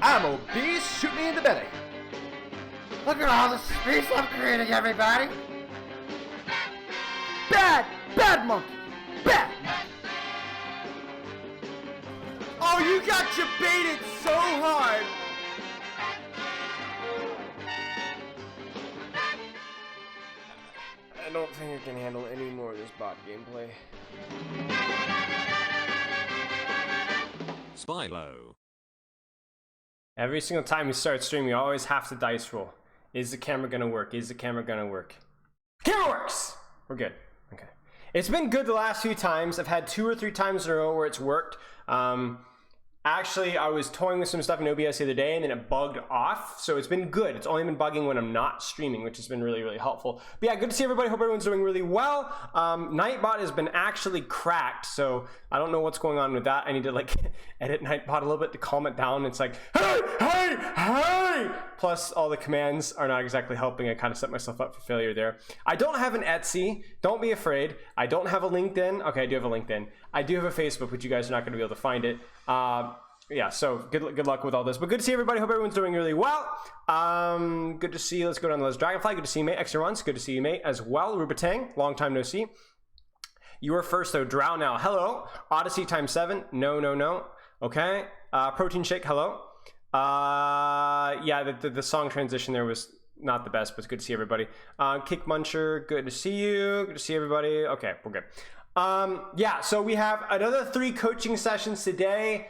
I'm obese, shoot me in the belly. Look at all the space I'm creating, everybody! Bad monkey, bad monkey. Oh, you got your baited so hard. I don't think I can handle any more of this bot gameplay. Spylo. Every single time we start streaming, we always have to dice roll. Is the camera gonna work? Is the camera gonna work? Camera works! We're good. Okay. It's been good the last few times. I've had 2 or 3 times in a row where it's worked. Actually, I was toying with some stuff in OBS the other day and then it bugged off. So it's been good. It's only been bugging when I'm not streaming, which has been really, really helpful. But yeah, good to see everybody. Hope everyone's doing really well. Nightbot has been actually cracked. So I don't know what's going on with that. I need to like edit Nightbot a little bit to calm it down. It's like, hey! Plus all the commands are not exactly helping. I kind of set myself up for failure there. I don't have an Etsy. Don't be afraid. I don't have a LinkedIn. Okay, I do have a LinkedIn. I do have a Facebook, but you guys are not going to be able to find it. Yeah, so good luck with all this. But good to see everybody. Hope everyone's doing really well. Good to see you. Let's go down to Les Dragonfly. Good to see you, mate. Extra runs. Good to see you, mate, as well. Rubatang, long time no see. You were first, though. Drow now. Hello. Odyssey times 7. No. Okay. Protein Shake. Hello. Yeah, the song transition there was not the best, but it's good to see everybody. Kick Muncher. Good to see you. Good to see everybody. Okay, we're good. Yeah, so we have another 3 coaching sessions today.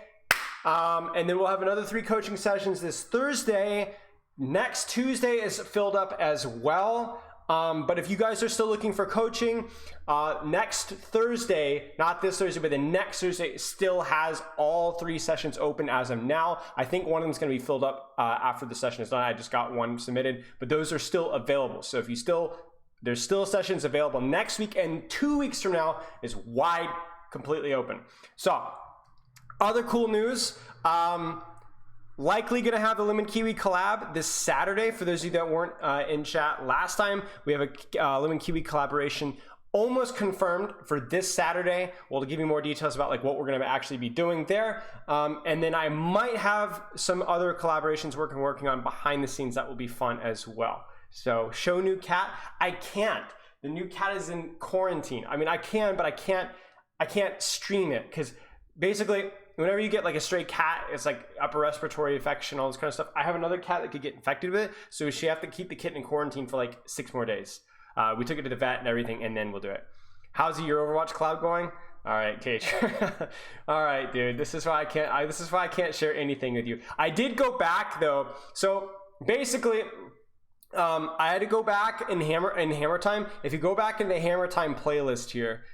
And then we'll have another 3 coaching sessions this Thursday. Next Tuesday is filled up as well. But if you guys are still looking for coaching, next Thursday, not this Thursday, but the next Thursday still has all 3 sessions open as of now. I think one of them is going to be filled up after the session is done. I just got one submitted, but those are still available. So if you there's still sessions available next week, and 2 weeks from now is wide, completely open. So other cool news, likely gonna have the Lemon Kiwi collab this Saturday. For those of you that weren't in chat last time, we have a Lemon Kiwi collaboration almost confirmed for this Saturday. We'll give you more details about like what we're gonna actually be doing there. And then I might have some other collaborations working on behind the scenes that will be fun as well. So show new cat. I can't. The new cat is in quarantine. I mean, I can, but I can't stream it because basically whenever you get like a stray cat, it's like upper respiratory infection, all this kind of stuff. I have another cat that could get infected with it, so she have to keep the kitten in quarantine for like 6 more days. We took it to the vet and everything, and then we'll do it. How's your Overwatch collab going? All right, Cage. All right, dude. This is why I can't share anything with you. I did go back though. So basically, I had to go back in Hammer Time. If you go back in the Hammer Time playlist here,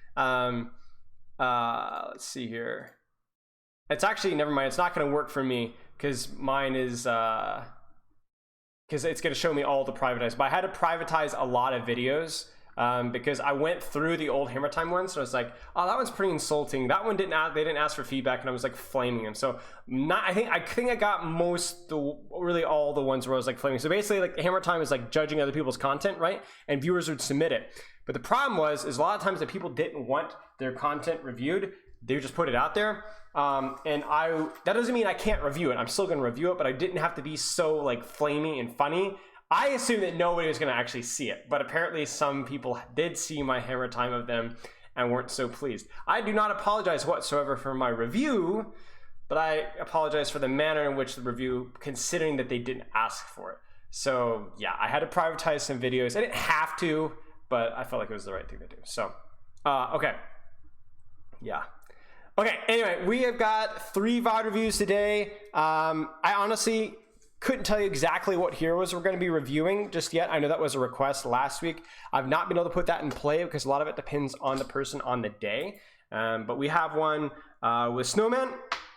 let's see here. It's actually, never mind. It's not going to work for me because mine is, because it's going to show me all the privatized. But I had to privatize a lot of videos because I went through the old Hammer Time ones. So it's like, oh, that one's pretty insulting. That one they didn't ask for feedback, and I was like flaming them. So I think I got really all the ones where I was like flaming. So basically, like Hammer Time is like judging other people's content, right? And viewers would submit it. But the problem is a lot of times that people didn't want their content reviewed. They just put it out there. And that doesn't mean I can't review it. I'm still going to review it, but I didn't have to be so like flaming and funny. I assumed that nobody was going to actually see it, but apparently some people did see my Hammer Time of them and weren't so pleased. I do not apologize whatsoever for my review, but I apologize for the manner in which the review, considering that they didn't ask for it. So yeah, I had to privatize some videos. I didn't have to, but I felt like it was the right thing to do. So, okay. Yeah. Okay, anyway, we have got 3 VOD reviews today. I honestly couldn't tell you exactly what heroes we're going to be reviewing just yet. I know that was a request last week. I've not been able to put that in play because a lot of it depends on the person on the day. But we have one with Snowman.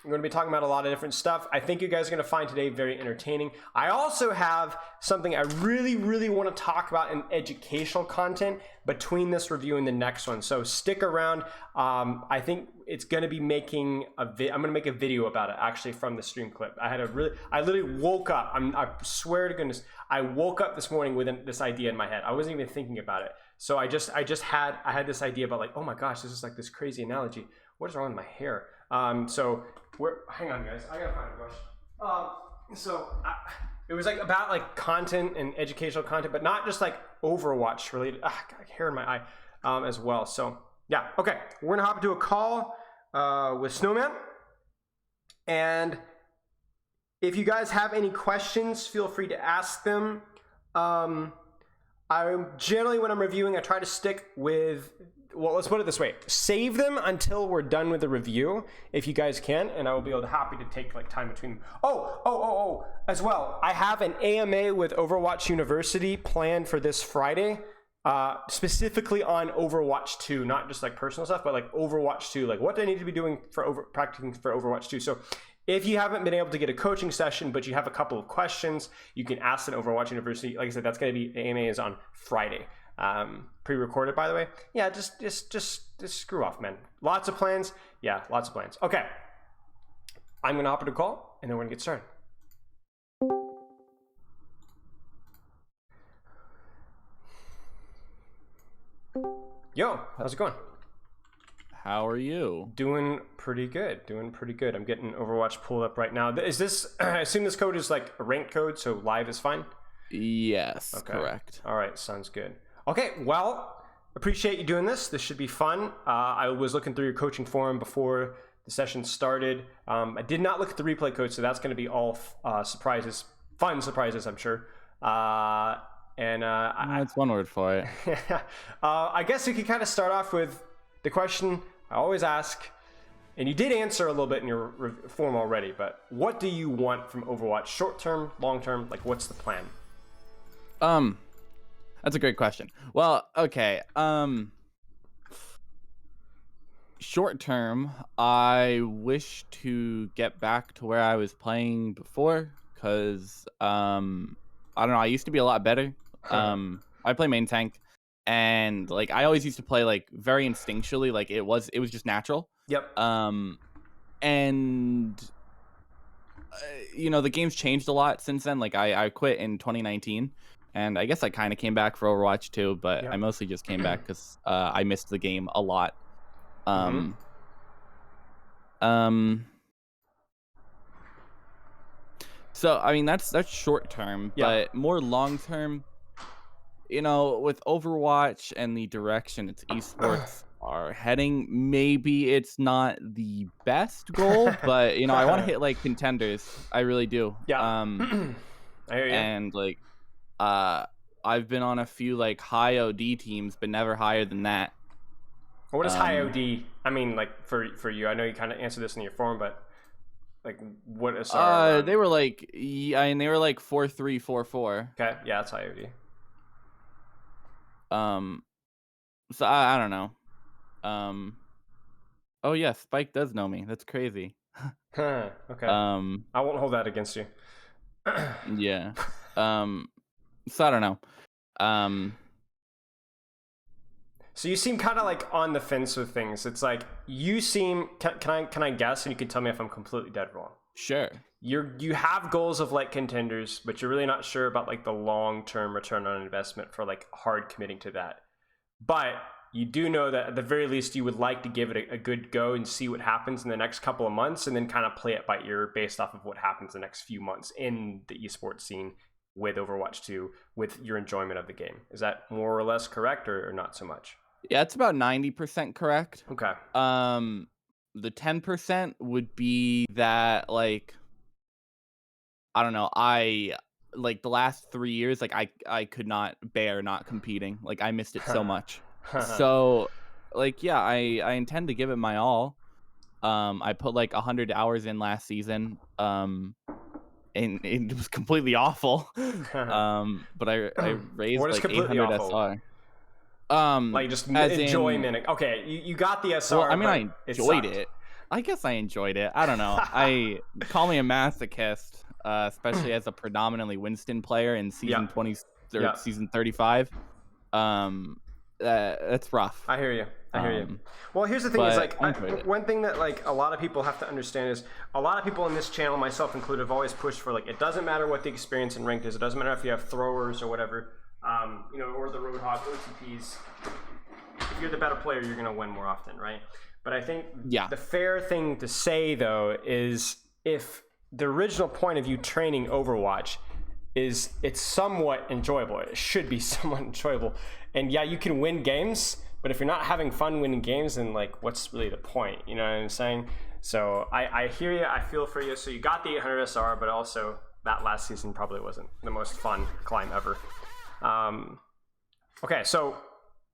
We're going to be talking about a lot of different stuff. I think you guys are going to find today very entertaining. I also have something I really, really want to talk about in educational content between this review and the next one. So stick around. I think it's going to be making I'm going to make a video about it actually from the stream clip. I literally woke up. I swear to goodness, I woke up this morning with this idea in my head. I wasn't even thinking about it. So I had this idea about like, oh my gosh, this is like this crazy analogy. What is wrong with my hair? Hang on guys, I gotta find a brush. So it was like about like content and educational content, but not just like Overwatch related. Hair in my eye as well. So yeah, okay, we're gonna hop into a call with Snowman, and if you guys have any questions, feel free to ask them. I generally, when I'm reviewing, I try to stick with, well, let's put it this way. Save them until we're done with the review, if you guys can, and I will be happy to take like time between them. Oh, as well, I have an AMA with Overwatch University planned for this Friday, specifically on Overwatch 2, not just like personal stuff, but like Overwatch 2, like what do I need to be doing for practicing for Overwatch 2. So if you haven't been able to get a coaching session, but you have a couple of questions, you can ask at Overwatch University. Like I said, that's going to be, the AMA is on Friday. Pre-recorded, by the way. Yeah, just screw off, man. Lots of plans. Yeah, lots of plans. Okay. I'm going to hop into a call, and then we're going to get started. Yo, how's it going? How are you? Doing pretty good. I'm getting Overwatch pulled up right now. Is this, I assume this code is like a ranked code, so live is fine? Yes, okay. Correct. All right, sounds good. Okay, well, appreciate you doing this. This should be fun. I was looking through your coaching forum before the session started. I did not look at the replay code, so that's going to be all surprises, fun surprises, I'm sure. That's one word for it. I guess we could kind of start off with the question I always ask, and you did answer a little bit in your form already, but what do you want from Overwatch? Short term, long term, like what's the plan? That's a great question. Well, okay. Short term, I wish to get back to where I was playing before, because I don't know, I used to be a lot better. I play main tank, and like I always used to play like very instinctually, like it was just natural. Yep. And you know, the game's changed a lot since then. Like I quit in 2019, and I guess I kind of came back for Overwatch 2, but I mostly just came back because I missed the game a lot. So I mean that's short term, but more long term, you know, with Overwatch and the direction its esports are heading, maybe it's not the best goal, but you know, I want to hit like contenders. I really do. Yeah. I hear you. And like I've been on a few like high OD teams, but never higher than that. What is high OD? I mean, like for you, I know you kind of answered this in your forum, but like what is they were like, yeah, and they were like 4-3, 4-4. Okay, yeah, that's high OD. So I don't know. Oh yeah, Spike does know me. That's crazy. Okay. I won't hold that against you. Yeah. So I don't know. So you seem kind of like on the fence with things. It's like you seem. Can I guess? And you can tell me if I'm completely dead wrong. Sure. You have goals of like contenders, but you're really not sure about like the long-term return on investment for like hard committing to that. But you do know that at the very least you would like to give it a good go and see what happens in the next couple of months, and then kind of play it by ear based off of what happens the next few months in the esports scene with Overwatch 2, with your enjoyment of the game. Is that more or less correct, or not so much? Yeah, it's about 90% correct. Okay. The 10% would be that like, I don't know, I like the last 3 years, like I could not bear not competing. Like I missed it so much. So like, yeah, I intend to give it my all. I put like 100 hours in last season. And it was completely awful. But I raised like 800 SR. Like just enjoyment. Okay, you got the SR. Well, I mean, I enjoyed it. I guess I enjoyed it. I don't know. I call me a masochist, especially as a predominantly Winston player in season 20 or season 35. That's rough. I hear you. Well, here's the thing: is like one thing that like a lot of people have to understand is a lot of people in this channel, myself included, have always pushed for like it doesn't matter what the experience in ranked is. It doesn't matter if you have throwers or whatever. You know, or the Roadhog OTPs. If you're the better player, you're gonna win more often, right? But I think the fair thing to say though is if the original point of you training Overwatch is it's somewhat enjoyable. It should be somewhat enjoyable. And yeah, you can win games, but if you're not having fun winning games, then like, what's really the point? You know what I'm saying? So I hear you. I feel for you. So you got the 800 SR, but also that last season probably wasn't the most fun climb ever. Okay, so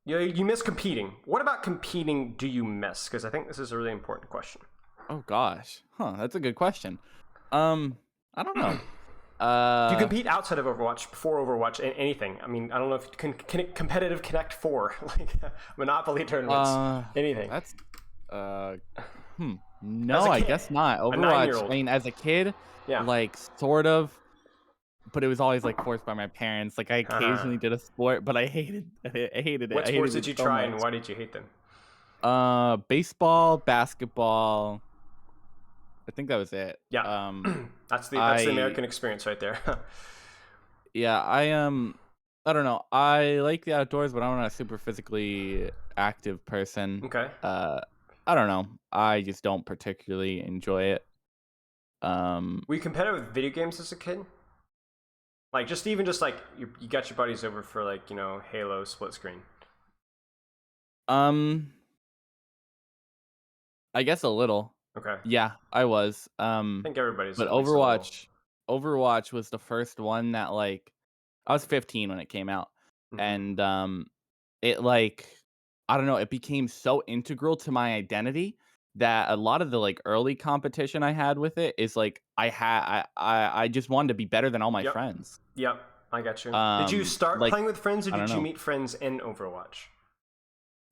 you miss competing. What about competing do you miss? Because I think this is a really important question. Oh gosh, that's a good question. I don't know. Do you compete outside of Overwatch, before Overwatch, and anything? I mean, I don't know if you can competitive Connect 4, like Monopoly tournaments, anything. That's no, I guess not. Overwatch. 9-year-old. I mean, as a kid, Yeah. like sort of, but it was always like forced by my parents. Like I occasionally did a sport, but I hated it. What I sports hated did you it so try, much. and why did you hate them? Baseball, basketball. I think that was it. Yeah. That's the American experience right there. Yeah, I don't know. I like the outdoors, but I'm not a super physically active person. Okay. I don't know. I just don't particularly enjoy it. Were you competitive with video games as a kid? Like just like you got your buddies over for like, you know, Halo split screen. I guess a little. Okay. Yeah, I was. I think everybody's. But at least a little. Overwatch was the first one that like I was 15 when it came out. Mhm. And it like I don't know, it became so integral to my identity that a lot of the like early competition I had with it is like I just wanted to be better than all my Yep. friends. Yep, I got you. Did you start like, playing with friends, or I did don't you know. meet friends in Overwatch?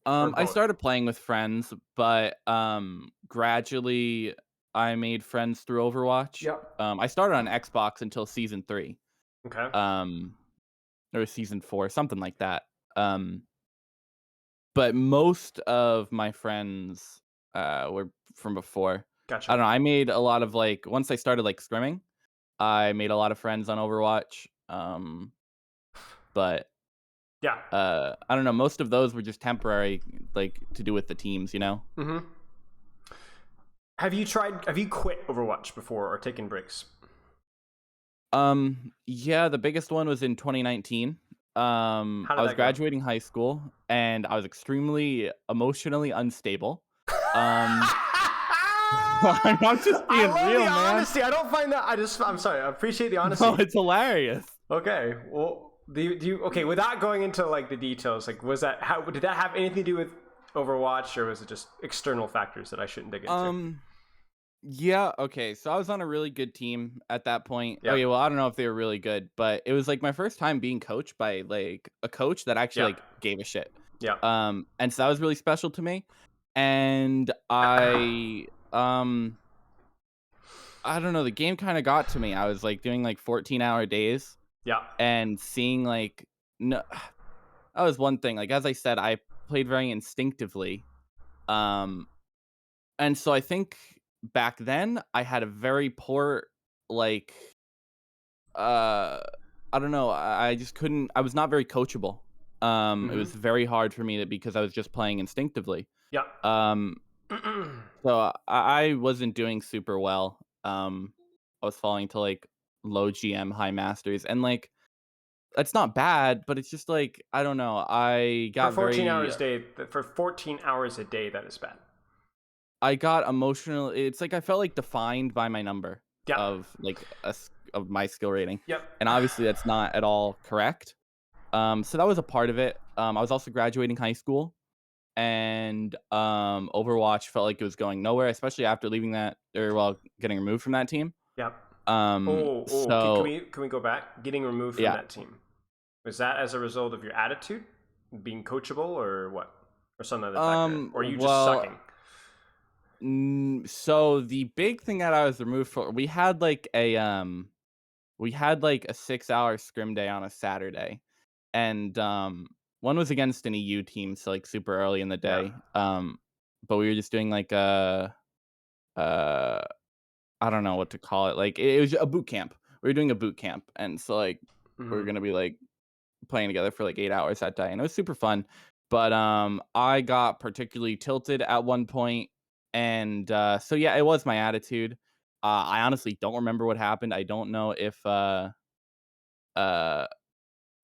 I both? started playing with friends, but gradually I made friends through Overwatch. Yep. I started on Xbox until season 3. Okay. Or season 4, something like that. But most of my friends were from before. Gotcha. I don't know. I made a lot of like once I started like scrimming, I made a lot of friends on Overwatch. But Yeah. I don't know. Most of those were just temporary, like to do with the teams, you know. Mm-hmm. Have you quit Overwatch before or taken breaks? Yeah, the biggest one was in 2019. I was that go? graduating high school and I was extremely emotionally unstable. I'm just being I love real, the man. honesty. I don't find that. I'm sorry. I appreciate the honesty. No, it's hilarious. Okay. Well, do you okay, without going into like the details, like did that have anything to do with Overwatch, or was it just external factors that I shouldn't dig into? Yeah, okay. So I was on a really good team at that point. Yeah. Okay, well, I don't know if they were really good, but it was like my first time being coached by like a coach that actually like gave a shit. Yeah. And so that was really special to me. And I don't know, the game kind of got to me. I was like doing like 14-hour days. Yeah. And seeing like no, that was one thing. Like as I said, I played very instinctively. And so I think back then I had a very poor like I don't know, I just couldn't, I was not very coachable. It was very hard for me because I was just playing instinctively. Yeah. So I wasn't doing super well. I was falling to like low GM, high masters, and like that's not bad, but it's just like I don't know. I got for 14 very hours a day. For 14 hours a day, that is bad. I got emotional. It's like I felt like defined by my number of like of my skill rating. Yep. And obviously that's not at all correct. So that was a part of it. I was also graduating high school, and Overwatch felt like it was going nowhere, especially after leaving that or getting removed from that team. Yep. So can we go back? Getting removed from that team. Was that as a result of your attitude, being coachable, or what, or some other factor, or you just sucking? So the big thing that I was removed for, we had like a 6-hour scrim day on a Saturday, and one was against an EU team, so like super early in the day. But we were just doing like I don't know what to call it. Like it was a boot camp. We were doing a boot camp, and so like we were gonna be like playing together for like 8 hours that day, and it was super fun. But I got particularly tilted at one point, and so yeah, it was my attitude. I honestly don't remember what happened. I don't know if I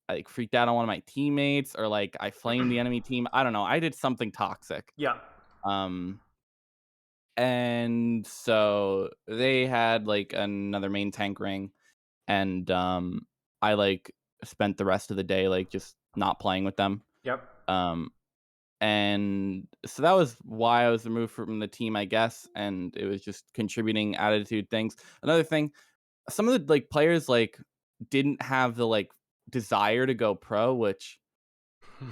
like freaked out on one of my teammates or like I flamed the enemy team. I don't know. I did something toxic. Yeah. Um and so they had like another main tank ring, and I like spent the rest of the day like just not playing with them. Yep. Um and so that was why I was removed from the team, I guess, and it was just contributing attitude things. Another thing, some of the like players like didn't have the like desire to go pro, which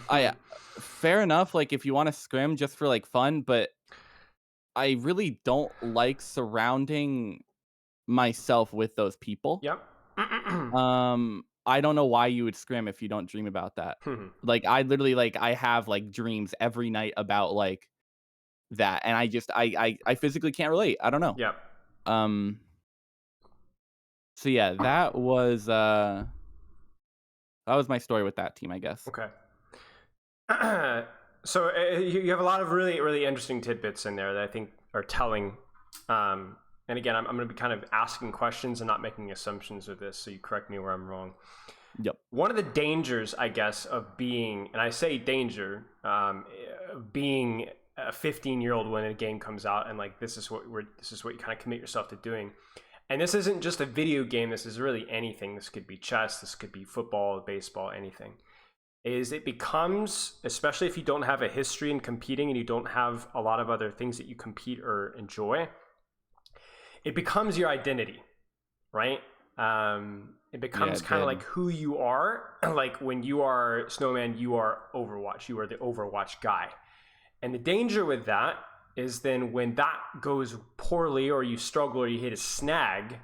I fair enough, like if you want to scrim just for like fun, but I really don't like surrounding myself with those people. Yep. I don't know why you would scrim if you don't dream about that. Like I literally like I have like dreams every night about like that, and I physically can't relate. I don't know. Yep. So yeah, that was my story with that team, I guess. Okay. So you have a lot of really, really interesting tidbits in there that I think are telling. And again, I'm going to be kind of asking questions and not making assumptions with this, so you correct me where I'm wrong. Yep. One of the dangers, I guess, of being, and I say danger, being a 15-year-old when a game comes out, and like this is what you kind of commit yourself to doing. And this isn't just a video game. This is really anything. This could be chess. This could be football, baseball, anything. Is it becomes, especially if you don't have a history in competing and you don't have a lot of other things that you compete or enjoy, it becomes your identity, right? It becomes kind of like who you are. Like when you are Snowman, you are Overwatch. You are the Overwatch guy. And the danger with that is then when that goes poorly or you struggle or you hit a snag,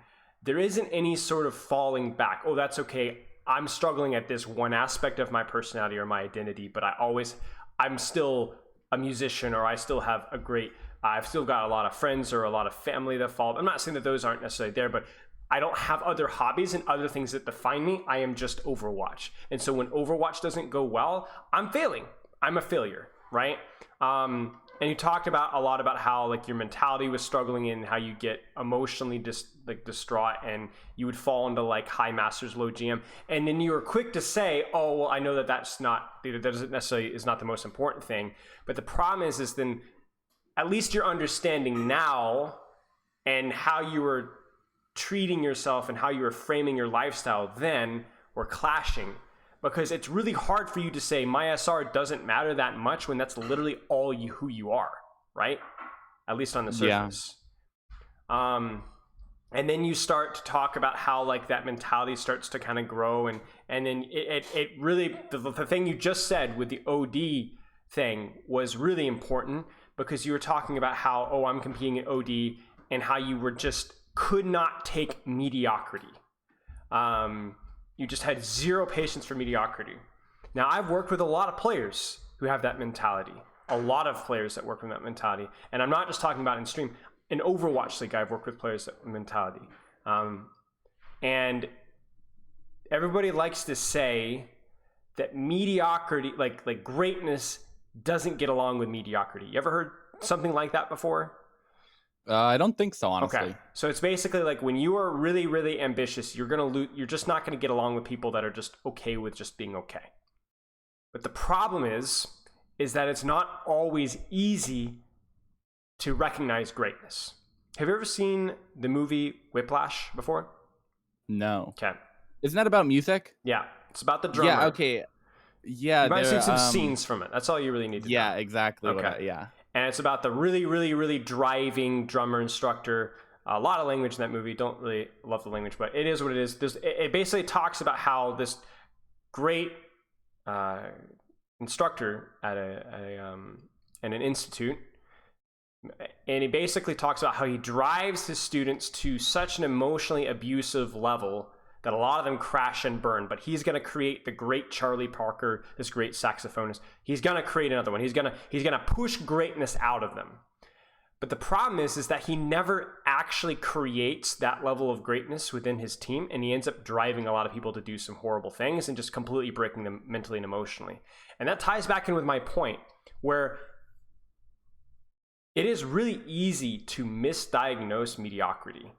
there isn't any sort of falling back. Oh, that's okay. I'm struggling at this one aspect of my personality or my identity, but I'm still a musician, or I still have I've still got a lot of friends or a lot of family that follow. I'm not saying that those aren't necessarily there, but I don't have other hobbies and other things that define me. I am just Overwatch. And so when Overwatch doesn't go well, I'm failing. I'm a failure, right? And you talked about a lot about how like your mentality was struggling and how you get emotionally distraught and you would fall into like high masters, low GM. And then you were quick to say, oh, well, I know that that doesn't necessarily is not the most important thing. But the problem is then at least your understanding now and how you were treating yourself and how you were framing your lifestyle then were clashing. Because it's really hard for you to say my SR doesn't matter that much when that's literally all who you are, right? At least on the surface. Yeah. And then you start to talk about how like that mentality starts to kind of grow, and then it really the thing you just said with the OD thing was really important, because you were talking about how I'm competing in OD and how you were just could not take mediocrity. You just had zero patience for mediocrity. Now, I've worked with a lot of players who have that mentality. A lot of players that work with that mentality. And I'm not just talking about in stream. In Overwatch League, I've worked with players that mentality. And everybody likes to say that mediocrity, like greatness, doesn't get along with mediocrity. You ever heard something like that before? I don't think so, honestly. Okay, so it's basically like when you are really, really ambitious, you're just not going to get along with people that are just okay with just being okay. But the problem is that it's not always easy to recognize greatness. Have you ever seen the movie Whiplash before? No. Okay. Isn't that about music? Yeah, it's about the drummer. Yeah, okay. Yeah, you might have seen some scenes from it. That's all you really need to know. Yeah, exactly. Okay. Yeah. And it's about the really, really, really driving drummer instructor. A lot of language in that movie. Don't really love the language, but it is what it is. It basically talks about how this great instructor at an institute, and he basically talks about how he drives his students to such an emotionally abusive level that a lot of them crash and burn, but he's going to create the great Charlie Parker, this great saxophonist. He's going to create another one. He's going to push greatness out of them. But the problem is that he never actually creates that level of greatness within his team, and he ends up driving a lot of people to do some horrible things and just completely breaking them mentally and emotionally. And that ties back in with my point, where it is really easy to misdiagnose mediocrity.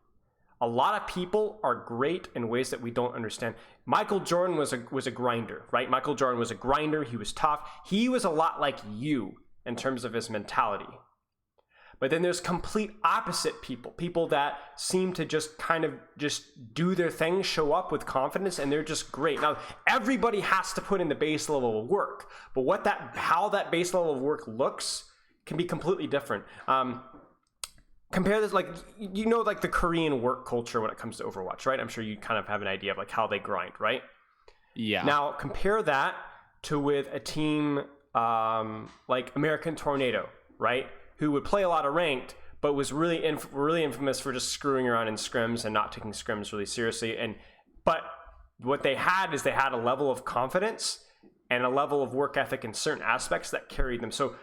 A lot of people are great in ways that we don't understand. Michael Jordan was a grinder, right? Michael Jordan was a grinder. He was tough. He was a lot like you in terms of his mentality. But then there's complete opposite people that seem to just kind of just do their thing, show up with confidence, and they're just great. Now, everybody has to put in the base level of work, but how that base level of work looks can be completely different. Compare this, like, like the Korean work culture when it comes to Overwatch, right? I'm sure you kind of have an idea of like how they grind, right? Yeah. Now, compare that to with a team like American Tornado, right? Who would play a lot of ranked, but was really infamous for just screwing around in scrims and not taking scrims really seriously. But what they had is they had a level of confidence and a level of work ethic in certain aspects that carried them. So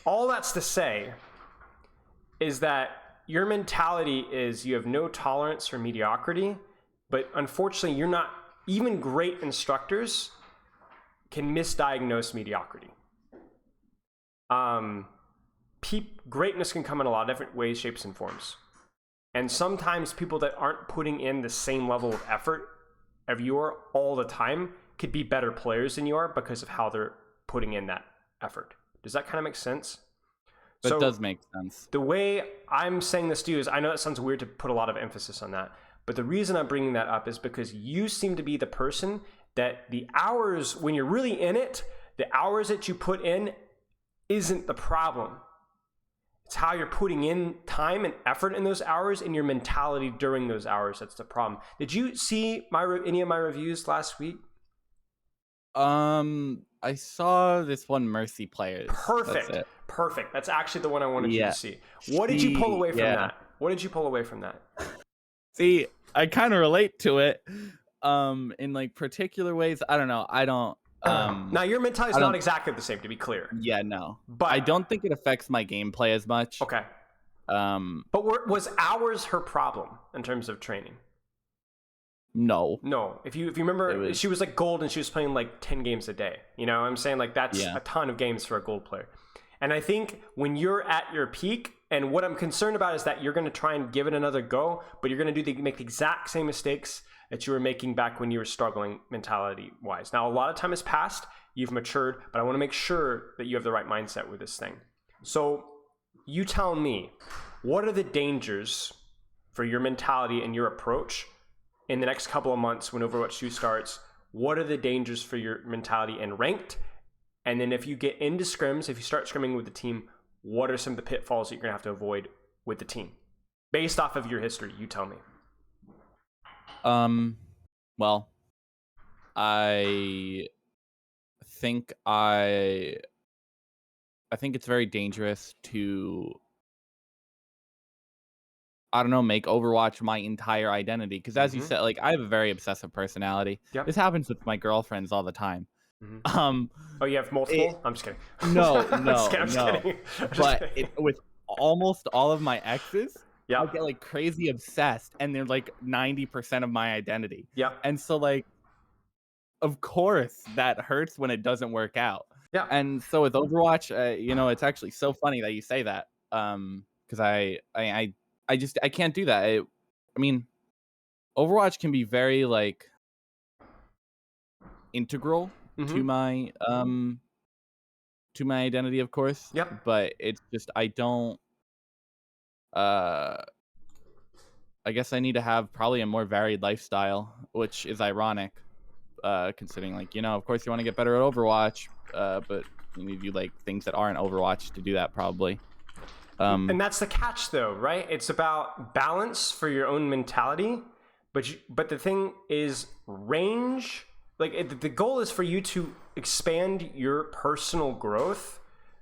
all that's to say is that your mentality is you have no tolerance for mediocrity, but unfortunately you're not, even great instructors can misdiagnose mediocrity. Greatness can come in a lot of different ways, shapes, and forms. And sometimes people that aren't putting in the same level of effort of you are all the time could be better players than you are because of how they're putting in that effort. Does that kind of make sense? That does make sense. The way I'm saying this to you is, I know it sounds weird to put a lot of emphasis on that, but the reason I'm bringing that up is because you seem to be the person that the hours, when you're really in it, the hours that you put in isn't the problem. It's how you're putting in time and effort in those hours and your mentality during those hours that's the problem. Did you see any of my reviews last week? I saw this one Mercy Players. Perfect. That's actually the one I wanted you to see. What did you pull away from that? What did you pull away from that? See, I kind of relate to it in like particular ways. I don't know. Now your mentality is not exactly the same, to be clear. Yeah, no. But I don't think it affects my gameplay as much. Okay. But was hours her problem in terms of training? No. If you remember, she was like gold and she was playing like 10 games a day. You know what I'm saying? Like that's a ton of games for a gold player. And I think when you're at your peak, and what I'm concerned about is that you're going to try and give it another go, but you're going to make the exact same mistakes that you were making back when you were struggling mentality wise. Now, a lot of time has passed, you've matured, but I want to make sure that you have the right mindset with this thing. So you tell me, what are the dangers for your mentality and your approach in the next couple of months when Overwatch 2 starts? What are the dangers for your mentality and ranked? And then if you get into scrims, if you start scrimming with the team, what are some of the pitfalls that you're going to have to avoid with the team? Based off of your history, you tell me. Well, I think it's very dangerous to, I don't know, make Overwatch my entire identity. Because as you said, like, I have a very obsessive personality. Yep. This happens with my girlfriends all the time. Oh, you have multiple? I'm just kidding. No. I'm just kidding. But with almost all of my exes, yeah, I get like crazy obsessed, and they're like 90% of my identity. Yeah. And so like, of course that hurts when it doesn't work out. Yeah. And so with Overwatch, it's actually so funny that you say that. Because I can't do that. I mean, Overwatch can be very like integral to my identity, of course. Yep. But it's just I don't. I guess I need to have probably a more varied lifestyle, which is ironic, considering like of course you want to get better at Overwatch, but you need to do like things that aren't Overwatch to do that probably. And that's the catch, though, right? It's about balance for your own mentality, but the thing is range. Like the goal is for you to expand your personal growth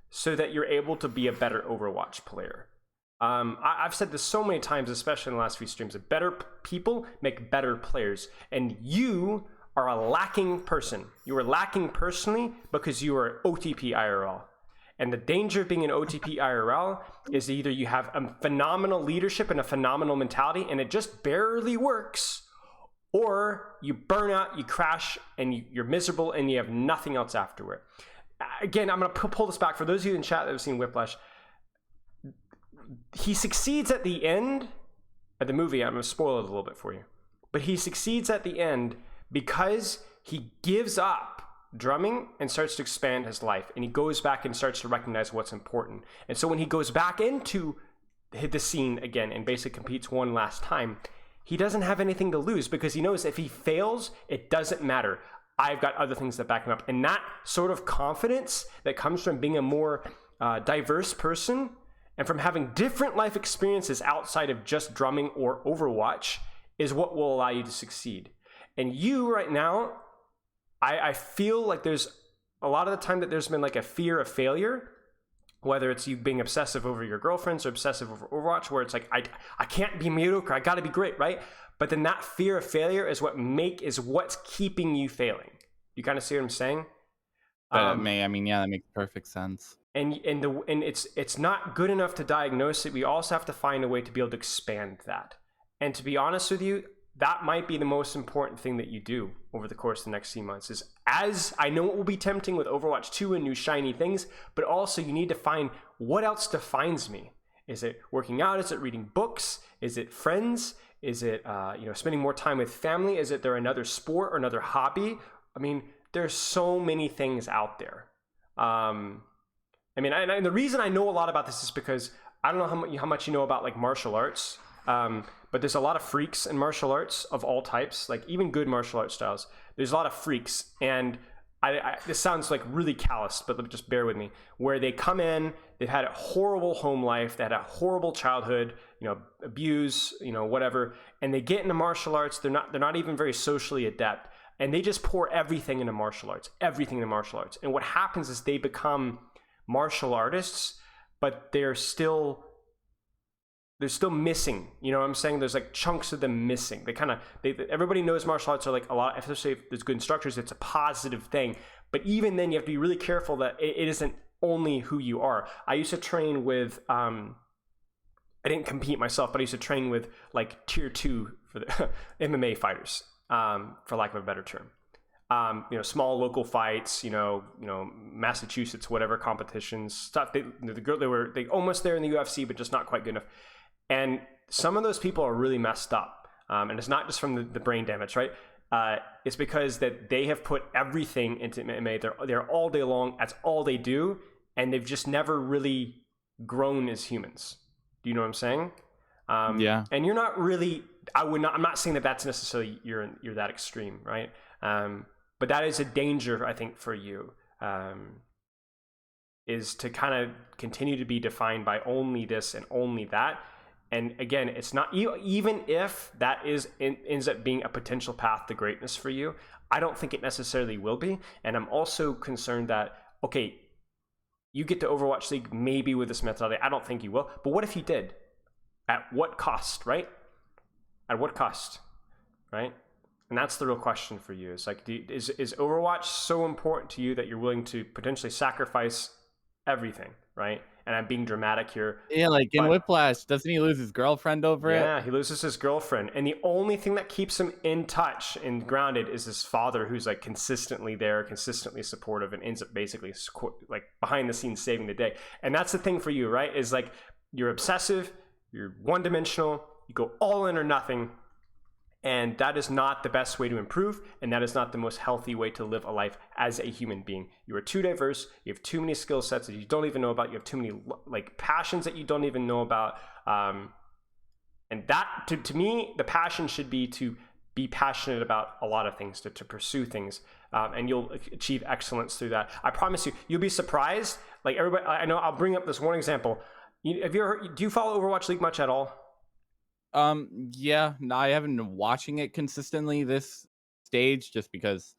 so that you're able to be a better Overwatch player. I've said this so many times, especially in the last few streams, that better people make better players. And you are a lacking person. You are lacking personally because you are OTP IRL. And the danger of being an OTP IRL is either you have a phenomenal leadership and a phenomenal mentality and it just barely works, or you burn out, you crash, and you're miserable and you have nothing else afterward. Again, I'm going to pull this back. For those of you in chat that have seen Whiplash, he succeeds at the end at the movie, I'm going to spoil it a little bit for you, but he succeeds at the end because he gives up drumming and starts to expand his life, and he goes back and starts to recognize what's important. And so when he goes back into the scene again and basically competes one last time, he doesn't have anything to lose because he knows if he fails, it doesn't matter. I've got other things that back him up. And that sort of confidence that comes from being a more diverse person and from having different life experiences outside of just drumming or Overwatch is what will allow you to succeed. And you right now, I feel like there's a lot of the time that there's been like a fear of failure, whether it's you being obsessive over your girlfriends or obsessive over Overwatch, where it's like, I can't be mediocre, I gotta be great, right? But then that fear of failure is what's keeping you failing. You kind of see what I'm saying? That makes perfect sense. And it's not good enough to diagnose it. We also have to find a way to be able to expand that. And to be honest with you, that might be the most important thing that you do over the course of the next few months. Is, as I know it will be tempting with Overwatch 2 and new shiny things, but also you need to find what else defines me. Is it working out? Is it reading books? Is it friends? Is it spending more time with family? Is it there another sport or another hobby? I mean, there's so many things out there. And the reason I know a lot about this is because I don't know how much you know about like martial arts, but there's a lot of freaks in martial arts of all types, like even good martial arts styles. There's a lot of freaks, and this sounds like really callous, but just bear with me. Where they come in, they've had a horrible home life, they had a horrible childhood, abuse, whatever, and they get into martial arts. They're not even very socially adept, and they just pour everything into martial arts. And what happens is they become martial artists, but they're still missing. You know what I'm saying? There's like chunks of them missing. Everybody knows martial arts are like a lot, especially if there's good instructors, it's a positive thing. But even then, you have to be really careful that it isn't only who you are. I used to train with, I didn't compete myself, but I used to train with like tier 2 for the MMA fighters, for lack of a better term. Small local fights, Massachusetts, whatever competitions, stuff. They almost there in the UFC, but just not quite good enough. And some of those people are really messed up. And it's not just from the brain damage, right? It's because that they have put everything into MMA. They're all day long. That's all they do. And they've just never really grown as humans. Do you know what I'm saying? Yeah. And you're not really, I'm not saying that that's necessarily, you're that extreme, right? But that is a danger, I think, for you, is to kind of continue to be defined by only this and only that. And again, it's not, even if that ends up being a potential path to greatness for you, I don't think it necessarily will be. And I'm also concerned that, okay, you get to Overwatch League maybe with this methodology. I don't think you will. But what if you did? At what cost, right? At what cost, right? And that's the real question for you. It's like, is Overwatch so important to you that you're willing to potentially sacrifice everything, right? And I'm being dramatic here. Yeah, like in Whiplash, doesn't he lose his girlfriend over it? Yeah, he loses his girlfriend. And the only thing that keeps him in touch and grounded is his father, who's like consistently there, consistently supportive, and ends up basically like behind the scenes saving the day. And that's the thing for you, right? Is like, you're obsessive, you're one-dimensional, you go all in or nothing. And that is not the best way to improve, and that is not the most healthy way to live a life as a human being. You are too diverse. You have too many skill sets that you don't even know about. You have too many like passions that you don't even know about. And that, to me, the passion should be to be passionate about a lot of things, to pursue things, and you'll achieve excellence through that. I promise you, you'll be surprised. Like everybody, I know. I'll bring up this one example. Do you follow Overwatch League much at all? Yeah, no, I haven't been watching it consistently this stage just because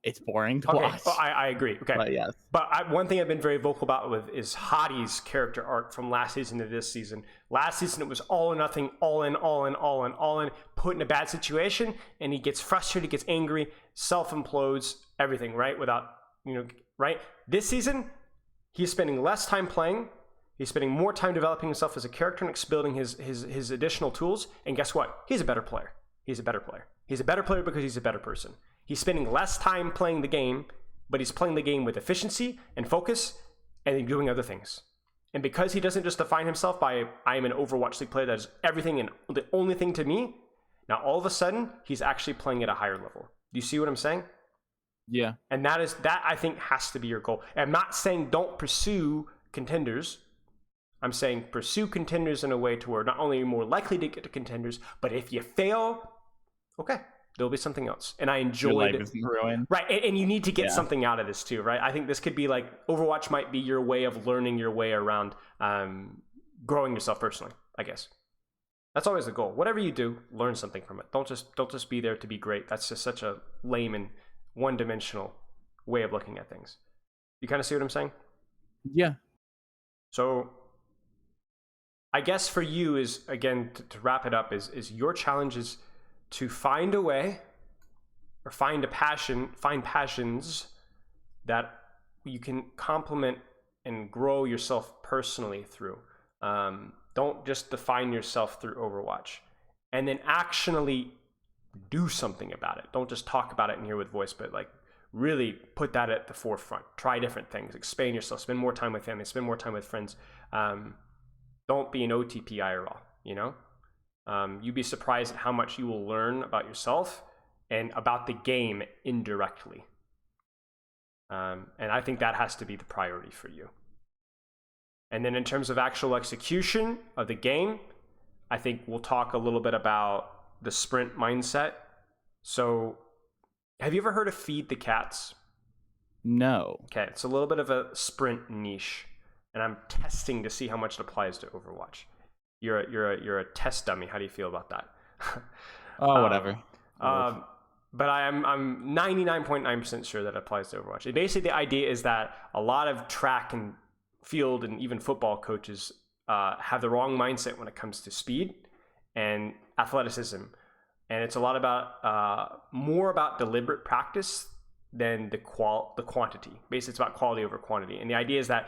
it's boring to watch. Well, I agree. Okay. But yes. But one thing I've been very vocal about is Hadi's character arc from last season to this season. Last season, it was all or nothing, all in, put in a bad situation, and he gets frustrated, gets angry, self-implodes, everything, right? Right? This season, he's spending less time playing. He's spending more time developing himself as a character and exploiting his additional tools. And guess what? He's a better player. He's a better player. He's a better player because he's a better person. He's spending less time playing the game, but he's playing the game with efficiency and focus and doing other things. And because he doesn't just define himself by I am an Overwatch League player that is everything and the only thing to me, now all of a sudden he's actually playing at a higher level. Do you see what I'm saying? Yeah. And that I think has to be your goal. And I'm not saying don't pursue contenders. I'm saying pursue contenders in a way to where not only are you more likely to get to contenders, but if you fail, okay, there'll be something else. And I enjoyed Your life is ruined. Right, and you need to get something out of this too, right? I think this could be like Overwatch might be your way of learning your way around growing yourself personally, I guess. That's always the goal. Whatever you do, learn something from it. Don't just be there to be great. That's just such a lame and one-dimensional way of looking at things. You kind of see what I'm saying? Yeah. So I guess for you is, again, to wrap it up, is your challenge is to find a way or find passions that you can complement and grow yourself personally through. Don't just define yourself through Overwatch. And then actionally do something about it. Don't just talk about it in here with voice, but like really put that at the forefront. Try different things. Expand yourself. Spend more time with family. Spend more time with friends. Don't be an OTP IRL, you know? You'd be surprised at how much you will learn about yourself and about the game indirectly. And I think that has to be the priority for you. And then in terms of actual execution of the game, I think we'll talk a little bit about the sprint mindset. So have you ever heard of Feed the Cats? No. Okay, it's a little bit of a sprint niche, and I'm testing to see how much it applies to Overwatch. You're a test dummy. How do you feel about that? Oh, whatever. But I'm 99.9% sure that applies to Overwatch. Basically, the idea is that a lot of track and field and even football coaches have the wrong mindset when it comes to speed and athleticism, and it's a lot about more about deliberate practice than the quantity. Basically, it's about quality over quantity. And the idea is that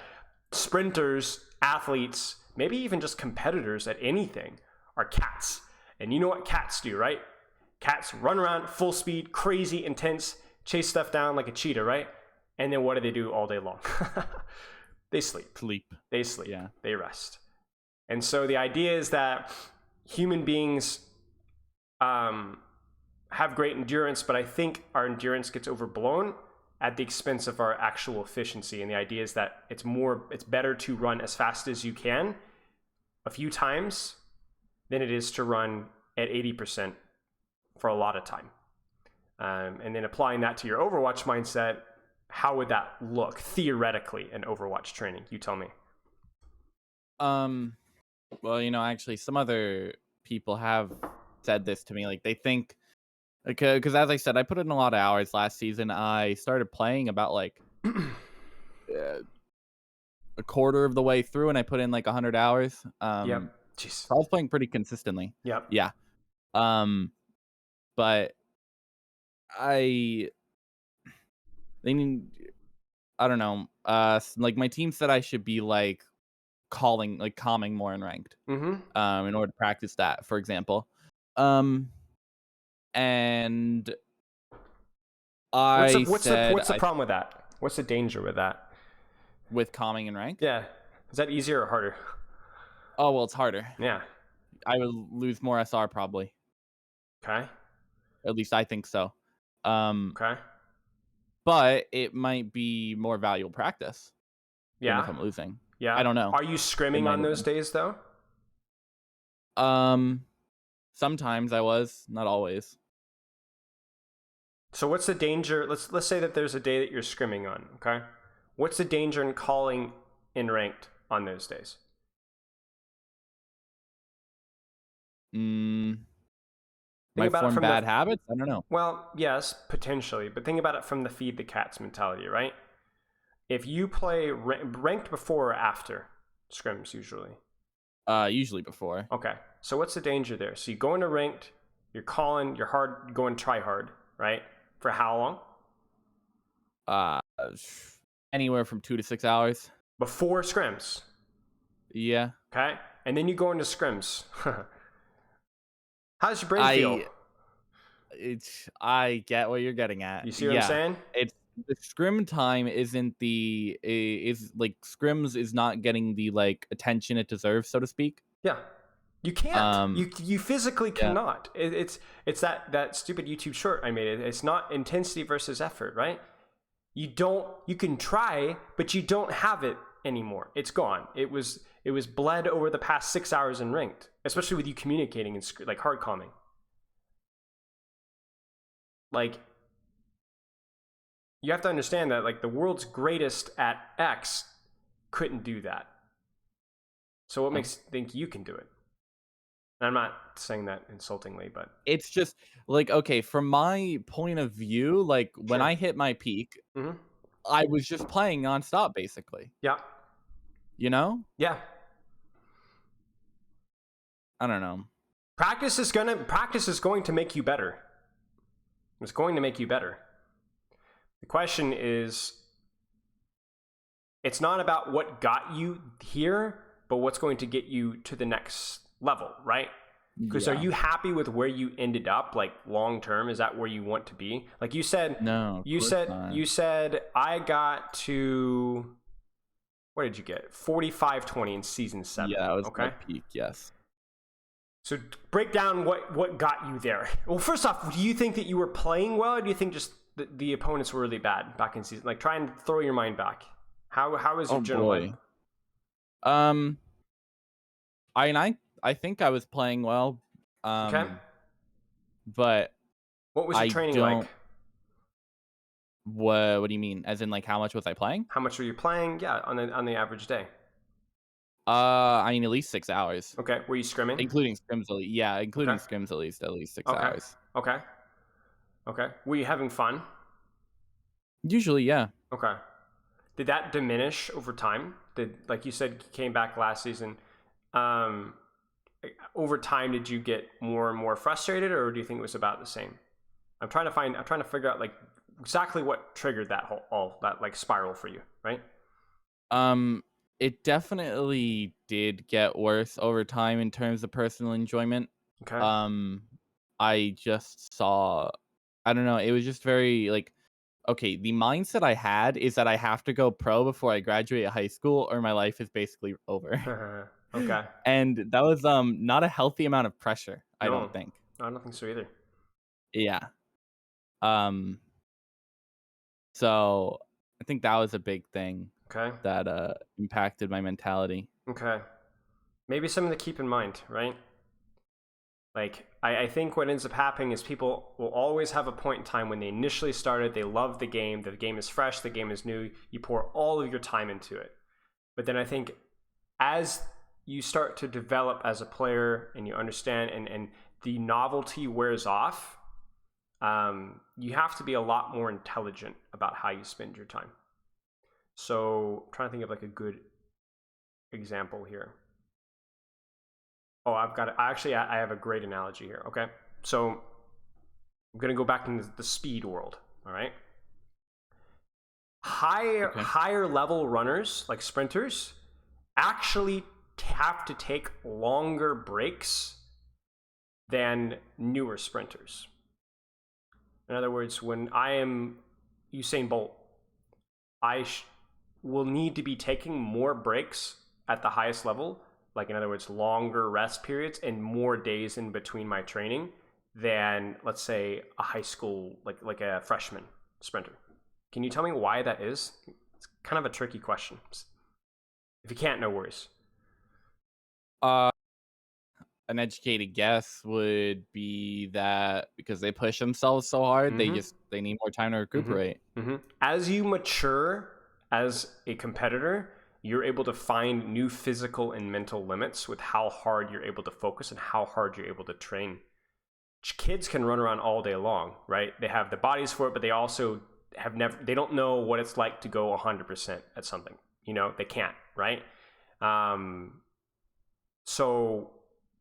sprinters, athletes, maybe even just competitors at anything are cats. And you know what cats do, right? Cats run around full speed, crazy, intense, chase stuff down like a cheetah, right? And then what do they do all day long? They sleep. They sleep. Yeah. They rest. And so the idea is that human beings have great endurance, but I think our endurance gets overblown at the expense of our actual efficiency. And the idea is that it's better to run as fast as you can a few times than it is to run at 80% for a lot of time. And then applying that to your Overwatch mindset, how would that look theoretically in Overwatch training? You tell me. Well, actually some other people have said this to me. Like they think, because as I said, I put in a lot of hours last season. I started playing about like a quarter of the way through, and I put in like 100 hours. Yep. Jeez. So I was playing pretty consistently. Yep. Yeah. But I don't know. Like my team said I should be like calming more in ranked. Mm-hmm. In order to practice that, for example. And What's the problem with that? What's the danger with that? With calming and ranked? Yeah. Is that easier or harder? Oh, well, it's harder. Yeah. I would lose more SR probably. Okay. At least I think so. Okay. But it might be more valuable practice. Yeah. If I'm losing. Yeah. I don't know. Are you scrimming on those days though? Sometimes I was, not always. So what's the danger? Let's say that there's a day that you're scrimming on, okay? What's the danger in calling in ranked on those days? Might form bad habits? I don't know. Well, yes, potentially, but think about it from the feed the cats mentality, right? If you play ranked before or after scrims, usually? Usually before. Okay, so what's the danger there? So you go into ranked, you're calling, you're hard, going try hard, right? For how long? Anywhere from 2 to 6 hours. Before scrims? Yeah. Okay, and then you go into scrims. How does your brain feel? I get what you're getting at. You see what I'm saying? the scrim time isn't is like scrims is not getting the like attention it deserves, so to speak. Yeah. You can't. Um, You physically yeah. cannot. It's that stupid YouTube short I made. It's not intensity versus effort, right? You can try, but you don't have it anymore. It's gone. It was bled over the past 6 hours in ranked, especially with you communicating and like hard calming. Like, you have to understand that like the world's greatest at X couldn't do that. So what makes you think you can do it? And I'm not saying that insultingly, but it's just like, okay, from my point of view, like when Sure. I hit my peak, Mhm. I was just playing nonstop, basically. Yeah. You know? Yeah. I don't know. Practice is going to make you better. It's going to make you better. The question is, it's not about what got you here, but what's going to get you to the next level, right? Because Yeah. are you happy with where you ended up, like long term? Is that where you want to be? Like you said, No. you said I got to, what did you get? 45-20 in season 7. Yeah, it was okay. my peak. Yes. So break down what got you there. Well, first off, do you think that you were playing well, or do you think just the opponents were really bad back in season? Like, try and throw your mind back. How was your general boy. mind? I think I was playing well. Okay. But What was your I training don't- like? what do you mean? As in, like, how much was I playing? How much were you playing? Yeah, on the average day. I mean, at least 6 hours, Okay. Were you scrimming? including scrims. Yeah, including Okay. scrims, at least 6 Okay. hours. Okay. Okay. Were you having fun? Usually, yeah. Okay. Did that diminish over time? Like you said, you came back last season. Over time, did you get more and more frustrated, or do you think it was about the same? I'm trying to figure out like exactly what triggered that that like spiral for you, right? It definitely did get worse over time in terms of personal enjoyment. Okay. I just saw, I don't know, it was just very like, okay, the mindset I had is that I have to go pro before I graduate high school or my life is basically over. Okay. And that was not a healthy amount of pressure, I No. don't think. I don't think so either. Yeah. So I think that was a big thing Okay. that impacted my mentality. Okay. Maybe something to keep in mind, right? Like, I think what ends up happening is people will always have a point in time when they initially started, they love the game is fresh, the game is new, you pour all of your time into it. But then I think as you start to develop as a player and you understand and the novelty wears off, you have to be a lot more intelligent about how you spend your time. So I'm trying to think of like a good example here. Oh, I have a great analogy here. Okay. So I'm going to go back into the speed world. All right. Higher level runners like sprinters actually have to take longer breaks than newer sprinters. In other words, when I am Usain Bolt, I will need to be taking more breaks at the highest level, like in other words, longer rest periods and more days in between my training than, let's say, a high school, like a freshman sprinter. Can you tell me why that is? It's kind of a tricky question. If you can't, no worries. An educated guess would be that because they push themselves so hard, they need more time to recuperate. As you mature as a competitor, you're able to find new physical and mental limits with how hard you're able to focus and how hard you're able to train. Kids can run around all day long, right? They have the bodies for it, but they also they don't know what it's like to go 100% at something. You know, they can't, right? So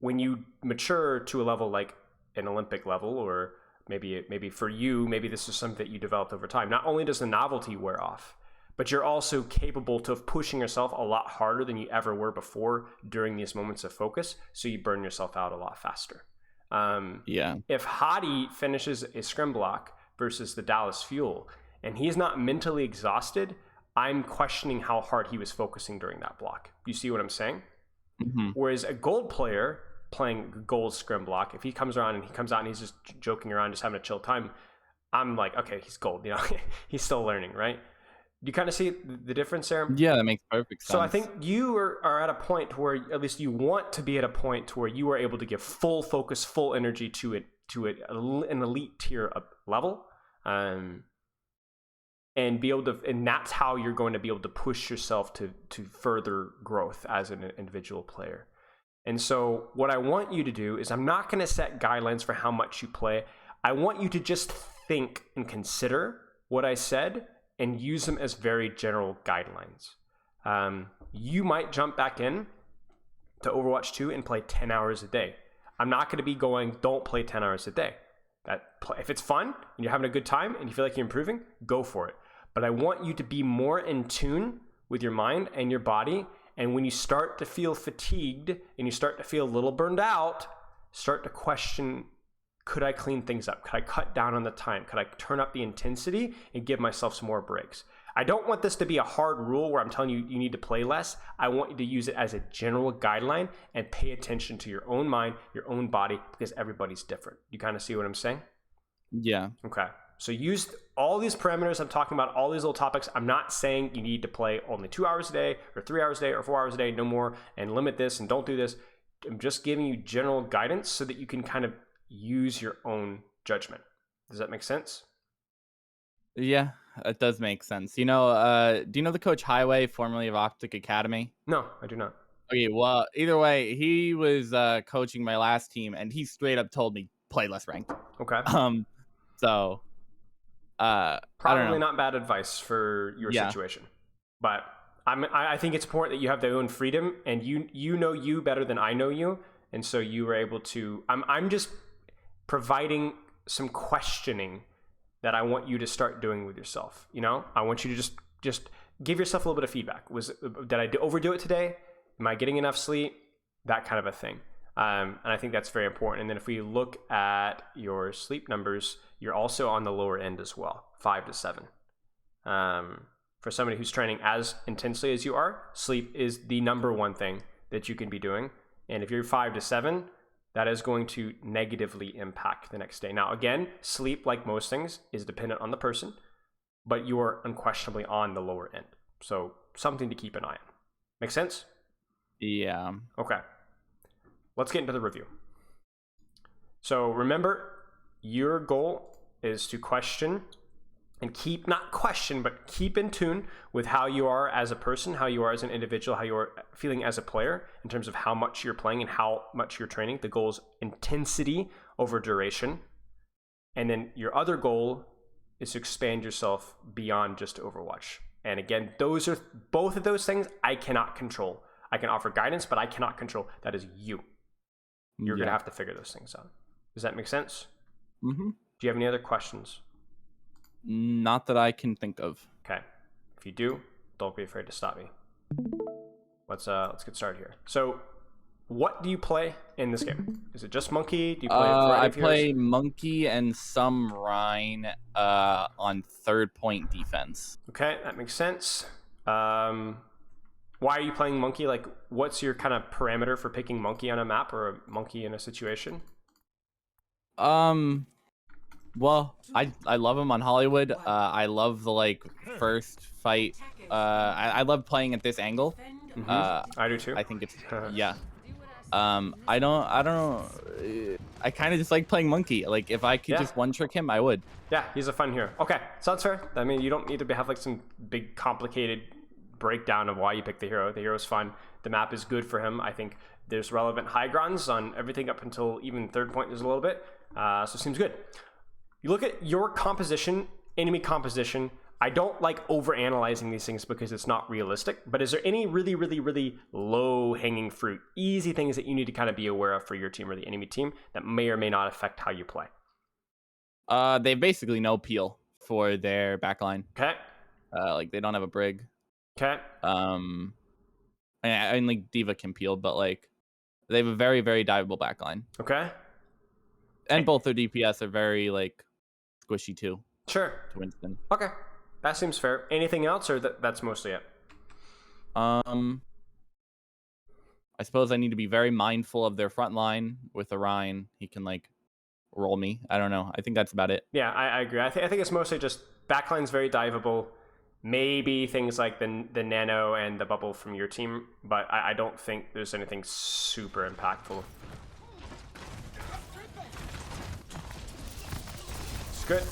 when you mature to a level like an Olympic level, or maybe for you, maybe this is something that you developed over time, not only does the novelty wear off, but you're also capable of pushing yourself a lot harder than you ever were before during these moments of focus, so you burn yourself out a lot faster. If Hadi finishes a scrim block versus the Dallas Fuel, and he's not mentally exhausted, I'm questioning how hard he was focusing during that block. You see what I'm saying? Mm-hmm. Whereas a gold player playing gold scrim block, if he comes around and he comes out and he's just joking around, just having a chill time, I'm like, okay, he's gold. You know, he's still learning, right? Do you kind of see the difference there? Yeah, that makes perfect sense. So I think you are at a point where, at least you want to be at a point where you are able to give full focus, full energy to an elite tier level, and be able to, and that's how you're going to be able to push yourself to further growth as an individual player. And so what I want you to do is, I'm not going to set guidelines for how much you play. I want you to just think and consider what I said and use them as very general guidelines. You might jump back in to Overwatch 2 and play 10 hours a day. I'm not going to be going, don't play 10 hours a day. If it's fun and you're having a good time and you feel like you're improving, go for it. But I want you to be more in tune with your mind and your body. And when you start to feel fatigued and you start to feel a little burned out, start to question, could I clean things up? Could I cut down on the time? Could I turn up the intensity and give myself some more breaks? I don't want this to be a hard rule where I'm telling you you need to play less. I want you to use it as a general guideline and pay attention to your own mind, your own body, because everybody's different. You kind of see what I'm saying? Yeah. Okay. So use all these parameters I'm talking about, all these little topics. I'm not saying you need to play only 2 hours a day or 3 hours a day or 4 hours a day, no more, and limit this and don't do this. I'm just giving you general guidance so that you can kind of use your own judgment. Does that make sense? Yeah, it does make sense. You know, do you know the coach Highway, formerly of Optic Academy? No, I do not. Okay, well, either way, he was coaching my last team, and he straight up told me play less ranked. Okay. So, I don't know. Probably not bad advice for your situation, but I think it's important that you have their own freedom, and you know you better than I know you, and so you were able to. I'm just providing some questioning that I want you to start doing with yourself. You know, I want you to just give yourself a little bit of feedback. Did I overdo it today? Am I getting enough sleep? That kind of a thing. And I think that's very important. And then if we look at your sleep numbers, you're also on the lower end as well, 5 to 7. For somebody who's training as intensely as you are, sleep is the number one thing that you can be doing. And if you're 5 to 7, that is going to negatively impact the next day. Now, again, sleep, like most things, is dependent on the person, but you are unquestionably on the lower end. So something to keep an eye on. Make sense? Yeah. Okay. Let's get into the review. So remember, your goal is to question and keep in tune with how you are as a person, how you are as an individual, how you are feeling as a player in terms of how much you're playing and how much you're training. The goal is intensity over duration. And then your other goal is to expand yourself beyond just Overwatch. And again, those are both of those things I cannot control. I can offer guidance, but I cannot control. That is you. You're going to have to figure those things out. Does that make sense? Mm-hmm. Do you have any other questions? Not that I can think of. Okay. If you do, don't be afraid to stop me. Let's get started here. So, what do you play in this game? Is it just Monkey? Do you play a variety of heroes? I play Monkey and some Rein on third point defense. Okay, that makes sense. Why are you playing Monkey? Like, what's your kind of parameter for picking Monkey on a map or a Monkey in a situation? Well, I love him on Hollywood. I love the first fight. I love playing at this angle. Mm-hmm. I do too. I think it's yeah. I kind of just like playing Monkey. Like if I could just one trick him, I would. Yeah, he's a fun hero. Okay, sounds fair. I mean, you don't need to have some big complicated breakdown of why you picked the hero. The hero's fun. The map is good for him. I think there's relevant high grounds on everything up until even third point. There's a little bit. So it seems good. You look at your composition, enemy composition. I don't like over-analyzing these things because it's not realistic, but is there any really, really, really low-hanging fruit, easy things that you need to kind of be aware of for your team or the enemy team that may or may not affect how you play? They basically no peel for their backline. Okay. They don't have a brig. Okay. And D.Va can peel, but they have a very, very diveable backline. Okay. And both their DPS are very squishy too. Sure. To Winston. Okay. That seems fair. Anything else, or that's mostly it? I suppose I need to be very mindful of their front line with Orion. He can like roll me. I don't know. I think that's about it. Yeah, I agree. I think it's mostly just backline's very diveable. Maybe things like the nano and the bubble from your team, but I don't think there's anything super impactful. It's good.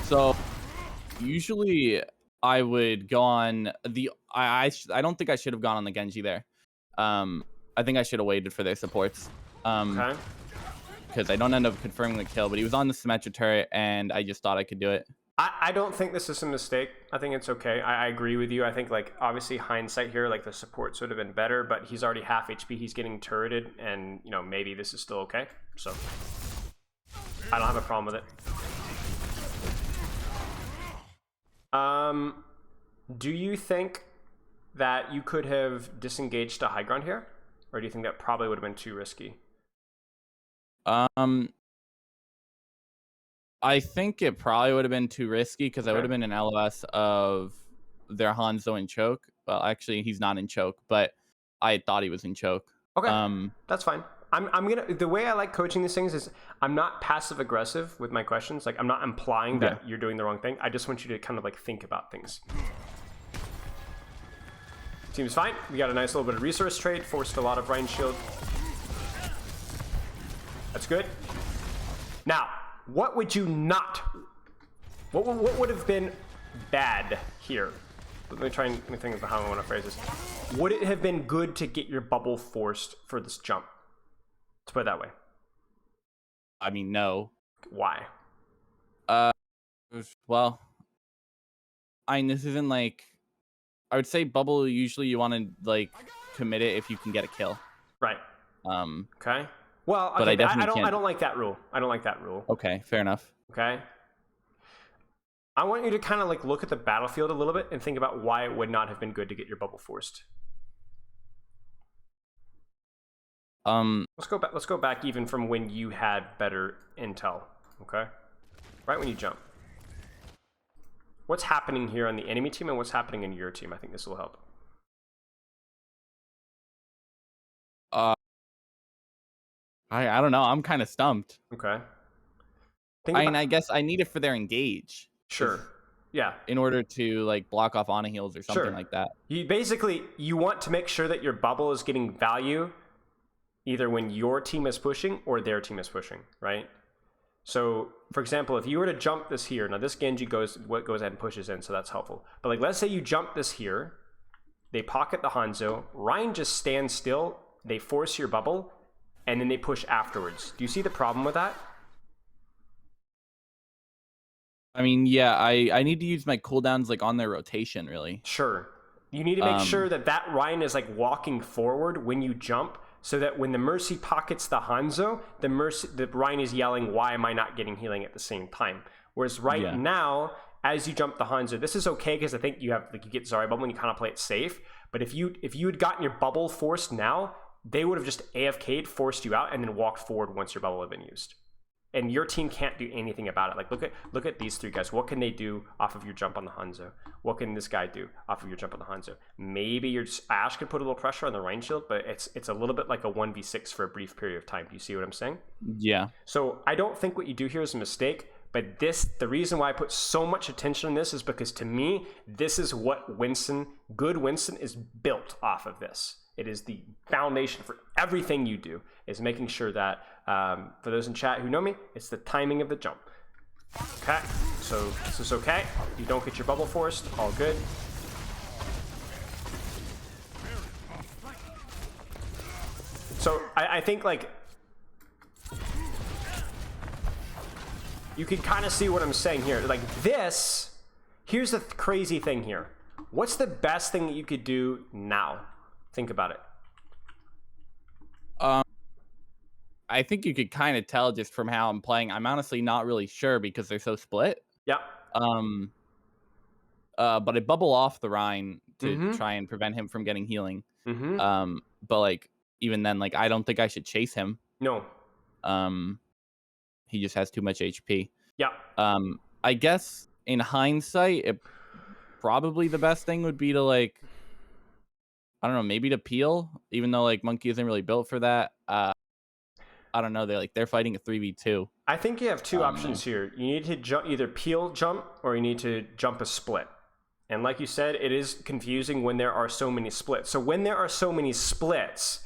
So usually I would go on the I don't think I should have gone on the Genji there. I think I should have waited for their supports. Okay. Because I don't end up confirming the kill, but he was on the Symmetra turret and I just thought I could do it. I don't think this is a mistake. I think it's okay. I agree with you. I think, like, obviously hindsight here, like, the supports would have been better, but he's already half HP. He's getting turreted, and, you know, maybe this is still okay. So I don't have a problem with it. Do you think that you could have disengaged to high ground here? Or do you think that probably would have been too risky? I think it probably would have been too risky because I Okay. would have been an LOS of their Hanzo in choke. Well, actually, he's not in choke, but I thought he was in choke. Okay, that's fine. I'm gonna, the way I like coaching these things is I'm not passive aggressive with my questions. Like, I'm not implying that you're doing the wrong thing. I just want you to kind of like think about things. Seems fine. We got a nice little bit of resource trade, forced a lot of Rhine shield. That's good. Now, what would you not, what would have been bad here? Let me think of how I want to phrase this. Would it have been good to get your bubble forced for this jump? Let's put it that way. I mean, no. Why? Well, this isn't like, I would say bubble, usually you want to like commit it if you can get a kill. Right. Okay. Well, okay, but I definitely don't. can't. I don't like that rule. I don't like that rule. Okay, fair enough. Okay. I want you to kind of like look at the battlefield a little bit and think about why it would not have been good to get your bubble forced. Let's go back. Let's go back even from when you had better intel. Okay. Right when you jump. What's happening here on the enemy team and what's happening in your team? I think this will help. I don't know. I'm kind of stumped. Okay. I guess I need it for their engage. Sure. Yeah. In order to like block off on heals or something like that. You want to make sure that your bubble is getting value either when your team is pushing or their team is pushing, right? So, for example, if you were to jump this here, now this Genji goes ahead and pushes in, so that's helpful. But like, let's say you jump this here, they pocket the Hanzo, Ryan just stands still, they force your bubble, and then they push afterwards. Do you see the problem with that? I mean, yeah, I need to use my cooldowns like on their rotation, really. Sure. You need to make sure that Ryan is like walking forward when you jump, so that when the Mercy pockets the Hanzo, the Ryan is yelling, "Why am I not getting healing at the same time?" Whereas now, as you jump the Hanzo, this is okay because I think you get Zarya bubble and you kind of play it safe. But if you had gotten your bubble forced now, they would have just AFK'd, forced you out, and then walked forward once your bubble had been used. And your team can't do anything about it. Like, look at these three guys. What can they do off of your jump on the Hanzo? What can this guy do off of your jump on the Hanzo? Maybe Ash could put a little pressure on the Rhine shield, but it's a little bit like a 1v6 for a brief period of time. Do you see what I'm saying? Yeah. So I don't think what you do here is a mistake, but the reason why I put so much attention on this is because to me, this is what good Winston is built off of this. It is the foundation for everything you do, is making sure that, for those in chat who know me, it's the timing of the jump. Okay, so this is okay. You don't get your bubble forced, all good. So I think like, you can kind of see what I'm saying here. Like this, here's the crazy thing here. What's the best thing that you could do now? Think about it. I think you could kind of tell just from how I'm playing. I'm honestly not really sure because they're so split. Yeah. But I bubble off the Rhine to try and prevent him from getting healing. But like even then, like I don't think I should chase him. No. He just has too much HP. Yeah. I guess in hindsight, probably the best thing would be to like, I don't know, maybe to peel, even though like Monkey isn't really built for that. I don't know. They're fighting a 3v2. I think you have two options here. You need to either peel jump or you need to jump a split. And like you said, it is confusing when there are so many splits. So when there are so many splits,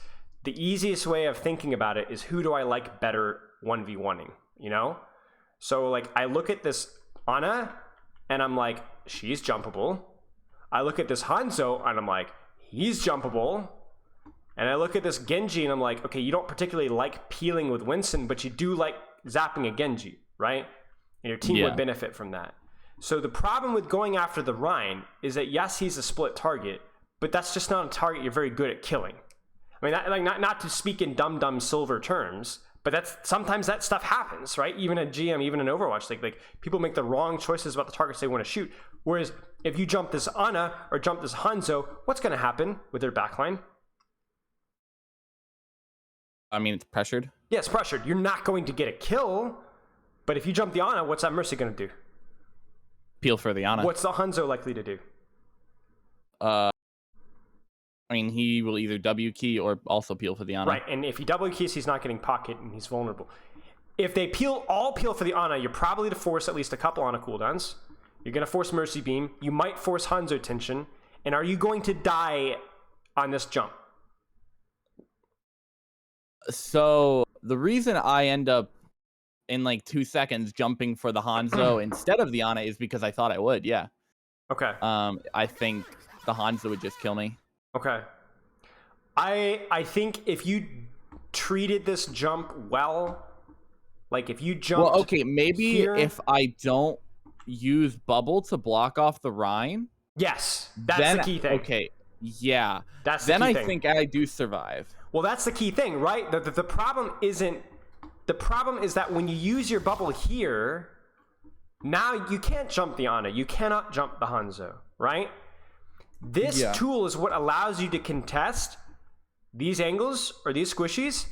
the easiest way of thinking about it is who do I like better 1v1ing, you know? So like I look at this Ana and I'm like, she's jumpable. I look at this Hanzo and I'm like, he's jumpable. And I look at this Genji and I'm like, okay, you don't particularly like peeling with Winston, but you do like zapping a Genji, right? And your team would benefit from that. So the problem with going after the Rein is that yes, he's a split target, but that's just not a target you're very good at killing. I mean, not to speak in dumb silver terms, but sometimes that stuff happens, right? Even at GM, even in Overwatch, like people make the wrong choices about the targets they want to shoot. Whereas if you jump this Ana or jump this Hanzo, what's going to happen with their backline? I mean, it's pressured. Yeah, it's pressured. You're not going to get a kill, but if you jump the Ana, what's that Mercy going to do? Peel for the Ana. What's the Hanzo likely to do? I mean, he will either W key or also peel for the Ana. Right, and if he W keys, he's not getting pocket and he's vulnerable. If they all peel for the Ana, you're probably to force at least a couple Ana cooldowns. You're going to force Mercy Beam. You might force Hanzo Tension. And are you going to die on this jump? So the reason I end up in like 2 seconds jumping for the Hanzo instead of the Ana is because I thought I would. Yeah. Okay. I think the Hanzo would just kill me. Okay. I think if you treated this jump well, like if you jumped. Well, okay, maybe here, if I don't use bubble to block off the Rein. Yes, that's the key thing. Okay. Yeah. That's the then key I thing. think I do survive. Well, that's the key thing, right? The problem isn't. The problem is that when you use your bubble here, now you can't jump the Ana. You cannot jump the Hanzo, right? This tool is what allows you to contest these angles or these squishies,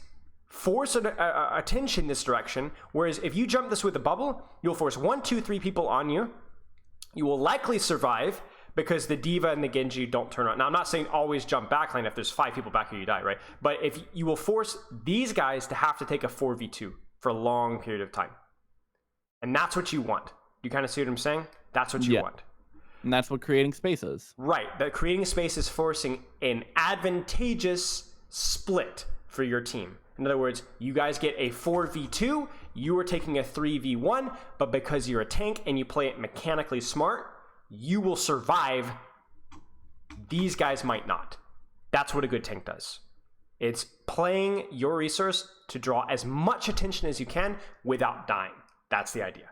force a tension this direction. Whereas if you jump this with a bubble, you'll force 1, 2, 3 people on you. You will likely survive because the D.Va and the Genji don't turn on. Now, I'm not saying always jump backline. If there's 5 people back here, you die, right? But if you will force these guys to have to take a 4v2 for a long period of time. And that's what you want. You kind of see what I'm saying? That's what you want. And that's what creating space is. Right. That creating space is forcing an advantageous split for your team. In other words, you guys get a 4v2, you are taking a 3v1, but because you're a tank and you play it mechanically smart, you will survive. These guys might not. That's what a good tank does. It's playing your resource to draw as much attention as you can without dying. That's the idea.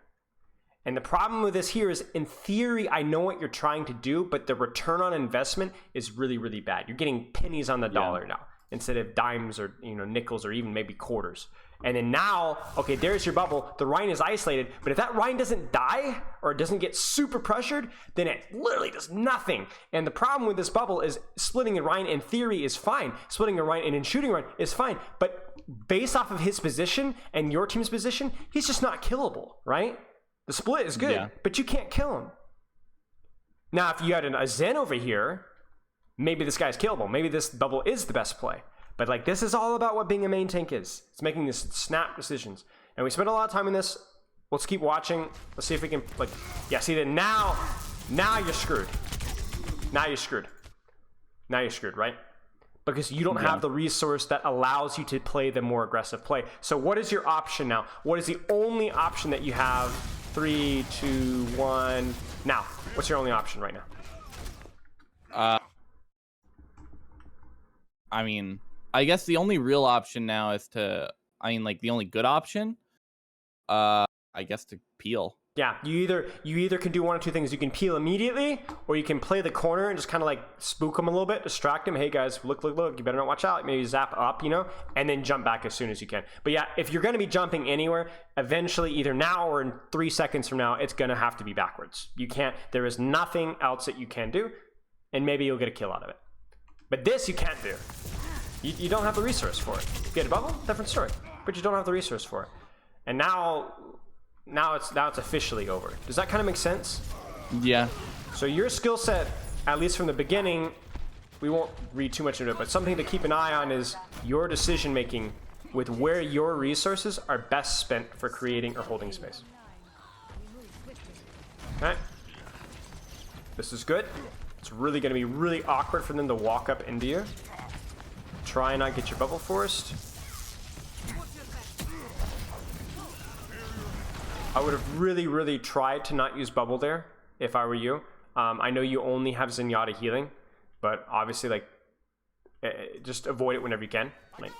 And the problem with this here is, in theory, I know what you're trying to do, but the return on investment is really, really bad. You're getting pennies on the dollar now instead of dimes or nickels or even maybe quarters. And then now, okay, there's your bubble. The Rein is isolated, but if that Rein doesn't die or doesn't get super pressured, then it literally does nothing. And the problem with this bubble is splitting a Rein in theory is fine. Splitting a Rein and then shooting a Rein is fine. But based off of his position and your team's position, he's just not killable, right? The split is good, but you can't kill him. Now, if you had a Zen over here, maybe this guy's killable. Maybe this bubble is the best play. But like, this is all about what being a main tank is. It's making these snap decisions. And we spent a lot of time in this. Let's keep watching. Let's see if we can, like, yeah, see that now you're screwed. Now you're screwed. Now you're screwed, right? Because you don't have the resource that allows you to play the more aggressive play. So what is your option now? What is the only option that you have? 3, 2, 1. Now, what's your only option right now? I mean, I guess the only real option now is the only good option, I guess, to peel. Yeah, you either can do one of two things. You can peel immediately, or you can play the corner and just kind of like spook them a little bit, distract them. Hey guys, look, you better not watch out. Maybe zap up, and then jump back as soon as you can. But yeah, if you're going to be jumping anywhere, eventually, either now or in 3 seconds from now, it's going to have to be backwards. You can't. There is nothing else that you can do, and maybe you'll get a kill out of it. But this you can't do. You don't have the resource for it. If you get a bubble, different story. But you don't have the resource for it. And now now it's officially over. Does that kind of make sense? Yeah. So your skill set, at least from the beginning, we won't read too much into it, but something to keep an eye on is your decision making with where your resources are best spent for creating or holding space. Okay. This is good. It's really going to be really awkward for them to walk up into you. Try and not get your bubble forced. I would have really tried to not use bubble there if I were you. I know you only have Zenyatta healing, but obviously, like, just avoid it whenever you can. Like,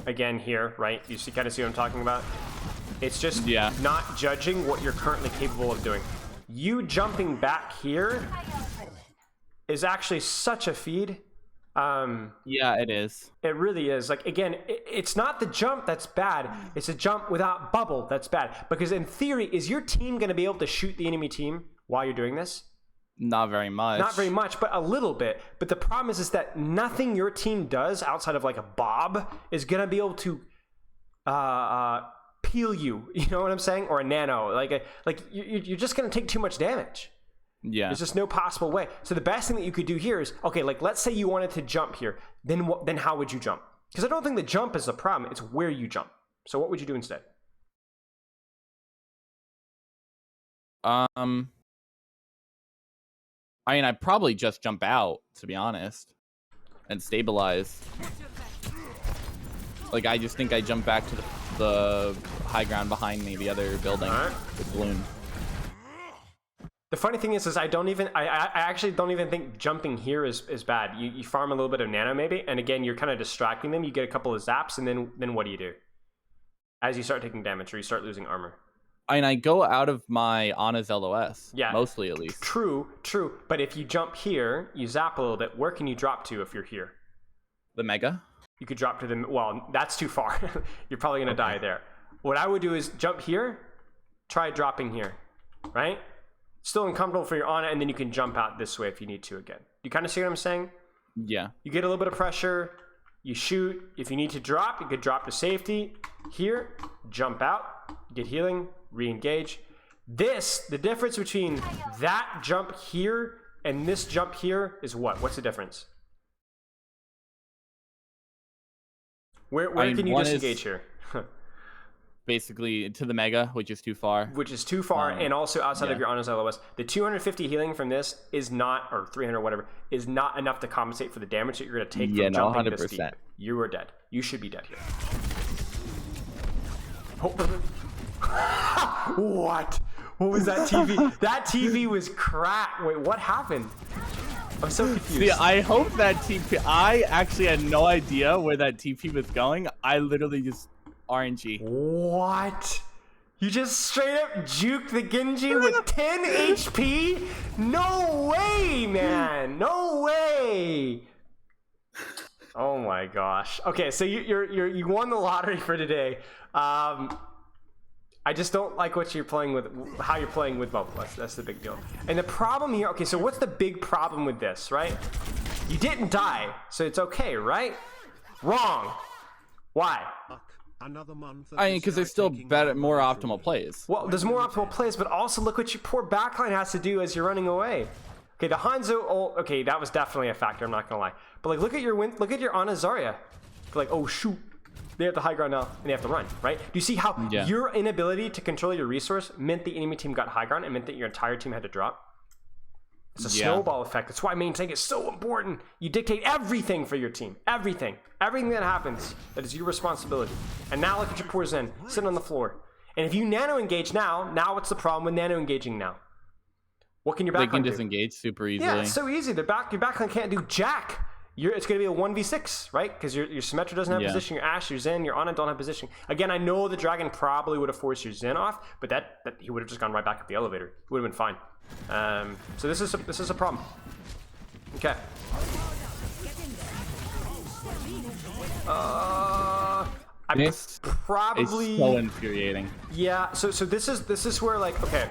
again here, right? You see, kind of see what I'm talking about? It's just not judging what you're currently capable of doing. You jumping back here is actually such a feed. Yeah, it is. It really is. Like, again, it's not the jump that's bad. It's a jump without bubble that's bad. Because in theory, is your team going to be able to shoot the enemy team while you're doing this? Not very much. Not very much, but a little bit. But the problem is that nothing your team does outside of like a Bob is going to be able to peel you. You know what I'm saying? Or a Nano. Like you're just going to take too much damage. Yeah. There's just no possible way. So the best thing that you could do here is, okay, like let's say you wanted to jump here. Then how would you jump? Because I don't think the jump is the problem. It's where you jump. So what would you do instead? I mean, I'd probably just jump out, to be honest, and stabilize. Like, I just think I jump back to the high ground behind me, the other building, the balloon. The funny thing is I actually don't even think jumping here is bad. You farm a little bit of nano maybe, and again, you're kind of distracting them. You get a couple of zaps, and then what do you do? As you start taking damage or you start losing armor. I mean, I go out of my Ana's LOS. Yeah. Mostly, at least. True. But if you jump here, you zap a little bit, where can you drop to if you're here? The Mega? You could drop to the... Well, that's too far. You're probably going to die there. What I would do is jump here, try dropping here, right? Still uncomfortable for your Ana, and then you can jump out this way if you need to again. You kind of see what I'm saying? Yeah. You get a little bit of pressure, you shoot. If you need to drop, you could drop to safety. Here, jump out, get healing, re-engage. The difference between that jump here and this jump here is what? What's the difference? Where can you disengage here? Basically to the Mega, which is too far. Which is too far, and also outside of your Ana's LOS. The 250 healing from this is not, or 300 whatever, is not enough to compensate for the damage that you're going to take from jumping 100%. this deep. You are dead. You should be dead here. What? What was that TV? That TV was crap. Wait, what happened? I'm so confused. See, I hope that TP... I actually had no idea where that TP was going. I literally just... RNG. What? You just straight up juked the Genji with 10 HP? No way, man. No way. Oh my gosh. Okay, so you won the lottery for today. I just don't like what you're playing with, how you're playing with bubble. That's the big deal. And the problem here, okay, so what's the big problem with this, right? You didn't die, so it's okay, right? Wrong. Why? I mean, because there's still better, more optimal plays. Well, there's more optimal plays, but also look what your poor backline has to do as you're running away. Okay, the Hanzo ult, okay, that was definitely a factor, I'm not gonna lie. But like, look at your Ana Zarya. Like, oh shoot, they have the high ground now, and they have to run, right? Do you see how your inability to control your resource meant the enemy team got high ground and meant that your entire team had to drop? It's a snowball effect. That's why main tank is so important. You dictate everything for your team. Everything. Everything that happens, that is your responsibility. And now look at your poor Zen, sitting on the floor. And if you nano engage now what's the problem with nano engaging now? What can your backline do? They can disengage super easily. Yeah, it's so easy. Your backline can't do jack. It's going to be a 1v6, right? Because your Symmetra doesn't have position, your Ashe, your Zen, your Ana don't have position. Again, I know the Dragon probably would have forced your Zen off, but that he would have just gone right back up the elevator. It would have been fine. So this is a problem. Okay. This probably is so infuriating. Yeah. So this is where, like, okay,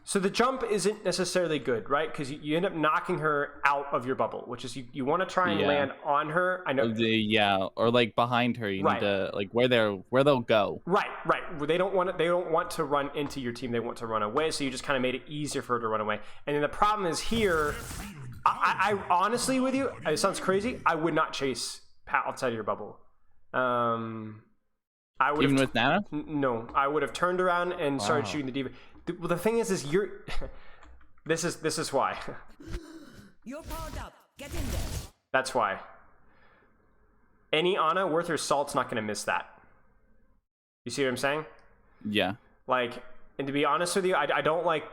So the jump isn't necessarily good, right? Because you end up knocking her out of your bubble, which is you want to try and land on her. I know. Yeah, or like behind her. You need to like where they'll go. Right. They don't want to run into your team. They want to run away. So you just kind of made it easier for her to run away. And then the problem is here. I honestly, with you, it sounds crazy. I would not chase outside of your bubble. I would Even with Nana? No, I would have turned around and started shooting the D.Va. Well, the thing is you're. This is why. You're powered up. Get in there. That's why. Any Ana worth her salt's not going to miss that. You see what I'm saying? Yeah. Like, and to be honest with you, I don't like.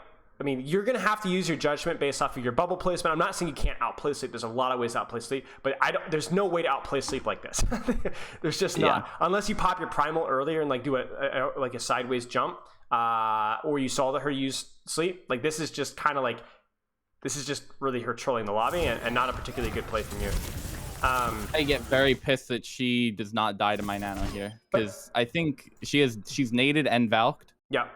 I mean, you're going to have to use your judgment based off of your bubble placement. I'm not saying you can't outplay Sleep. There's a lot of ways to outplay Sleep, but there's no way to outplay Sleep like this. There's just not. Unless you pop your primal earlier and like do a sideways jump, or you saw her use Sleep. Like this is just kind of like, this is just really her trolling the lobby and not a particularly good play from you. I get very pissed that she does not die to my Nano here because I think she's naded and valked. Yeah.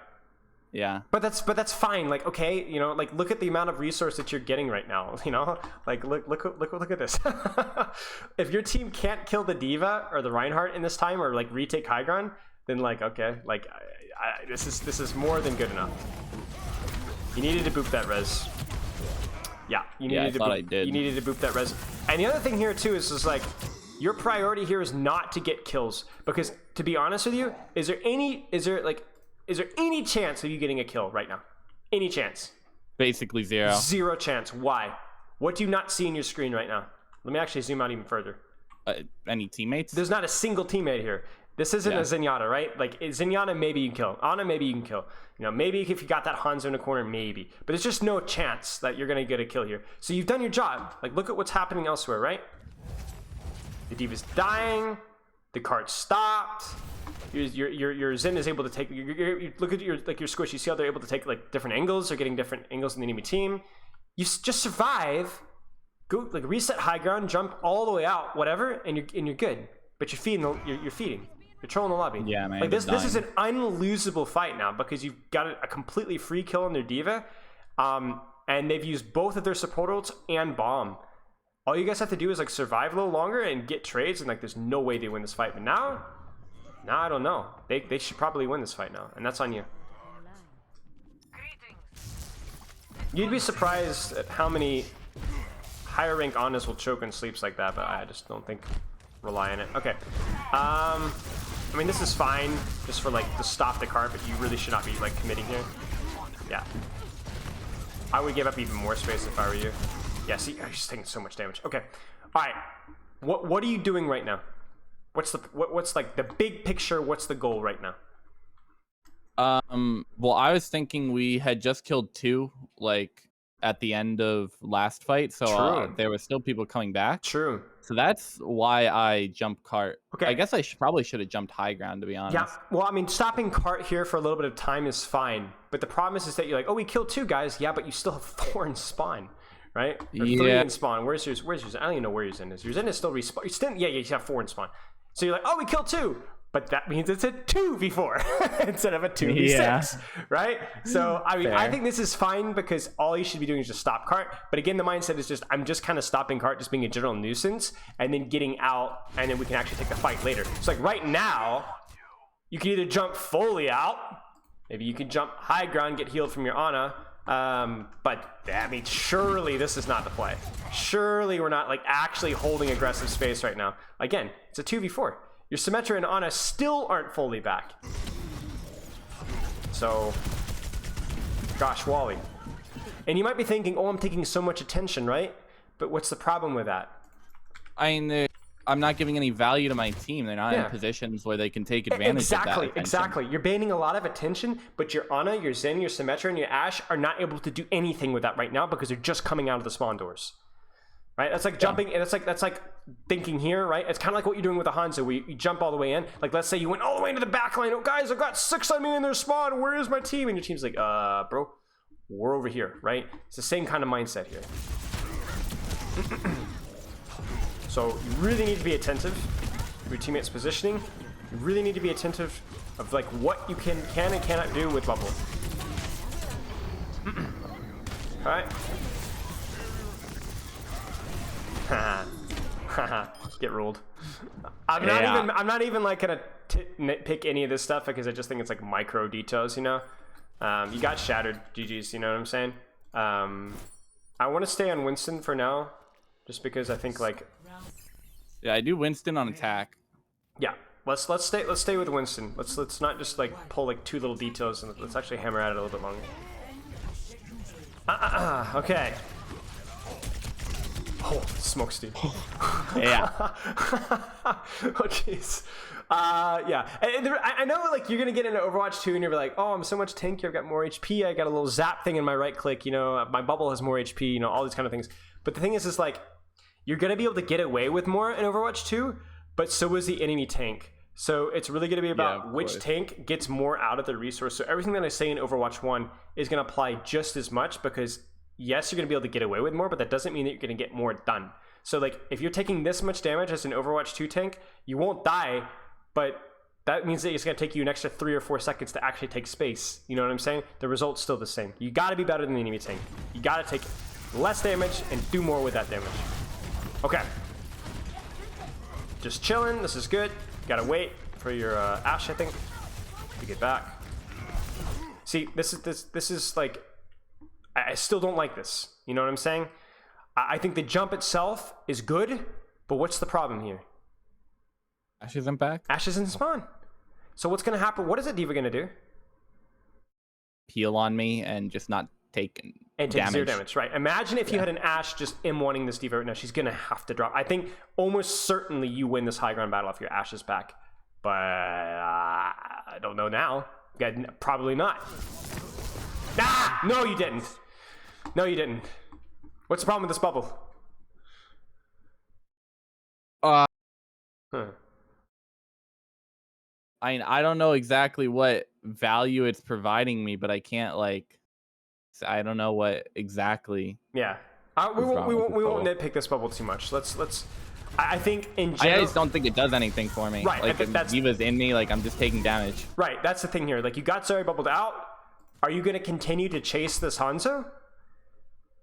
Yeah. But that's fine. Like, okay, you know, like look at the amount of resource that you're getting right now. You know, like look at this. If your team can't kill the D.Va or the Reinhardt in this time, or like retake high ground, then like okay, like this is more than good enough. You needed to boop that res. Yeah, you needed You needed to boop that res. And the other thing here too is just like your priority here is not to get kills, because to be honest with you, is there any chance of you getting a kill right now? Any chance? Basically zero. Zero chance. Why? What do you not see in your screen right now? Let me actually zoom out even further. Any teammates? There's not a single teammate here. This isn't a Zenyatta, right? Like Zenyatta, maybe you can kill. Ana, maybe you can kill. You know, maybe if you got that Hanzo in a corner, maybe. But there's just no chance that you're gonna get a kill here. So you've done your job. Like, look at what's happening elsewhere, right? The D.Va's dying. The cart stopped. Your Zen is able to take. You look at your squish. You see how they're able to take like different angles. They're getting different angles in the enemy team. You just survive. Go like reset high ground, jump all the way out, whatever, and you're good. But you're feeding. You're feeding. You're trolling the lobby. Yeah, man. Like this is an unlosable fight now because you've got a completely free kill on their D.Va, and they've used both of their support ults and bomb. All you guys have to do is like survive a little longer and get trades, and like there's no way they win this fight. But now I don't know. They should probably win this fight now, and that's on you. You'd be surprised at how many higher rank Anas will choke and sleeps like that, but I just don't think rely on it. Okay. I mean, this is fine just for like to stop the cart, but you really should not be like committing here. Yeah. I would give up even more space if I were you. Yeah, see, you're just taking so much damage. Okay. All right. What are you doing right now? What's like the big picture? What's the goal right now? Well, I was thinking we had just killed 2 like at the end of last fight, so there were still people coming back. True. So that's why I jumped cart. Okay. I guess I probably should have jumped high ground, to be honest. Yeah. Well, I mean, stopping cart here for a little bit of time is fine, but the problem is that you're like, oh, we killed 2 guys. Yeah, but you still have 4 in spawn, right? Or 3 in spawn. Where's yours? I don't even know where your Zen is. Your Zen is still respawn. Yeah, you have 4 in spawn. So you're like, oh, we killed 2. But that means it's a 2v4 instead of a 2v6, right? So, I mean, I think this is fine because all you should be doing is just stop cart. But again, the mindset is just, I'm just kind of stopping cart, just being a general nuisance, and then getting out, and then we can actually take the fight later. So, like, right now, you can either jump fully out, maybe you can jump high ground, get healed from your Ana, but, I mean, surely this is not the play. Surely we're not, like, actually holding aggressive space right now. Again, it's a 2v4. Your Symmetra and Ana still aren't fully back. So, gosh, Wally. And you might be thinking, oh, I'm taking so much attention, right? But what's the problem with that? I mean, I'm not giving any value to my team. They're not in positions where they can take advantage of that. Exactly. You're baiting a lot of attention, but your Ana, your Zen, your Symmetra, and your Ashe are not able to do anything with that right now because they're just coming out of the spawn doors. Right? That's like jumping, and that's like thinking here, right? It's kind of like what you're doing with a Hanzo, where you jump all the way in. Like, let's say you went all the way into the back line. Oh, guys, I've got 6 on me in their spawn. Where is my team? And your team's like, bro, we're over here, right? It's the same kind of mindset here. So you really need to be attentive to your teammates' positioning. You really need to be attentive of like what you can and cannot do with bubble. Alright. Get ruled. I'm not even like gonna nitpick any of this stuff because I just think it's like micro details, you know. You got shattered, GG's. You know what I'm saying? I want to stay on Winston for now, just because I think like. Yeah, I do Winston on attack. Yeah, let's stay with Winston. Let's not just like pull like two little details and let's actually hammer at it a little bit longer. Okay. Oh, smoke Steve. Yeah. Oh jeez. Yeah. And I know like you're gonna get into Overwatch 2 and you're like, oh, I'm so much tankier. I've got more HP. I got a little zap thing in my right click. You know, my bubble has more HP. You know, all these kind of things. But the thing is like you're gonna be able to get away with more in Overwatch 2, but so is the enemy tank. So it's really going to be about which tank gets more out of the resource. So everything that I say in Overwatch 1 is going to apply just as much because, yes, you're going to be able to get away with more, but that doesn't mean that you're going to get more done. So, like, if you're taking this much damage as an Overwatch 2 tank, you won't die, but that means that it's going to take you an extra 3 or 4 seconds to actually take space. You know what I'm saying? The result's still the same. You got to be better than the enemy tank. You got to take less damage and do more with that damage. Okay. Just chilling. This is good. Gotta wait for your Ashe, I think, to get back. See, this is like, I still don't like this. You know what I'm saying? I think the jump itself is good, but what's the problem here? Ashe isn't back. Ashe isn't spawn. So what's gonna happen? What is it D.Va gonna do? Peel on me and just not take and take damage. 0 damage, right? Imagine if you had an Ashe just M1ing this D.Va right now. She's gonna have to drop. I think almost certainly you win this high ground battle if your Ashe is back, but I don't know now. Probably not. Ah! No, you didn't. No, you didn't. What's the problem with this bubble? Huh. I don't know exactly what value it's providing me, but I can't like. I don't know what exactly. Yeah, we won't nitpick this bubble too much. Let's. I think in general, I just don't think it does anything for me. Right, like if D.Va's in me, like I'm just taking damage. Right, that's the thing here. Like you got Zeri bubbled out. Are you going to continue to chase this Hanzo?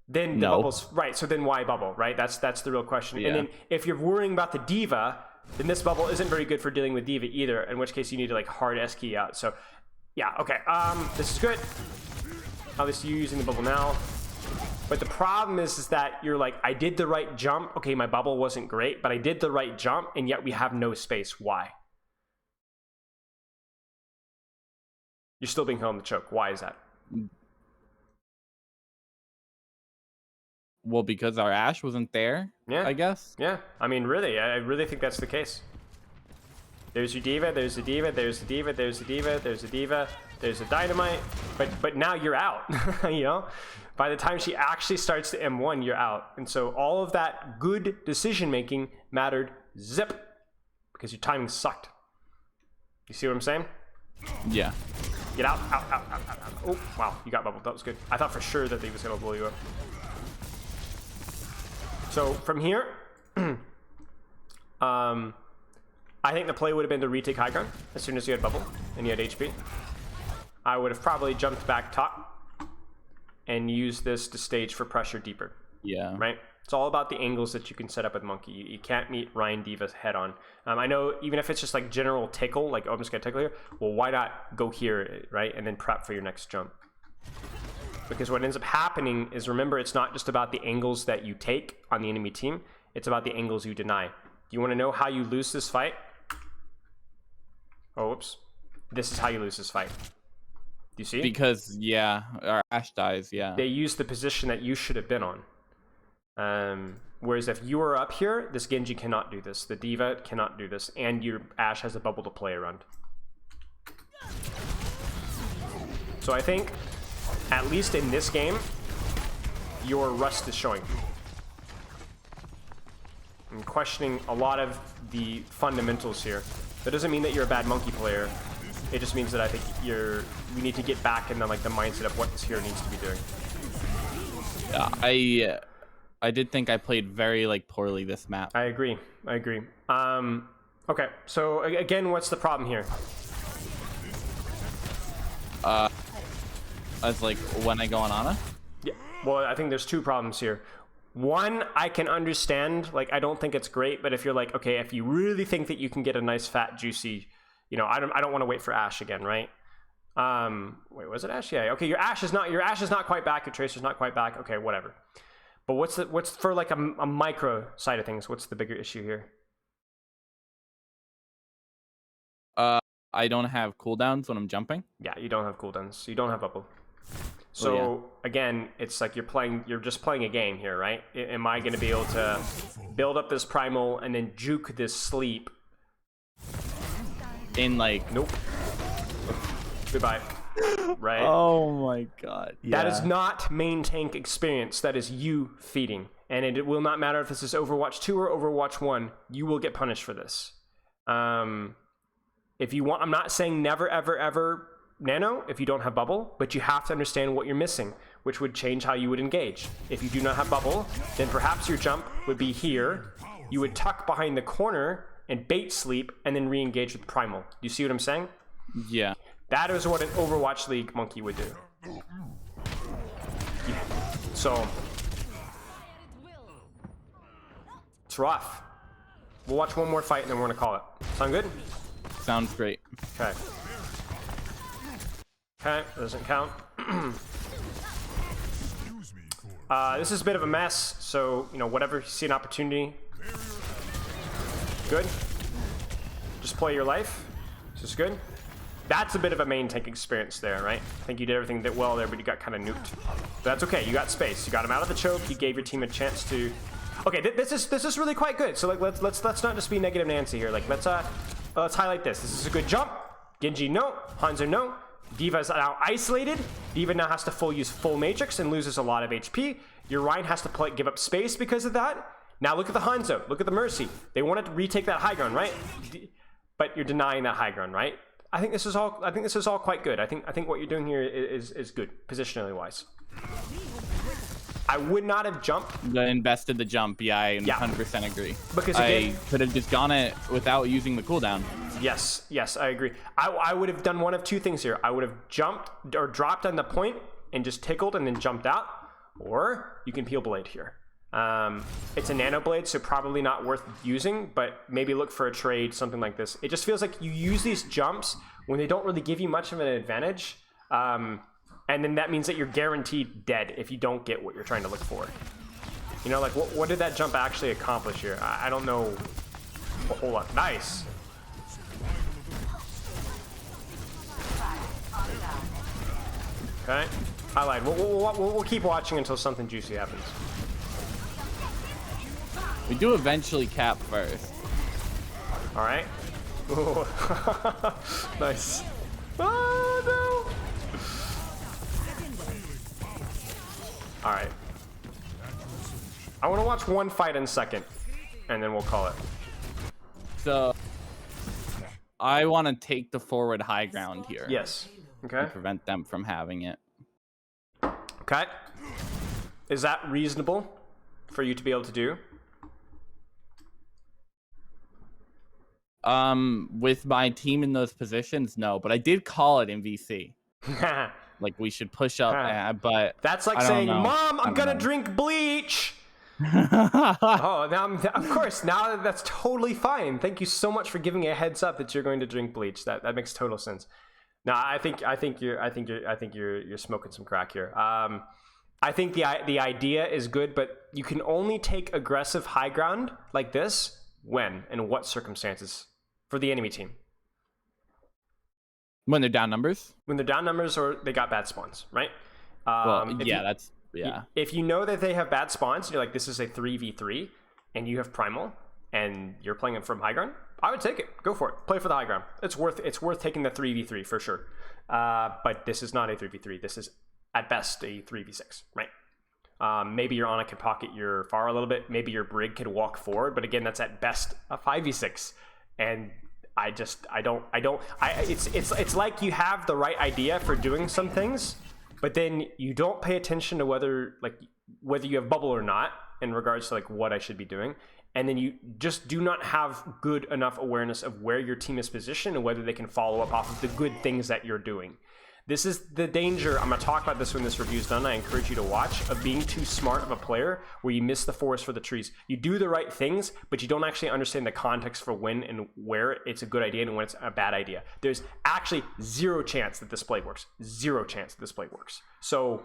Then the bubbles, right? So then why bubble, right? That's the real question. Yeah. And then if you're worrying about the D.Va, then this bubble isn't very good for dealing with D.Va either. In which case you need to like hard S key out. So yeah, okay. This is good. Obviously, you're using the bubble now. But the problem is that you're like, I did the right jump. Okay, my bubble wasn't great, but I did the right jump, and yet we have no space. Why? You're still being held in the choke. Why is that? Well, because our Ashe wasn't there, yeah, I guess. Yeah, I mean, really, I really think that's the case. There's your D.Va, there's the D.Va, there's the D.Va, there's the D.Va, there's the D.Va, there's the Dynamite, but now you're out, you know? By the time she actually starts to M1, you're out. And so all of that good decision-making mattered zip, because your timing sucked. You see what I'm saying? Yeah. Get out, out. Oh, wow, you got bubbled, that was good. I thought for sure that he was gonna blow you up. So from here, I think the play would have been to retake high ground as soon as you had bubble and you had HP. I would have probably jumped back top and used this to stage for pressure deeper. Yeah. Right? It's all about the angles that you can set up with Monkey. You can't meet Rein D.Va's head on. I know even if it's just like general tickle, like, oh, I'm just going to tickle here. Well, why not go here, right? And then prep for your next jump. Because what ends up happening is, remember, it's not just about the angles that you take on the enemy team. It's about the angles you deny. Do you want to know how you lose this fight? Oh, whoops. This is how you lose this fight. Do you see? Because, yeah, our Ashe dies, yeah. They use the position that you should have been on. Whereas if you were up here, this Genji cannot do this. The D.Va cannot do this. And your Ashe has a bubble to play around. So I think, at least in this game, your rust is showing. I'm questioning a lot of the fundamentals here. That doesn't mean that you're a bad Monkey player. It just means that I think we need to get back into like the mindset of what this hero needs to be doing. Yeah, I did think I played very like poorly this map. I agree. Okay, so again, what's the problem here? As like when I go on Ana? Yeah. Well, I think there's two problems here. One, I can understand, like, I don't think it's great, but if you're like, okay, if you really think that you can get a nice, fat, juicy, you know, I don't want to wait for Ashe again, right? Wait, was it Ashe? Yeah, okay, your Ashe is not quite back, your Tracer's not quite back, okay, whatever. But what's for like a micro side of things, what's the bigger issue here? I don't have cooldowns when I'm jumping. Yeah, you don't have cooldowns, you don't have bubble. So again, it's like you're just playing a game here, right? Am I going to be able to build up this primal and then juke this sleep? In like, Nope. Goodbye. Right? oh my god, That is not main tank experience. That is you feeding. And it will not matter if this is Overwatch 2 or Overwatch 1. You will get punished for this. If you want, I'm not saying never, ever, ever nano if you don't have bubble, but you have to understand what you're missing, which would change how you would engage. If you do not have bubble, then perhaps your jump would be here. You would tuck behind the corner and bait sleep and then re-engage with primal. You see what I'm saying? Yeah. That is what an Overwatch League monkey would do. Yeah. So it's rough. We'll watch one more fight and then we're gonna call it. Sound good? Sounds great. Okay. Okay, doesn't count. This is a bit of a mess, so, you know, whatever, you see an opportunity. Good. Just play your life. This is good. That's a bit of a main tank experience there, right? I think you did everything that well there, but you got kind of nuked. But that's okay, you got space. You got him out of the choke, you gave your team a chance to... Okay, this is really quite good. So like let's not just be negative Nancy here. Like let's highlight this. This is a good jump. Genji no, Hanzo no. D.Va's now isolated. D.Va now has to use full matrix and loses a lot of HP. Your Rein has to give up space because of that. Now look at the Hanzo. Look at the Mercy. They wanted to retake that high ground, right? But you're denying that high ground, right? I think this is all quite good. I think what you're doing here is good positionally wise. I would not have jumped. Invested the jump. Yeah, I 100% agree. Because again, I could have just gone it without using the cooldown. Yes, I agree. I would have done one of two things here. I would have jumped or dropped on the point and just tickled and then jumped out. Or you can peel blade here. It's a nano blade, so probably not worth using, but maybe look for a trade, something like this. It just feels like you use these jumps when they don't really give you much of an advantage. And then that means that you're guaranteed dead if you don't get what you're trying to look for. You know, like what did that jump actually accomplish here? I don't know a whole lot. Nice. Okay, I lied. We'll keep watching until something juicy happens. We do eventually cap first. All right. Nice. Oh no. All right. I want to watch one fight in second, and then we'll call it. So I want to take the forward high ground here. Yes. Okay. And prevent them from having it. Okay. Is that reasonable for you to be able to do? With my team in those positions, no. But I did call it in VC. Like we should push up, but that's like saying, "Mom, I'm gonna drink bleach." Oh, now of course, now that's totally fine. Thank you so much for giving a heads up that you're going to drink bleach. That makes total sense. No, I think you're smoking some crack here. I think the idea is good, but you can only take aggressive high ground like this when and what circumstances for the enemy team. When they're down numbers? When they're down numbers or they got bad spawns, right? If you know that they have bad spawns, and you're like, this is a 3v3, and you have primal, and you're playing it from high ground, I would take it. Go for it. Play for the high ground. It's worth taking the 3v3 for sure. But this is not a 3v3. This is at best a 3v6, right? Maybe your Ana could pocket your Pharah a little bit. Maybe your Brig could walk forward, but again, that's at best a 5v6. And it's like you have the right idea for doing some things, but then you don't pay attention to whether you have bubble or not in regards to like what I should be doing. And then you just do not have good enough awareness of where your team is positioned and whether they can follow up off of the good things that you're doing. This is the danger. I'm going to talk about this when this review's done. I encourage you to watch, of being too smart of a player where you miss the forest for the trees. You do the right things, but you don't actually understand the context for when and where it's a good idea and when it's a bad idea. There's actually zero chance that this play works. Zero chance that this play works. So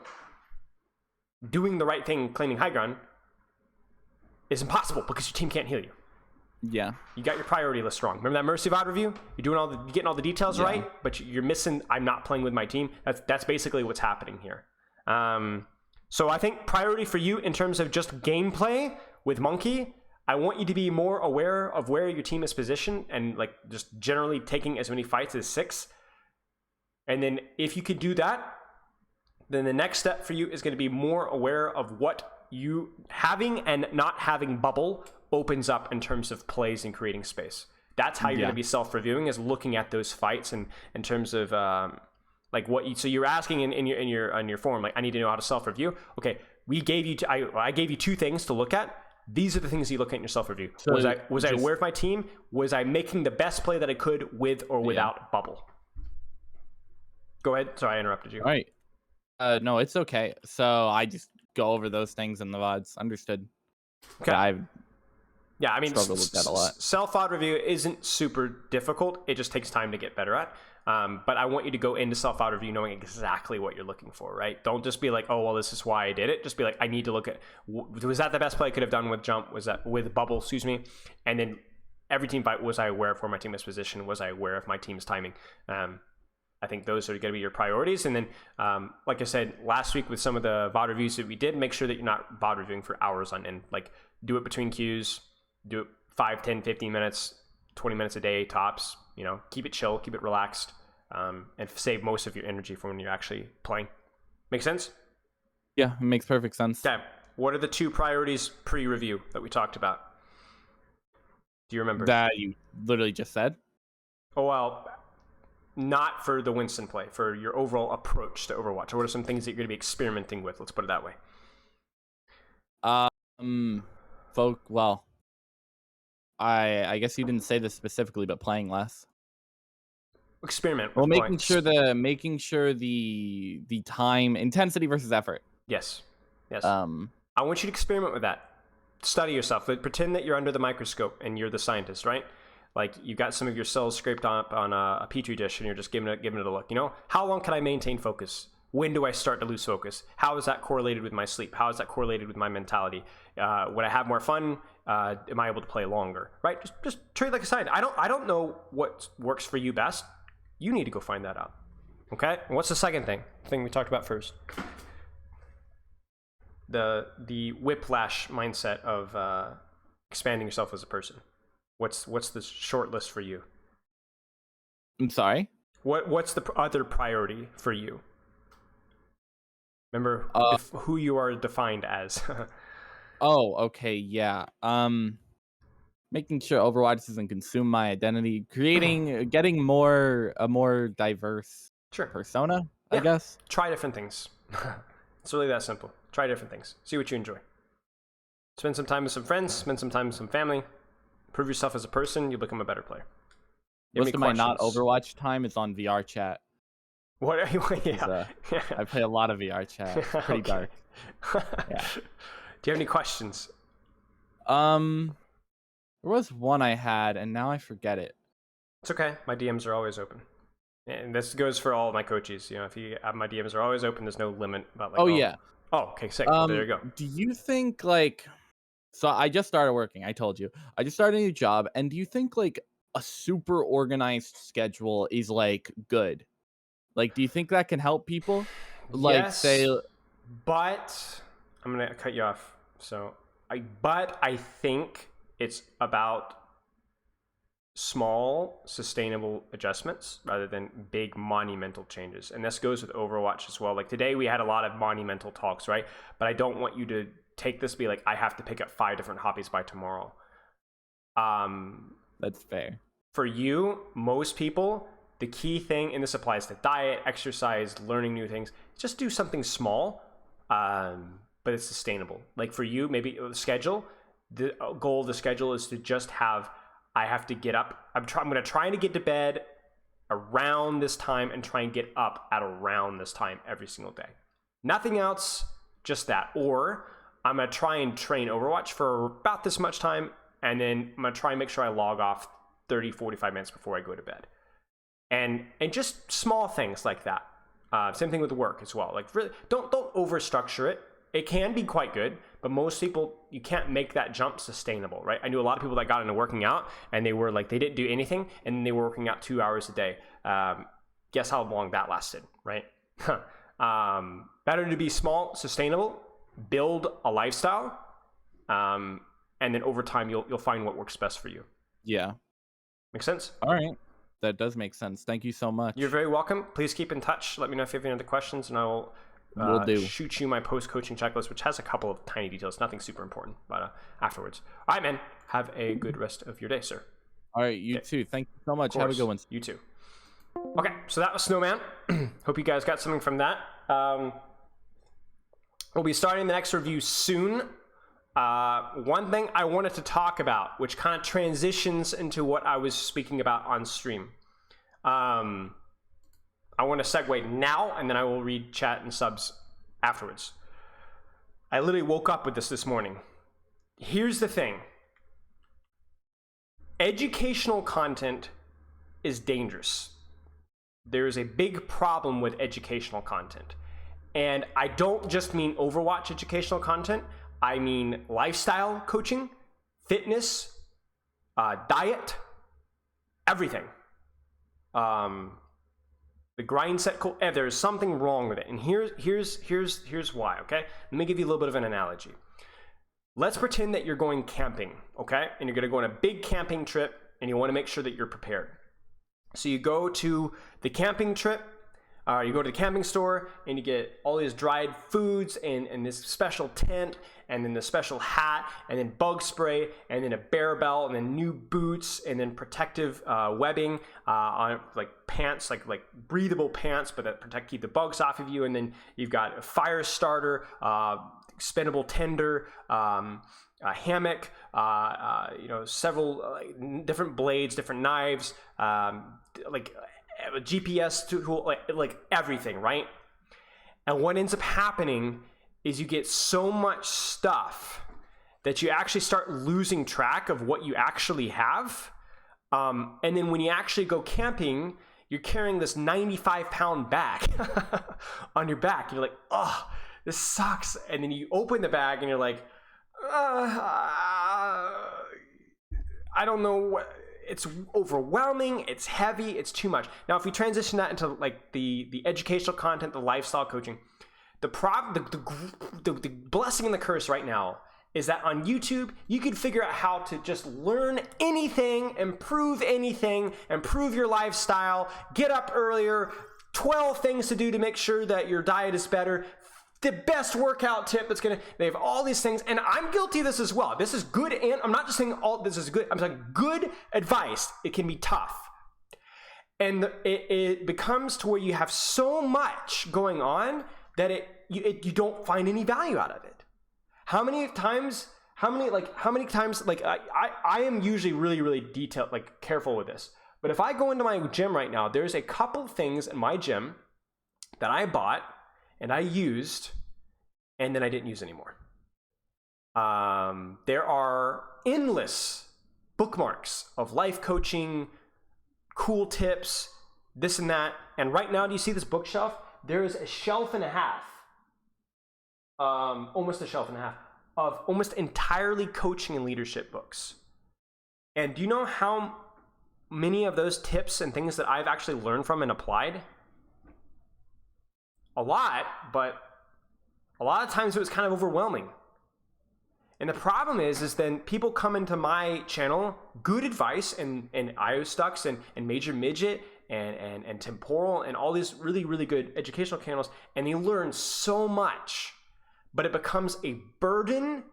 doing the right thing, claiming high ground, is impossible because your team can't heal you. Yeah. You got your priority list wrong. Remember that Mercy VOD review? You're getting all the details right, but you're missing, I'm not playing with my team. That's basically what's happening here. So I think priority for you in terms of just gameplay with Monkey, I want you to be more aware of where your team is positioned and like just generally taking as many fights as 6. And then if you could do that, then the next step for you is going to be more aware of what you having and not having bubble opens up in terms of plays and creating space. That's how you're going to be self-reviewing, is looking at those fights and in terms of like what you, so you're asking in your forum, like, I need to know how to self-review. Okay, I gave you 2 things to look at. These are the things you look at in your self-review. So was I aware of my team? Was I making the best play that I could with or without bubble? Go ahead. Sorry, I interrupted you. All right. No, it's okay. So I just go over those things in the VODs. Understood. Okay. Yeah, I mean, struggle with that a lot. Self-VOD review isn't super difficult. It just takes time to get better at. But I want you to go into self-VOD review knowing exactly what you're looking for, right? Don't just be like, oh, well, this is why I did it. Just be like, I need to look at, was that the best play I could have done with jump? Was that with bubble, excuse me? And then every team fight, was I aware of where my team was positioned? Was I aware of my team's timing? I think those are going to be your priorities. And then, like I said, last week with some of the VOD reviews that we did, make sure that you're not VOD reviewing for hours on end. Like, do it between queues. Do it 5, 10, 15 minutes, 20 minutes a day tops. You know, keep it chill, keep it relaxed, and save most of your energy for when you're actually playing. Make sense? Yeah, it makes perfect sense. Okay. What are the 2 priorities pre-review that we talked about? Do you remember? That you literally just said? Oh, well, not for the Winston play, for your overall approach to Overwatch. What are some things that you're going to be experimenting with? Let's put it that way. Well, I guess you didn't say this specifically, but playing less. Experiment with Well, making points. sure the time, intensity versus effort. Yes. I want you to experiment with that. Study yourself. Pretend that you're under the microscope and you're the scientist, right? Like, you've got some of your cells scraped up on a petri dish and you're just giving it a look. You know, how long can I maintain focus? When do I start to lose focus? How is that correlated with my sleep? How is that correlated with my mentality? When I have more fun, am I able to play longer? Right? Just treat it like a science. I don't know what works for you best. You need to go find that out. Okay? And what's the second thing we talked about first? The whiplash mindset of expanding yourself as a person. What's the short list for you? I'm sorry? What's the other priority for you? Remember who you are defined as. Oh, okay, yeah. Making sure Overwatch doesn't consume my identity, getting a more diverse persona, I guess. Try different things. It's really that simple. Try different things. See what you enjoy. Spend some time with some friends, spend some time with some family. Prove yourself as a person, you'll become a better player. Most of my not Overwatch time is on VR chat. What are you? Yeah. I play a lot of VR chat. It's pretty dark. Yeah. Do you have any questions? There was one I had, and now I forget it. It's okay. My DMs are always open, and this goes for all of my coaches. You know, if you have my DMs are always open, there's no limit about like. Yeah. Oh, okay, sick. There you go. Do you think like? So I just started working. I told you. I just started a new job, and do you think like a super organized schedule is like good? Like, do you think that can help people? Like, yes, say, but I'm gonna cut you off. But I think it's about small, sustainable adjustments rather than big, monumental changes. And this goes with Overwatch as well. Like today, we had a lot of monumental talks, right? But I don't want you to take this be like, I have to pick up 5 different hobbies by tomorrow. That's fair. For you, most people, the key thing, and this applies to diet, exercise, learning new things, just do something small, but it's sustainable. Like for you, maybe the schedule, the goal of the schedule is to just have, I have to get up. I'm going to try to get to bed around this time and try and get up at around this time every single day. Nothing else, just that. Or I'm going to try and train Overwatch for about this much time, and then I'm going to try and make sure I log off 30, 45 minutes before I go to bed. And just small things like that. Same thing with work as well. Like, really, don't overstructure it. It can be quite good, but most people, you can't make that jump sustainable, right? I knew a lot of people that got into working out and they were like, they didn't do anything and they were working out 2 hours a day. Guess how long that lasted, right? Better to be small, sustainable, build a lifestyle, and then over time you'll find what works best for you. Yeah. Make sense? All right. That does make sense. Thank you so much. You're very welcome. Please keep in touch. Let me know if you have any other questions, and I will shoot you my post-coaching checklist, which has a couple of tiny details. Nothing super important, but afterwards. All right, man. Have a good rest of your day, sir. All right, you too. Thank you so much. Have a good one. You too. Okay, so that was Snowman. Hope you guys got something from that. We'll be starting the next review soon. One thing I wanted to talk about, which kind of transitions into what I was speaking about on stream. I want to segue now, and then I will read chat and subs afterwards. I literally woke up with this morning. Here's the thing. Educational content is dangerous. There is a big problem with educational content. And I don't just mean Overwatch educational content. I mean lifestyle coaching, fitness, diet, everything. The grind set, there's something wrong with it. And here's why, okay? Let me give you a little bit of an analogy. Let's pretend that you're going camping, okay? And you're gonna go on a big camping trip and you wanna make sure that you're prepared. So you go to the camping trip, you go to the camping store and you get all these dried foods and this special tent and then the special hat and then bug spray and then a bear belt and then new boots and then protective webbing on like pants, like breathable pants, but that keep the bugs off of you. And then you've got a fire starter, expendable tinder, a hammock, several different blades, different knives, like a GPS tool, like everything, right? And what ends up happening is you get so much stuff that you actually start losing track of what you actually have. And then when you actually go camping, you're carrying this 95-pound bag on your back. You're like, oh, this sucks. And then you open the bag and you're like, I don't know what. It's overwhelming, it's heavy, it's too much. Now, if we transition that into like the educational content, the lifestyle coaching, the blessing and the curse right now is that on YouTube, you can figure out how to just learn anything, improve your lifestyle, get up earlier, 12 things to do to make sure that your diet is better, the best workout tip they have all these things, and I'm guilty of this as well. This is good, and I'm not just saying all this is good, I'm saying good advice. It can be tough. And it becomes to where you have so much going on that you don't find any value out of it. How many times, I am usually really, really detailed, like careful with this. But if I go into my gym right now, there's a couple things in my gym that I bought and I used, and then I didn't use anymore. There are endless bookmarks of life coaching, cool tips, this and that. And right now, do you see this bookshelf? There is a shelf and a half, almost a shelf and a half, of almost entirely coaching and leadership books. And do you know how many of those tips and things that I've actually learned from and applied? A lot, but a lot of times it was kind of overwhelming. And the problem is then people come into my channel, good advice and IOStux and Major Midget and Temporal and all these really, really good educational channels, and they learn so much, but it becomes a burden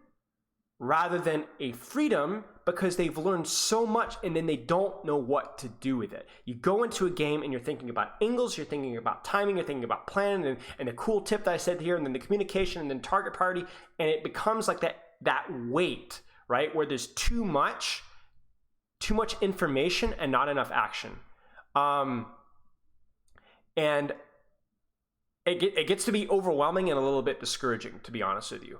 rather than a freedom because they've learned so much and then they don't know what to do with it. You go into a game and you're thinking about angles, you're thinking about timing, you're thinking about planning and the cool tip that I said here, and then the communication and then target priority, and it becomes like that weight, right? Where there's too much information and not enough action. And it gets to be overwhelming and a little bit discouraging, to be honest with you.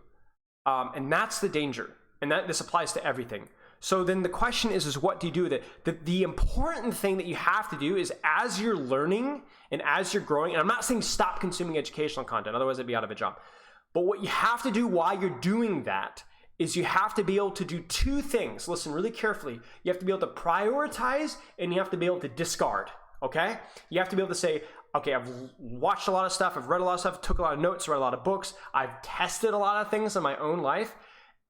And that's the danger. And this applies to everything. So then the question is what do you do with it? The important thing that you have to do is, as you're learning and as you're growing, and I'm not saying stop consuming educational content, otherwise I'd be out of a job. But what you have to do while you're doing that is you have to be able to do two things. Listen really carefully. You have to be able to prioritize and you have to be able to discard, okay? You have to be able to say, okay, I've watched a lot of stuff, I've read a lot of stuff, took a lot of notes, read a lot of books, I've tested a lot of things in my own life,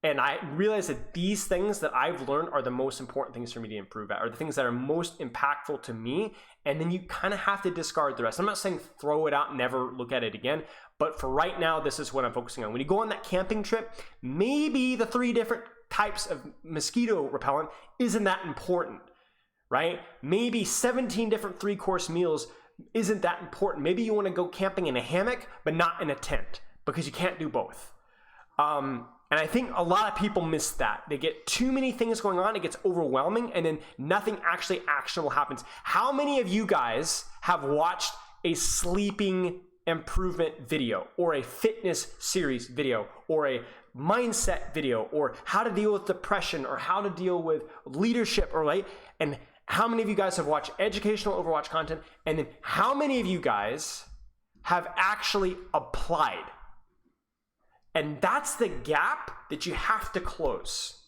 and I realize that these things that I've learned are the most important things for me to improve at, are the things that are most impactful to me, and then you kind of have to discard the rest. I'm not saying throw it out and never look at it again, but for right now, this is what I'm focusing on. When you go on that camping trip, maybe the 3 different types of mosquito repellent isn't that important, right? Maybe 17 different 3-course meals isn't that important. Maybe you want to go camping in a hammock, but not in a tent, because you can't do both. And I think a lot of people miss that. They get too many things going on, it gets overwhelming, and then nothing actually actionable happens. How many of you guys have watched a sleeping improvement video, or a fitness series video, or a mindset video, or how to deal with depression, or how to deal with leadership, or right? And how many of you guys have watched educational Overwatch content? And then how many of you guys have actually applied? And that's the gap that you have to close,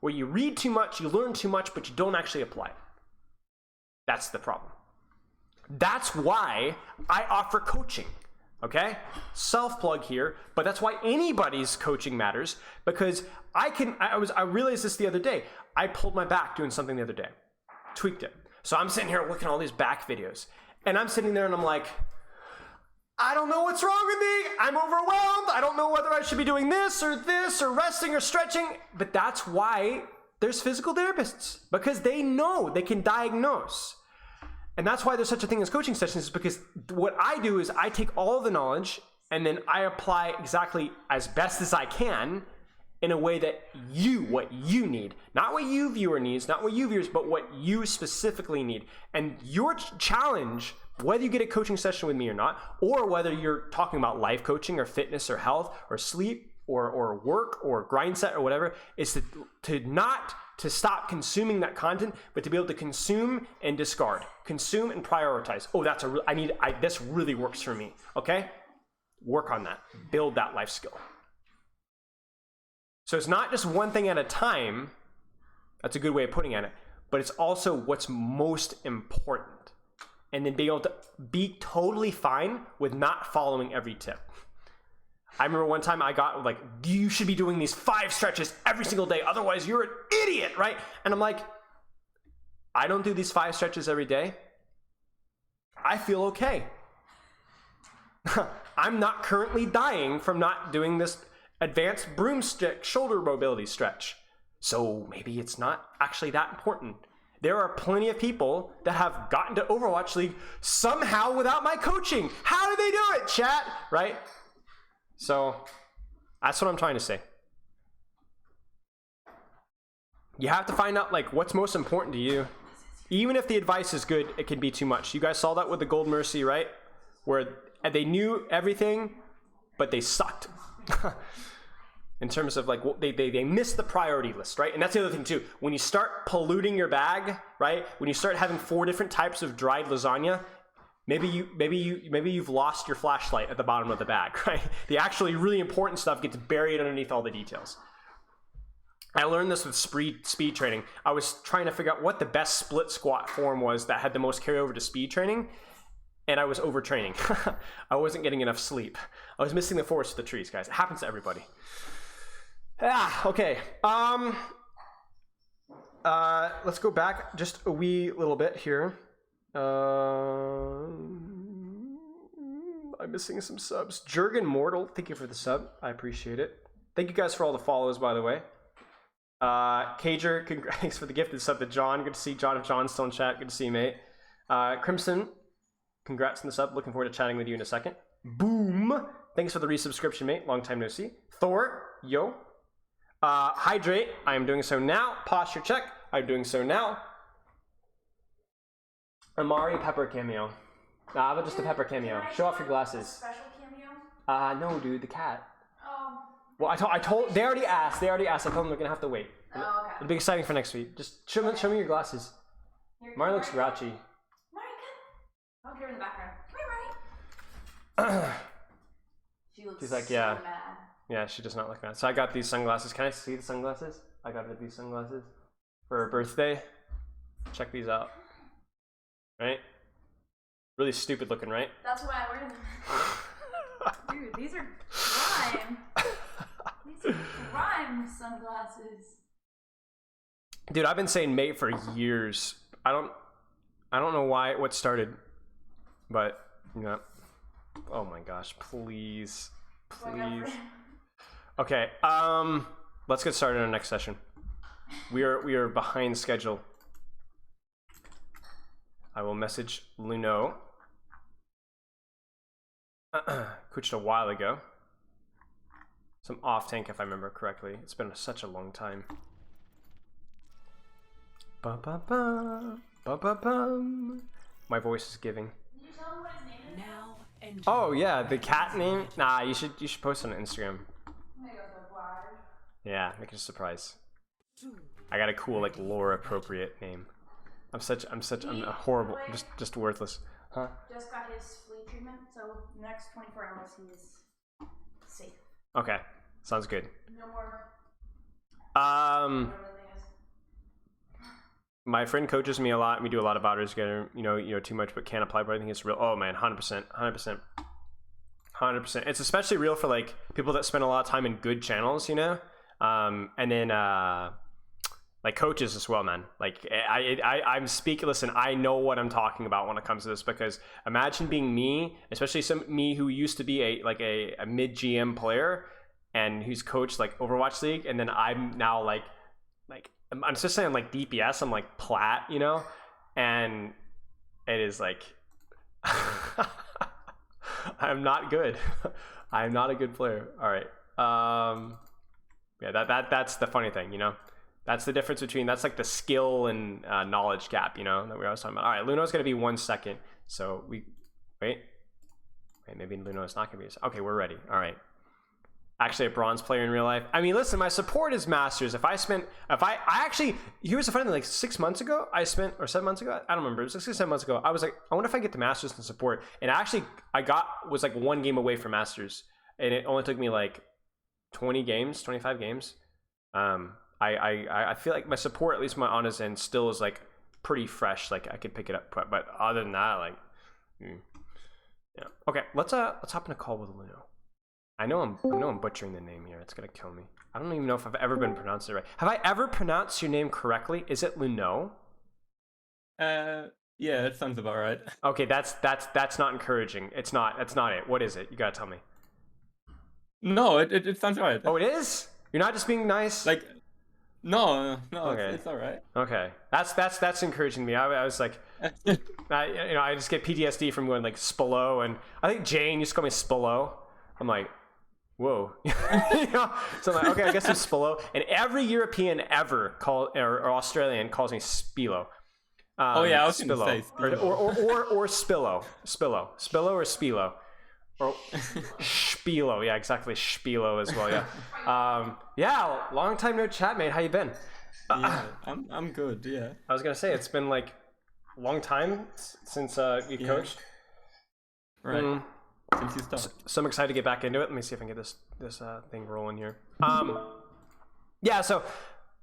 where you read too much, you learn too much, but you don't actually apply it. That's the problem. That's why I offer coaching, okay? Self-plug here, but that's why anybody's coaching matters, because I realized this the other day. I pulled my back doing something the other day, tweaked it. So I'm sitting here looking at all these back videos, and I'm sitting there and I'm like, I don't know what's wrong with me. I'm overwhelmed. I don't know whether I should be doing this or resting or stretching. But that's why there's physical therapists, because they know, they can diagnose. And that's why there's such a thing as coaching sessions, is because what I do is I take all of the knowledge and then I apply exactly as best as I can in a way that what you need, not what you viewer needs, not what you viewers, but what you specifically need. And your challenge, whether you get a coaching session with me or not, or whether you're talking about life coaching or fitness or health or sleep or work or grind set or whatever, is to stop consuming that content, but to be able to consume and discard, consume and prioritize. Oh, this really works for me. Okay, work on that, build that life skill. So it's not just one thing at a time. That's a good way of putting it, but it's also what's most important. And then being able to be totally fine with not following every tip. I remember one time I got like, you should be doing these 5 stretches every single day, otherwise you're an idiot, right? And I'm like, I don't do these 5 stretches every day. I feel okay. I'm not currently dying from not doing this advanced broomstick shoulder mobility stretch. So maybe it's not actually that important. There are plenty of people that have gotten to Overwatch League somehow without my coaching. How did they do it, chat? Right? So that's what I'm trying to say. You have to find out like what's most important to you. Even if the advice is good, it can be too much. You guys saw that with the Gold Mercy, right? Where they knew everything, but they sucked. In terms of like they miss the priority list, right? And that's the other thing too. When you start polluting your bag, right? When you start having 4 different types of dried lasagna, maybe you've lost your flashlight at the bottom of the bag, right? The actually really important stuff gets buried underneath all the details. I learned this with speed training. I was trying to figure out what the best split squat form was that had the most carryover to speed training, and I was overtraining. I wasn't getting enough sleep. I was missing the forest for the trees, guys. It happens to everybody. Okay. Let's go back just a wee little bit here. I'm missing some subs. Jurgen Mortal, thank you for the sub. I appreciate it. Thank you guys for all the follows, by the way. Cager, thanks for the gifted sub to John. Good to see John. If John's still in chat, good to see you, mate. Crimson, congrats on the sub. Looking forward to chatting with you in a second. Boom, thanks for the resubscription, mate. Long time no see. Thor, yo. Hydrate, I am doing so now. Posture check, I'm doing so now. Amari Pepper cameo. Nah, how about just a Pepper cameo? Show off your glasses. Special cameo? No, dude, the cat. Oh. Well, I told. They already asked. I told them they're gonna have to wait. Oh, okay. It'll be exciting for next week. Just show me your glasses. Mari looks grouchy. Mari, come. Oh, here in the background. Come here, Mari. She looks She's like, so yeah. mad. Yeah, she does not look mad. So I got these sunglasses. Can I see the sunglasses? I got her these sunglasses for her birthday. Check these out. Right? Really stupid looking, right? That's why I wear them. Dude, these are grime. These are grime sunglasses. Dude, I've been saying mate for years. I don't know what started, but yeah. Oh my gosh, please. Okay, let's get started on our next session. We are behind schedule. I will message Luno. Coached a while ago. Some off tank if I remember correctly. It's been such a long time. Ba ba ba ba ba bum. My voice is giving. Can you tell him what his name is? Now and Oh yeah, the cat name. Nah, you should post it on Instagram. I'm gonna go with the word. Yeah, make it a surprise. I got a cool like lore appropriate name. I'm a horrible, just worthless. Huh? Just got his flea treatment, so the next 24 hours he is safe. Okay, sounds good. No more. Um, Whatever the thing is. my friend coaches me a lot. We do a lot of outers together. You know, too much, but can't apply. But I think it's real. Oh man, 100%. It's especially real for like people that spend a lot of time in good channels, you know. And then like coaches as well, man. Like I'm speaking. Listen, I know what I'm talking about when it comes to this, because imagine being me, especially me who used to be a mid GM player and who's coached like Overwatch League, and then I'm now like I'm just saying like DPS. I'm like plat, you know, and it is like I'm not good. I'm not a good player. All right. Yeah, that's the funny thing, you know. That's the difference between, that's like the skill and knowledge gap, you know, that we were always talking about. All right, Luno's going to be 1 second. So wait, maybe Luno's not going to be, okay, we're ready. All right. Actually a bronze player in real life. I mean, listen, my support is masters. I actually, here's the funny thing, like 6 months ago, or 7 months ago, I don't remember, it was 6 or 7 months ago, I was like, I wonder if I get to masters in support. And actually, was like 1 game away from masters. And it only took me like 25 games. I feel like my support, at least my honest end, still is like pretty fresh. Like I could pick it up, but other than that, like, yeah. Okay, let's hop in a call with Luno. I know I'm butchering the name here. It's gonna kill me. I don't even know if I've ever been pronounced it right. Have I ever pronounced your name correctly? Is it Luno? Yeah, that sounds about right. Okay, that's not encouraging. It's not. That's not it. What is it? You gotta tell me. No, it sounds right. Oh, it is? You're not just being nice? Like, no, Okay. it's all right. Okay, that's encouraging me. I was like, I just get PTSD from going like Spillo, and I think Jane used to call me Spillo. I'm like, whoa, you know? So I'm like, okay, I guess I'm Spillo. And every European ever or Australian calls me Spilo. Oh yeah, I was gonna Spillo. say Spilo. Or Spillo, or Spilo. Or Spilo, yeah, exactly, Spilo as well, yeah. Yeah, long time no chat, mate. How you been? Yeah, I'm good. Yeah. I was gonna say it's been like a long time since you coached. Right. Since you started. So I'm excited to get back into it. Let me see if I can get this thing rolling here. Yeah, so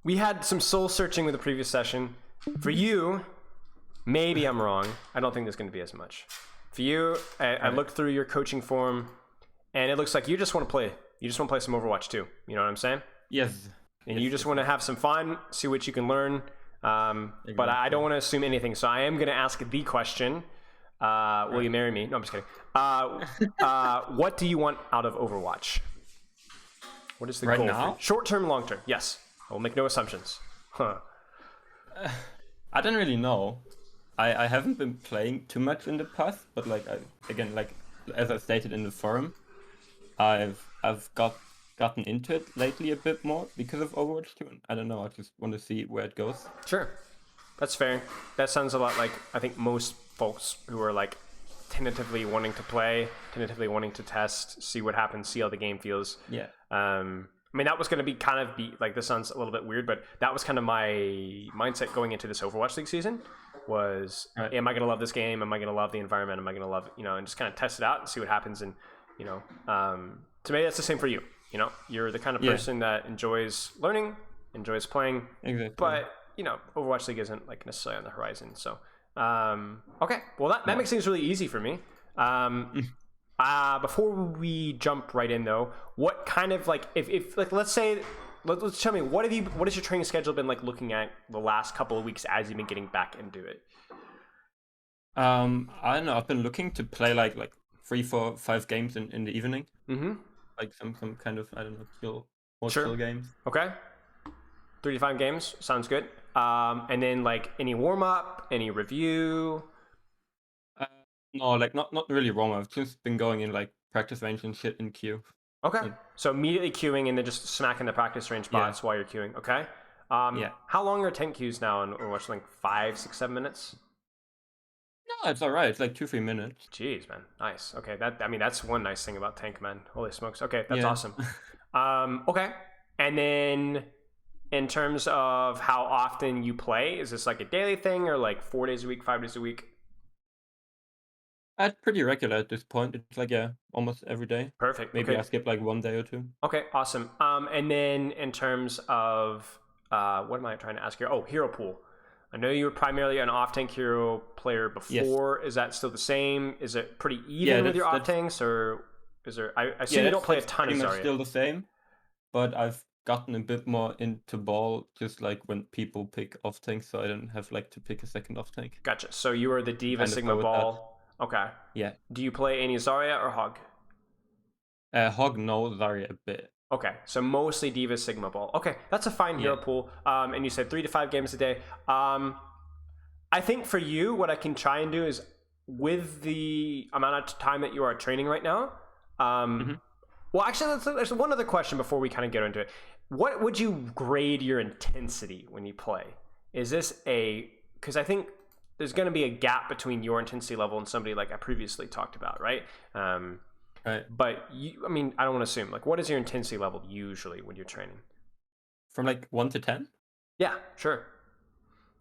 we had some soul searching with the previous session. For you, maybe I'm wrong. I don't think there's going to be as much. For you, I looked through your coaching form, and it looks like you just want to play. You just want to play some Overwatch 2. You know what I'm saying? Yes. And you just want to have some fun, see what you can learn. But I don't want to assume anything. So I am going to ask the question. Will you marry me? No, I'm just kidding. What do you want out of Overwatch? What is the Right goal? now? Short term, long term. Yes. I will make no assumptions. Huh. I don't really know. I haven't been playing too much in the past, but like as I stated in the forum, I've gotten into it lately a bit more because of Overwatch 2. I don't know. I just want to see where it goes. Sure. That's fair. That sounds a lot like I think most folks who are like tentatively wanting to play, tentatively wanting to test, see what happens, see how the game feels. Yeah. I mean, that was going to be like, this sounds a little bit weird, but that was kind of my mindset going into this Overwatch League season was, Right. am I going to love this game? Am I going to love the environment? Am I going to love, and just kind of test it out and see what happens. And, to me, that's the same for you. You're the kind of Yeah. person that enjoys learning, enjoys playing, Exactly. but, Overwatch League isn't like necessarily on the horizon. So, okay. Well, that makes things really easy for me. Before we jump right in though, what kind of like, if like, let's tell me, what has your training schedule been like looking at the last couple of weeks as you've been getting back into it? I don't know. I've been looking to play like 3, 4, 5 games in the evening. Mm-hmm. Like some kind of, I don't know, more Sure. chill games. Okay. 3 to 5 games. Sounds good. And then like any warm up, any review? No, like not really wrong. I've just been going in like practice range and shit in queue. Okay. So immediately queuing and then just smacking the practice range bots while you're queuing. Okay. Yeah. How long are 10 queues now in Overwatch? Like 5, 6, 7 minutes? No, it's alright. It's like 2-3 minutes. Jeez, man. Nice. Okay. That's one nice thing about Tank, man. Holy smokes. Okay. That's Yeah. awesome. Okay. And then in terms of how often you play, is this like a daily thing or like 4 days a week, 5 days a week? It's pretty regular at this point. It's like, almost every day. Perfect. Maybe Okay. I skip like 1 day or 2. Okay, awesome. And then in terms of what am I trying to ask here? Oh, hero pool. I know you were primarily an off-tank hero player before. Is that still the same? Is it pretty even with your off-tanks, or is there? I assume you don't play a ton of pretty much Zarya. still the same, but I've gotten a bit more into ball, just like when people pick off tanks, so I don't have like to pick a second off tank. Gotcha. So you are the Diva Kinda Sigma go with that. Ball. Okay. Yeah. Do you play any Zarya or Hog? Hog, no, Zarya a bit. Okay, so mostly Diva Sigma Ball. Okay, that's a fine hero Yeah. pool. And you said 3 to 5 games a day. I think for you, what I can try and do is with the amount of time that you are training right now. Well, actually, there's one other question before we kind of get into it. What would you grade your intensity when you play? Is this because I think there's going to be a gap between your intensity level and somebody like I previously talked about, right? Right. But I don't want to assume. Like, what is your intensity level usually when you're training? From like 1 to 10? Yeah, sure.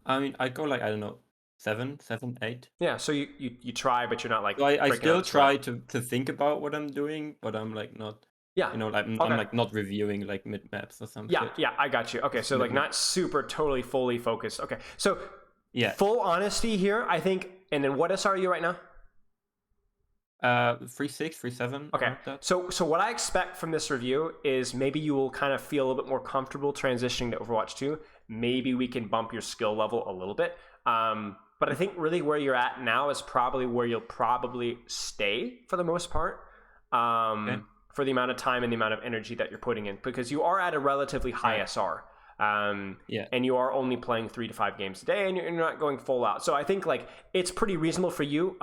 I mean, I go like, I don't know, 7, 8. Yeah, so you try, but you're not like. So I breaking still out the try sweat. to think about what I'm doing, but I'm like not, Yeah. I'm Okay. like not reviewing like mid maps or something. Yeah, yeah, I got you. Okay, so like not super totally fully focused. Okay, so Yeah. full honesty here, I think. And then what SR are you right now? 3.6, 3.7. Okay, around that. so what I expect from this review is maybe you will kind of feel a little bit more comfortable transitioning to Overwatch 2. Maybe we can bump your skill level a little bit. But I think really where you're at now is probably where you'll probably stay for the most part. For the amount of time and the amount of energy that you're putting in, because you are at a relatively high SR. Yeah. And you are only playing 3 to 5 games a day, and you're not going full out. So I think like it's pretty reasonable for you.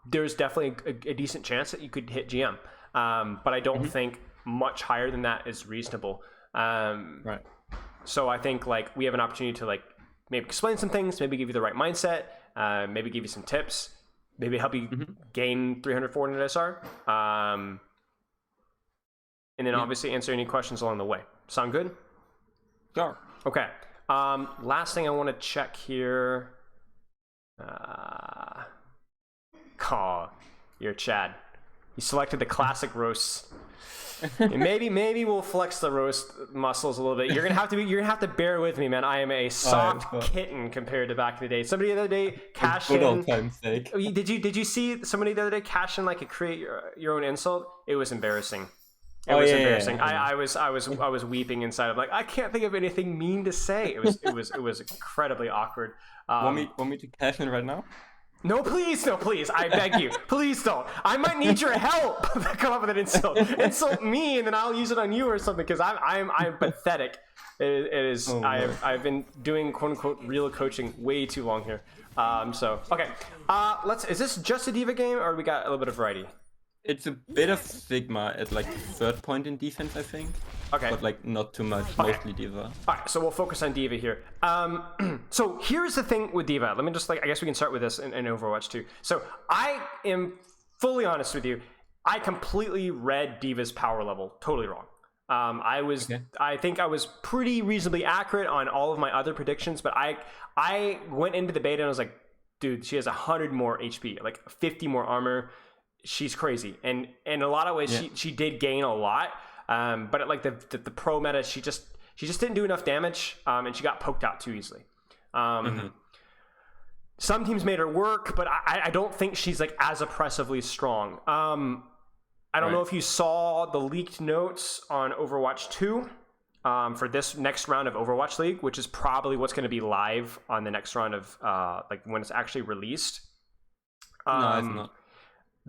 There's definitely a decent chance that you could hit GM, but I don't think much higher than that is reasonable. Right. So I think like we have an opportunity to like maybe explain some things, maybe give you the right mindset, maybe give you some tips, maybe help you gain 300, 400 SR, and then obviously answer any questions along the way. Sound good? Sure. Okay. Last thing I want to check here. You're Chad. You selected the classic roasts. And maybe we'll flex the roast muscles a little bit. You're gonna have to bear with me, man. I am a soft kitten compared to back in the day. Somebody the other day cashed Good in. old time's sake. Did you see somebody the other day cash in like a create your own insult? It was embarrassing. It Oh, was yeah, embarrassing. yeah. I was weeping inside. I'm like, I can't think of anything mean to say. It was incredibly awkward. Want me to cash in right now? No, please. I beg you. Please don't. I might need your help to come up with an insult. Insult me, and then I'll use it on you or something. Because I'm pathetic. It is. Oh, no. I've been doing quote unquote real coaching way too long here. So okay. Is this just a Diva game, or we got a little bit of variety? It's a bit of Sigma at like 3rd point in defense, I think. Okay. but like not too much. Okay. Mostly D.Va. All right, so we'll focus on D.Va here. So here's the thing with D.Va. Let me just I guess we can start with this in Overwatch 2. So I am fully honest with you. I completely read D.Va's power level totally wrong. I think I was pretty reasonably accurate on all of my other predictions, but I went into the beta and I was like, dude, she has 100 more HP, like 50 more armor. She's crazy, and in a lot of ways, she did gain a lot. But at like the pro meta, she just didn't do enough damage, and she got poked out too easily. Some teams made her work, but I don't think she's like as oppressively strong. I don't know if you saw the leaked notes on Overwatch 2 for this next round of Overwatch League, which is probably what's going to be live on the next round of like when it's actually released. No, it's not.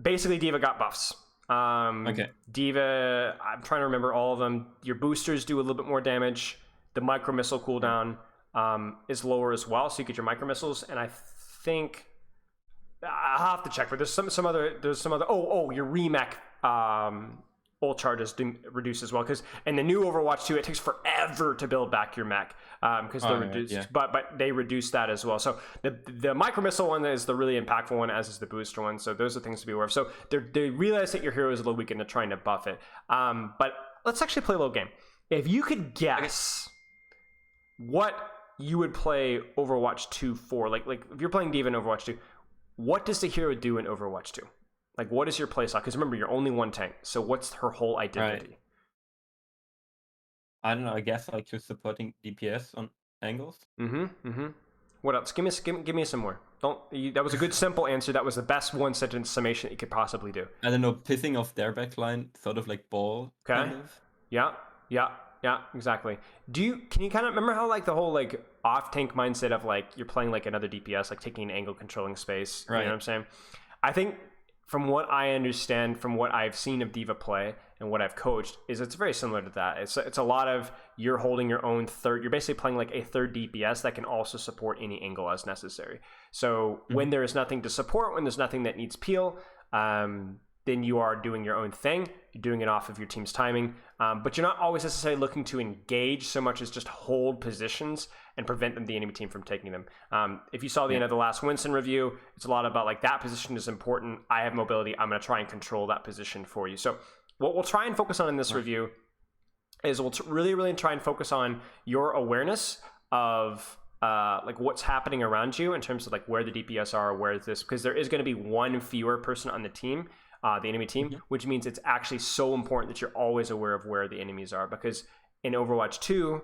Basically, D.Va got buffs. D.Va, I'm trying to remember all of them. Your boosters do a little bit more damage. The micro missile cooldown is lower as well, so you get your micro missiles. And I think I'll have to check, but there's some other. Oh, your remech ult charges reduce as well, because in the new Overwatch 2 it takes forever to build back your mech because they're reduced, but they reduce that as well. So the micro missile one is the really impactful one, as is the booster one. So those are things to be aware of. So they realize that your hero is a little weak and they're trying to buff it. But let's actually play a little game. If you could guess what you would play Overwatch 2 for, like if you're playing D.Va in Overwatch 2, what does the hero do in Overwatch 2? Like, what is your playstyle? Because remember, you're only one tank. So what's her whole identity? I don't know. I guess like just supporting DPS on angles. What else? Give me some more. That was a good simple answer. That was the best one sentence summation that you could possibly do. I don't know. Pissing off their backline, sort of like ball. Okay. Kind of. Yeah, exactly. Can you kind of remember how like the whole like off tank mindset of like you're playing like another DPS, like taking an angle, controlling space. Right. You know what I'm saying? I think from what I understand, from what I've seen of D.Va play and what I've coached, is it's very similar to that. It's a lot of you're holding your own third. You're basically playing like a third DPS that can also support any angle as necessary. So when there is nothing to support, when there's nothing that needs peel, then you are doing your own thing. You're doing it off of your team's timing, but you're not always necessarily looking to engage so much as just hold positions and prevent the enemy team from taking them. If you saw the end of the last Winston review, it's a lot about like that position is important. I have mobility. I'm going to try and control that position for you. So what we'll try and focus on in this review is we'll really try and focus on your awareness of like what's happening around you in terms of like where the DPS are, where is this, because there is going to be one fewer person on the team. The enemy team, which means it's actually so important that you're always aware of where the enemies are, because in Overwatch 2,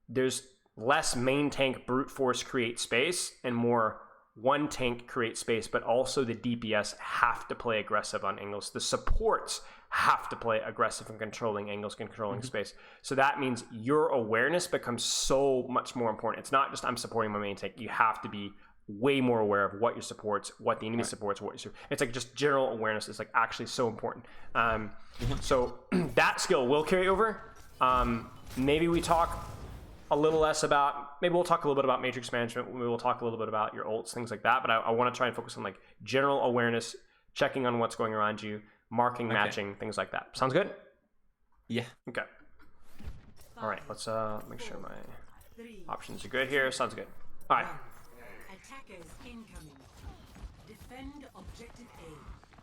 there's less main tank brute force create space and more one tank create space, but also the DPS have to play aggressive on angles. The supports have to play aggressive and controlling angles, controlling space. So that means your awareness becomes so much more important. It's not just I'm supporting my main tank. You have to be way more aware of what your supports, what the enemy supports, it's like just general awareness is like actually so important. So that skill will carry over. Maybe we'll talk a little bit about matrix management. Maybe we'll talk a little bit about your ults, things like that. But I want to try and focus on like general awareness, checking on what's going around you, marking, matching, things like that. Sounds good? Yeah. Okay. All right. Let's make sure my options are good here. Sounds good. All right. Attackers incoming. Defend objective A.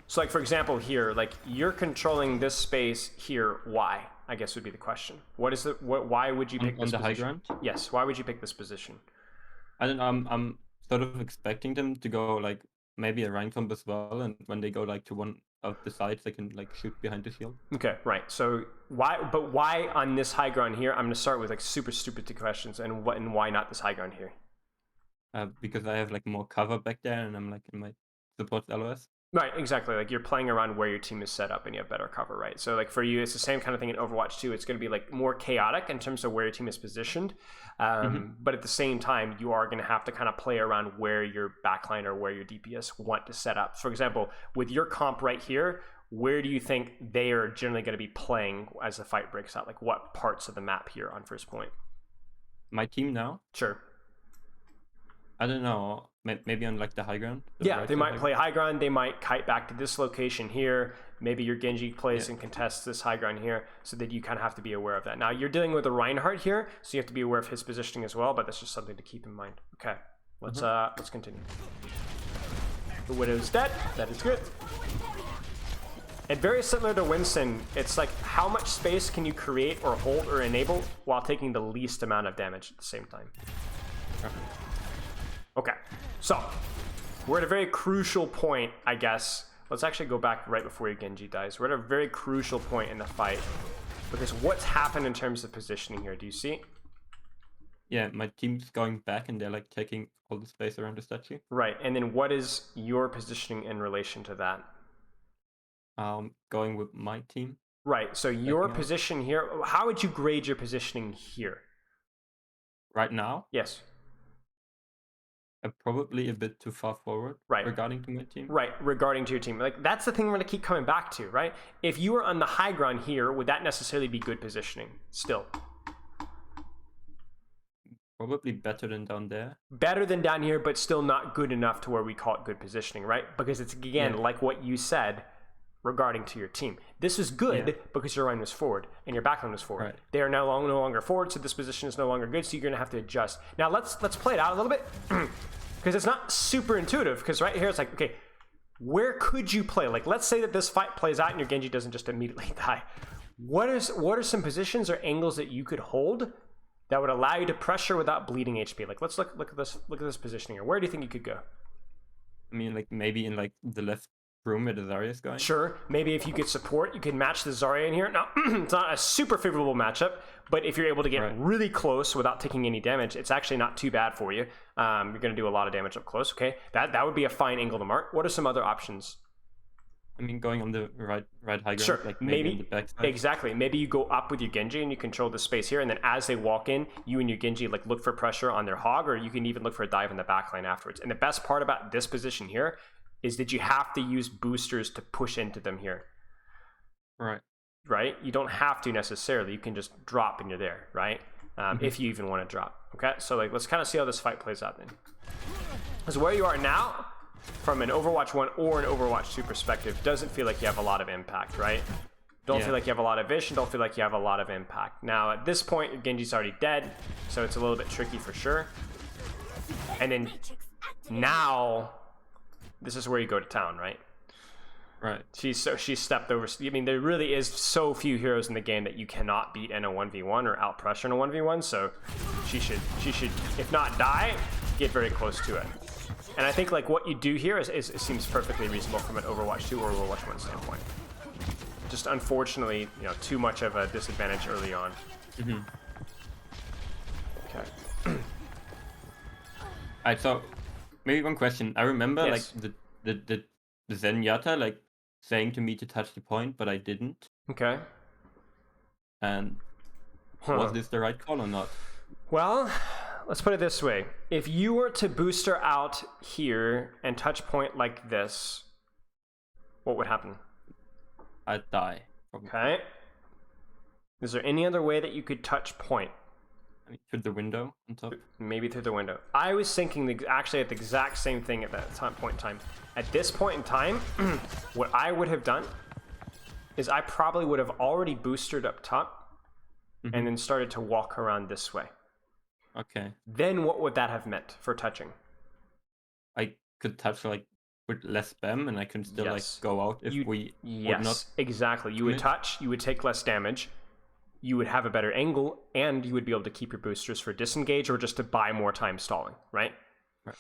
So like, for example, here, like you're controlling this space here. Why? I guess would be the question. Why would you pick this on the position? high ground? Yes. Why would you pick this position? I don't know. I'm sort of expecting them to go like maybe a rank comp as well, and when they go like to one of the sides, they can like shoot behind the shield. Okay, right. So why on this high ground here? I'm gonna start with like super stupid two questions, and why not this high ground here? Because I have like more cover back there, and I'm like in my support LOS. Right, exactly. Like you're playing around where your team is set up and you have better cover, right? So like for you, it's the same kind of thing in Overwatch 2. It's going to be like more chaotic in terms of where your team is positioned. But at the same time, you are going to have to kind of play around where your backline or where your DPS want to set up. For example, with your comp right here, where do you think they are generally going to be playing as the fight breaks out? Like what parts of the map here on first point? My team now? Sure. I don't know. Maybe on like the high ground. the Yeah, right they side might high play high ground. They might kite back to this location here. Maybe your Genji plays and contests this high ground here, so that you kind of have to be aware of that. Now, you're dealing with a Reinhardt here, so you have to be aware of his positioning as well, but that's just something to keep in mind. Okay, let's continue. The Widow's dead. That is good. And very similar to Winston, it's like how much space can you create or hold or enable while taking the least amount of damage at the same time. Okay, so we're at a very crucial point, I guess. Let's actually go back right before your Genji dies. We're at a very crucial point in the fight because what's happened in terms of positioning here? Do you see? Yeah, my team's going back and they're like taking all the space around the statue. Right, and then what is your positioning in relation to that? Going with my team. Right, so your out. position here, how would you grade your positioning here? Right now, Yes. I'm probably a bit too far forward Right. regarding to my team. Right, regarding to your team. Like, that's the thing we're going to keep coming back to, right? If you were on the high ground here, would that necessarily be good positioning still? Probably better than down there. Better than down here, but still not good enough to where we call it good positioning, right? Because it's, again, like what you said regarding to your team. This is good because your line was forward and your backline was forward. Right. They are no longer forward, so this position is no longer good, so you're going to have to adjust. Now, let's play it out a little bit because it's not super intuitive because right here it's like, okay, where could you play? Like, let's say that this fight plays out and your Genji doesn't just immediately die. What are some positions or angles that you could hold that would allow you to pressure without bleeding HP? Like, let's look at this positioning here. Where do you think you could go? I mean, like maybe in like the left room where the Zarya is going. Sure, maybe if you get support, you can match the Zarya in here. Now, it's not a super favorable matchup, but if you're able to get really close without taking any damage, it's actually not too bad for you. You're going to do a lot of damage up close, okay? That would be a fine angle to mark. What are some other options? I mean, going on the right high ground, Sure, like maybe on the backside. Exactly. Maybe you go up with your Genji and you control the space here, and then as they walk in, you and your Genji like look for pressure on their hog, or you can even look for a dive in the backline afterwards. And the best part about this position here is that you have to use boosters to push into them here. Right? You don't have to necessarily. You can just drop and you're there, right? If you even want to drop. Okay, so like let's kind of see how this fight plays out then. Because where you are now, from an Overwatch 1 or an Overwatch 2 perspective, doesn't feel like you have a lot of impact, right? Don't feel like you have a lot of vision, don't feel like you have a lot of impact. Now, at this point, your Genji's already dead, so it's a little bit tricky for sure. And then now, this is where you go to town, right? Right. She stepped over. I mean, there really is so few heroes in the game that you cannot beat in a 1v1 or out pressure in a 1v1, so she should, if not die, get very close to it. And I think like what you do here is seems perfectly reasonable from an Overwatch 2 or Overwatch 1 standpoint. Just unfortunately, you know, too much of a disadvantage early on. Okay. Alright, so maybe one question. I remember Yes. like the Zenyatta like saying to me to touch the point, but I didn't. Okay. And was this the right call or not? Well, let's put it this way. If you were to booster out here and touch point like this, what would happen? I'd die. Probably. Okay. Is there any other way that you could touch point? I mean, through the window on top. Maybe through the window. I was thinking actually at the exact same thing at that point in time. At this point in time, what I would have done is I probably would have already boosted up top and then started to walk around this way. Okay. Then what would that have meant for touching? I could touch like with less spam and I can still Yes. like go out if we Yes, would not. exactly. You would commit. touch, you would take less damage, you would have a better angle, and you would be able to keep your boosters for disengage or just to buy more time stalling, right? Right.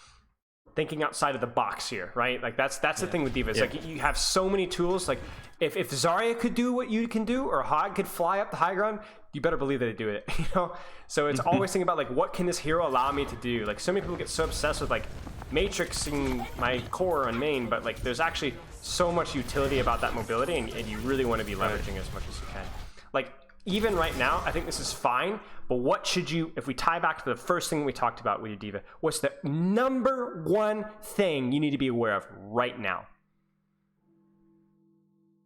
Thinking outside of the box here, right? Like that's the thing with D.Va. Like you have so many tools. Like if Zarya could do what you can do, or Hog could fly up the high ground, you better believe that they do it. You know. So it's always thinking about like what can this hero allow me to do? Like so many people get so obsessed with like matrixing my core on main, but like there's actually so much utility about that mobility, and you really want to be leveraging as much as you can. Like even right now, I think this is fine, but what should you, if we tie back to the first thing we talked about with your D.Va, what's the number one thing you need to be aware of right now?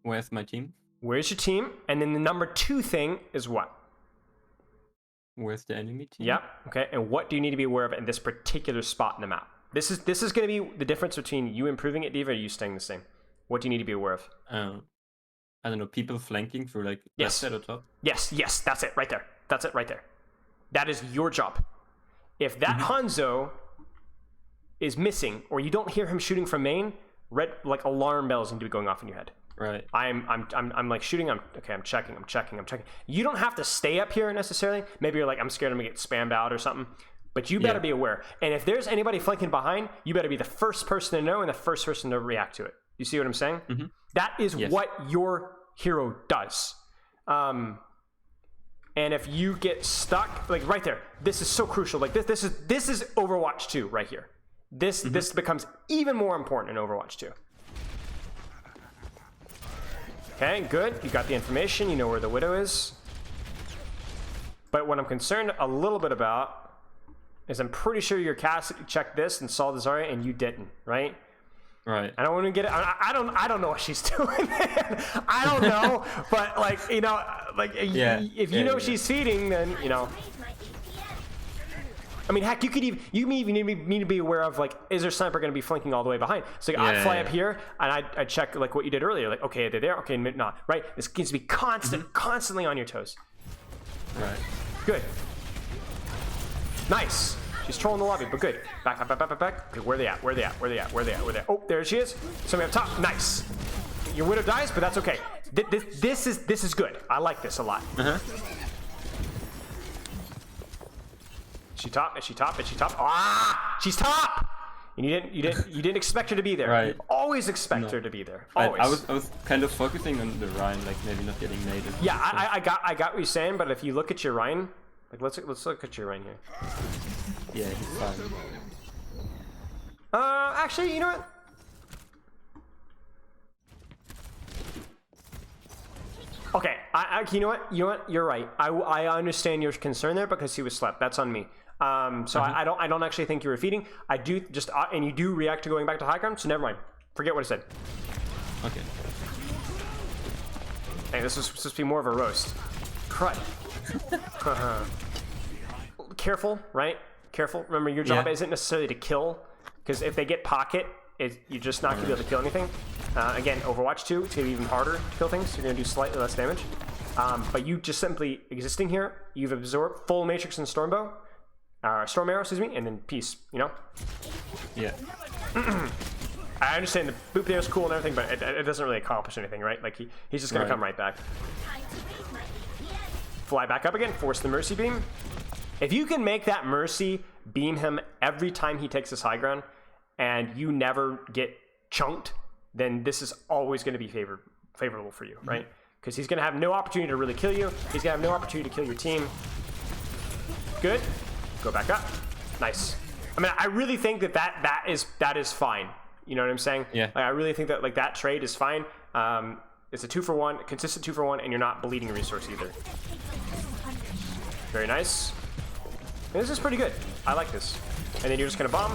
Where's my team? Where's your team? And then the number two thing is what? Where's the enemy team? Yeah. Okay. And what do you need to be aware of in this particular spot in the map? This is going to be the difference between you improving it, Diva, or you staying the same. What do you need to be aware of? I don't know, people flanking through like Yes. left side or top. Yes, that's it right there. That's it right there. That is your job. If that Hanzo is missing or you don't hear him shooting from main, red like alarm bells need to be going off in your head. Right. I'm like shooting. I'm checking. You don't have to stay up here necessarily. Maybe you're like, I'm scared I'm gonna get spammed out or something. But you better be aware. And if there's anybody flanking behind, you better be the first person to know and the first person to react to it. You see what I'm saying? That is what your hero does. And if you get stuck, like right there, this is so crucial. Like this is Overwatch 2 right here. This becomes even more important in Overwatch 2. Okay, good. You got the information. You know where the Widow is. But what I'm concerned a little bit about is I'm pretty sure your cast checked this and saw the Zarya and you didn't, right? Right. I don't want to get it. I don't know what she's doing. I don't know, but like you know, like if you know she's feeding, then you know. I mean, heck, you even need to be aware of like, is there sniper going to be flanking all the way behind? So like, I'd fly up here and I'd check like what you did earlier. Like, okay, they're there. Okay, not right. This needs to be constantly on your toes. Right. Good. Nice. She's trolling the lobby, but good. Back up. Okay, where they at? Oh, there she is. Somebody up top. Nice. Your Widow dies, but that's okay. This is good. I like this a lot. Is she top? Ah! She's top! And you didn't expect her to be there. Right. You always expect her to be there. Always. I was kind of focusing on the Ryan, like maybe not getting naded. Yeah, I got what you're saying, but if you look at your Ryan, like let's look at your Ryan here. Yeah, he's fine. Actually, you know what? Okay, you know what? You're right. I understand your concern there because he was slept. That's on me. So I don't actually think you were feeding. I do just and you do react to going back to high ground. So never mind. Forget what I said. Okay. Hey, this was supposed to be more of a roast. Crud. Careful, right? Careful. Remember, your job isn't necessarily to kill, because if they get pocket, you're just not going to be able to kill anything. Again, Overwatch 2, it's going to be even harder to kill things. You're going to do slightly less damage. But you just simply existing here, you've absorbed full Matrix and Storm Arrow, and then peace, you know? Yeah. I understand the boop there is cool and everything, but it doesn't really accomplish anything, right? Like, he's just going to come right back. Fly back up again, force the Mercy Beam. If you can make that Mercy beam him every time he takes his high ground, and you never get chunked, then this is always going to be favorable for you, right? Because he's going to have no opportunity to really kill you. He's going to have no opportunity to kill your team. Good. Go back up. Nice. I mean, I really think that is fine. You know what I'm saying? Yeah. Like, I really think that like that trade is fine. It's a 2-for-1, consistent 2-for-1, and you're not bleeding a resource either. Very nice. And this is pretty good. I like this. And then you're just gonna bomb.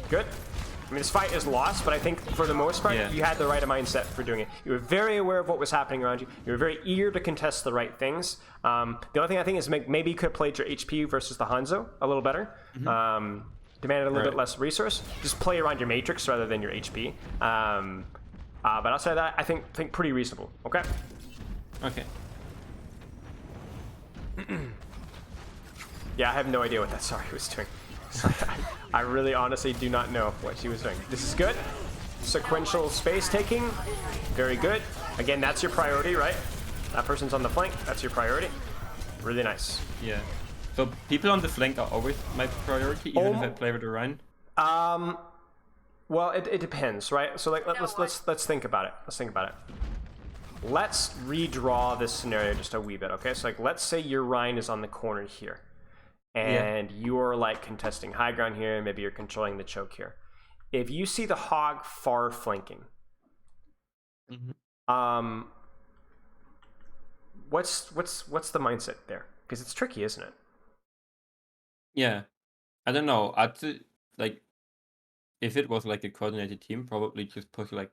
Good. I mean, this fight is lost, but I think for the most part, you had the right mindset for doing it. You were very aware of what was happening around you. You were very eager to contest the right things. The only thing I think is maybe you could have played your HP versus the Hanzo a little better. Demanded a little bit less resource. Just play around your Matrix rather than your HP. But outside of that, I think pretty reasonable. Okay. Okay. Yeah, I have no idea what that Zarya was doing. I really honestly do not know what she was doing. This is good. Sequential space taking. Very good. Again, that's your priority, right? That person's on the flank. That's your priority. Really nice. Yeah. So people on the flank are always my priority, even if I play with Orion. Well, it depends, right? So like let's think about it. Let's redraw this scenario just a wee bit, okay? So like let's say your Ryan is on the corner here. And you're like contesting high ground here, maybe you're controlling the choke here. If you see the Hog far flanking, what's the mindset there? Because it's tricky, isn't it? Yeah, I don't know. Like, if it was like a coordinated team, probably just push like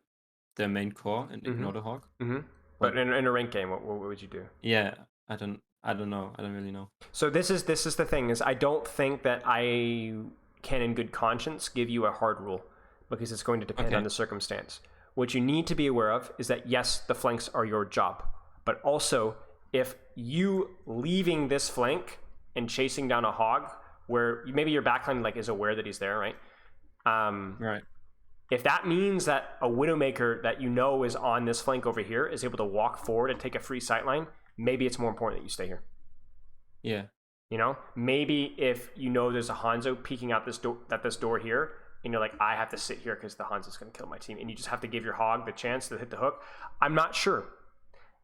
their main core and ignore the Hog. But in a ranked game, what would you do? Yeah, I don't know. I don't really know. So this is the thing, is I don't think that I can in good conscience give you a hard rule, because it's going to depend Okay. on the circumstance. What you need to be aware of is that yes, the flanks are your job, but also if you leaving this flank and chasing down a hog where maybe your backline like is aware that he's there, right? Right. If that means that a Widowmaker that you know is on this flank over here is able to walk forward and take a free sightline, maybe it's more important that you stay here. Yeah. You know, maybe if you know there's a Hanzo peeking out this door here, and you're like, I have to sit here because the Hanzo's going to kill my team, and you just have to give your hog the chance to hit the hook. I'm not sure.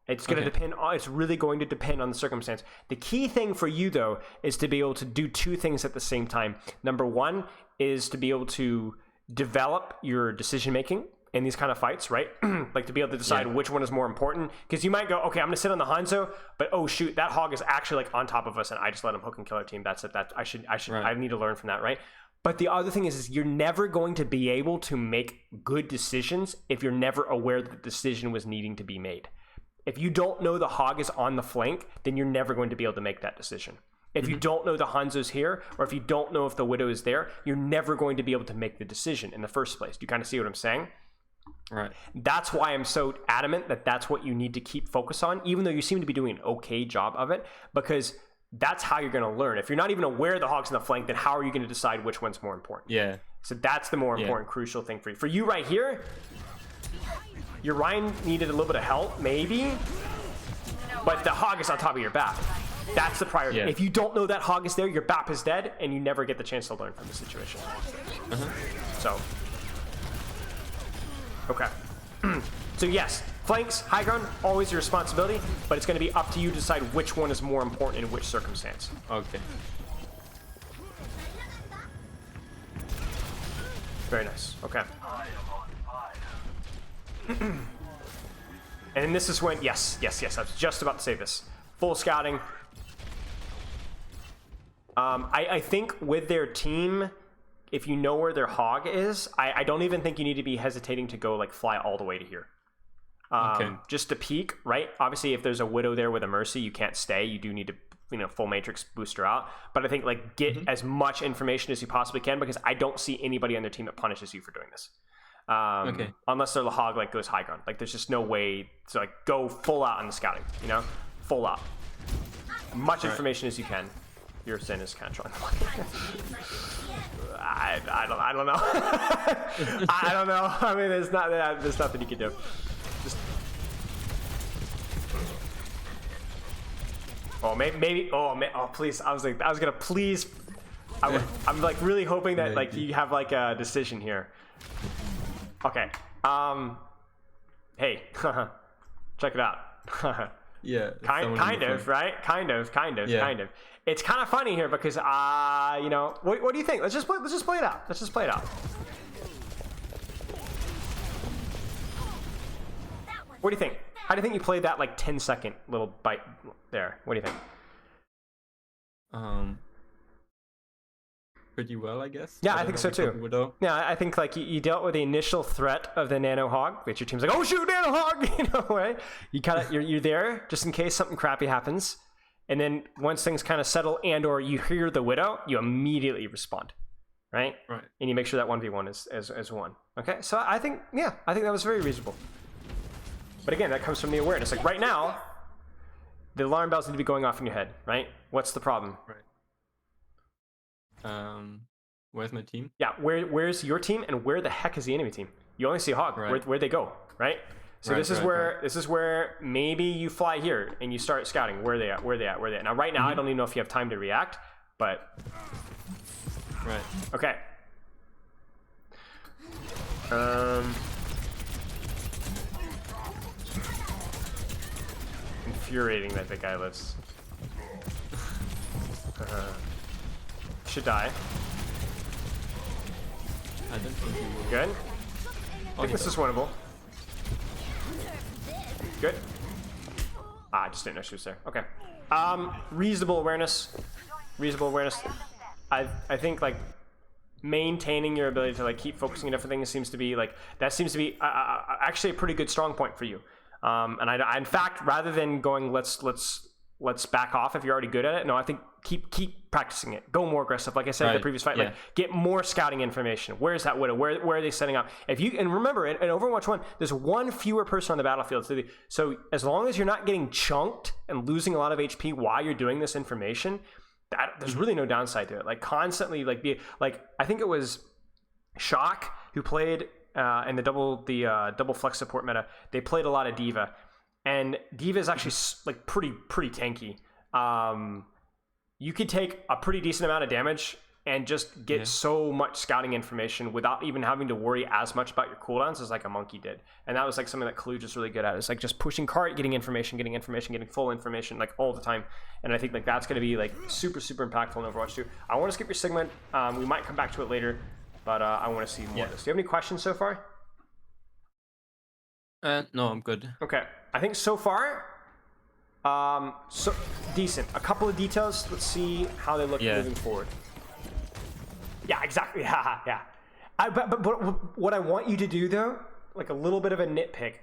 It's going to depend. It's really going to depend on the circumstance. The key thing for you though is to be able to do two things at the same time. Number one is to be able to develop your decision making in these kind of fights, right? Like to be able to decide which one is more important, because you might go, okay, I'm gonna sit on the Hanzo, but oh shoot, that hog is actually like on top of us and I just let him hook and kill our team. That's it. That I need to learn from that, right? But the other thing is you're never going to be able to make good decisions if you're never aware that the decision was needing to be made. If you don't know the hog is on the flank, then you're never going to be able to make that decision. If you don't know the Hanzo's here, or if you don't know if the Widow is there, you're never going to be able to make the decision in the first place. Do you kind of see what I'm saying? Right. That's why I'm so adamant that that's what you need to keep focus on, even though you seem to be doing an okay job of it, because that's how you're going to learn. If you're not even aware the hog's in the flank, then how are you going to decide which one's more important? Yeah. So that's the more important, crucial thing for you. For you right here, your Ryan needed a little bit of help, maybe, but the hog is on top of your BAP. That's the priority. Yeah. If you don't know that hog is there, your BAP is dead, and you never get the chance to learn from the situation. So, okay. So yes, flanks, high ground, always your responsibility, but it's going to be up to you to decide which one is more important in which circumstance. Okay. Very nice. Okay. And this is when, yes, I was just about to say this. Full scouting. I think with their team, if you know where their hog is, I don't even think you need to be hesitating to go like fly all the way to here. Just to peek, right? Obviously, if there's a Widow there with a Mercy, you can't stay. You do need to, full Matrix booster out. But I think like get as much information as you possibly can, because I don't see anybody on their team that punishes you for doing this. Unless their hog like goes high ground. Like there's just no way to like go full out on the scouting, full out. Much information as you can. Your sin is kind of trying to I don't know. I don't know. I mean, there's nothing you can do. Just... Oh, maybe. Oh, please. I was gonna please. I'm like really hoping that like you have like a decision here. Okay. Hey. Check it out. Yeah. Kind of, right? Kind of. It's kind of funny here because what do you think? Let's just play it out. What do you think? How do you think you played that like 10-second little bite there? What do you think? Pretty well, I guess. Yeah, I think so too. Widow. Yeah, I think like you dealt with the initial threat of the Nano Hog, which your team's like, oh shoot, Nano Hog, right? You kind of you're there just in case something crappy happens, and then once things kind of settle and/or you hear the Widow, you immediately respond, right? Right. And you make sure that 1v1 is one. Okay, so I think that was very reasonable. But again, that comes from the awareness. Like right now, the alarm bells need to be going off in your head, right? What's the problem? Right. Where's my team? Yeah, where's your team and where the heck is the enemy team? You only see Hog. Right. Where'd they go, right? So this is where maybe you fly here and you start scouting. Where they at? Now right now I don't even know if you have time to react, but right. Okay. Infuriating that the guy lives. Should die. I don't think he will. Good. I think this is winnable. Good. I just didn't know she was there. Okay. Reasonable awareness. I think like maintaining your ability to like keep focusing on different things seems to be actually a pretty good strong point for you. And I in fact, rather than going let's back off if you're already good at it, no, I think keep practicing it. Go more aggressive. Like I said in the previous fight, like get more scouting information. Where's that widow? Where are they setting up? And remember, in Overwatch 1, there's one fewer person on the battlefield. So as long as you're not getting chunked and losing a lot of HP while you're doing this information, there's really no downside to it. Like constantly, I think it was Shock who played in the double flex support meta. They played a lot of D.Va. And D.Va is actually like pretty tanky. You could take a pretty decent amount of damage and just get so much scouting information without even having to worry as much about your cooldowns as like a Monkey did. And that was like something that Kaluja is really good at. It's like just pushing cart, getting information, getting full information like all the time. And I think like that's going to be like super impactful in Overwatch 2. I want to skip your segment. We might come back to it later, but I want to see more of this. Do you have any questions so far? No, I'm good. Okay. I think so far, so decent. A couple of details. Let's see how they look moving forward. Yeah, exactly. Yeah. But what I want you to do though, like a little bit of a nitpick,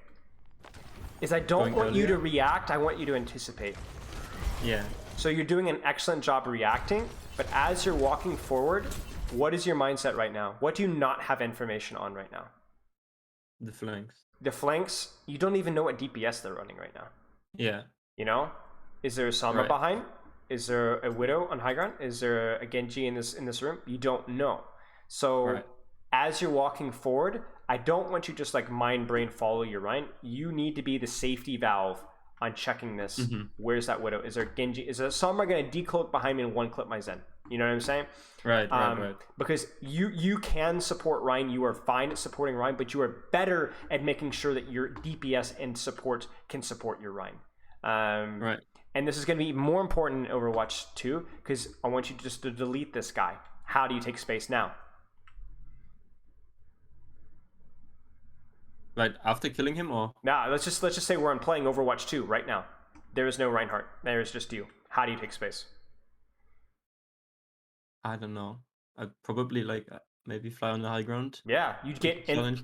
is I don't want you to react. I want you to anticipate. Yeah. So you're doing an excellent job reacting, but as you're walking forward, what is your mindset right now? What do you not have information on right now? The flanks. The flanks, you don't even know what DPS they're running right now. Yeah. You know? Is there a Sombra behind? Is there a Widow on high ground? Is there a Genji in this room? You don't know. So as you're walking forward, I don't want you just like mind brain follow your Rein. You need to be the safety valve on checking this. Where's that Widow? Is there Genji? Is there Sombra going to decloak behind me and one clip my Zen? You know what I'm saying? Right. Because you can support Rein, you are fine at supporting Rein, but you are better at making sure that your DPS and support can support your Rein. Right. And this is going to be more important in Overwatch 2 because I want you just to delete this guy. How do you take space now? Right after killing him, or Nah, let's just say we're on playing Overwatch 2 right now. There is no Reinhardt. There is just you. How do you take space? I don't know. I'd probably like maybe fly on the high ground. Yeah, you'd get in,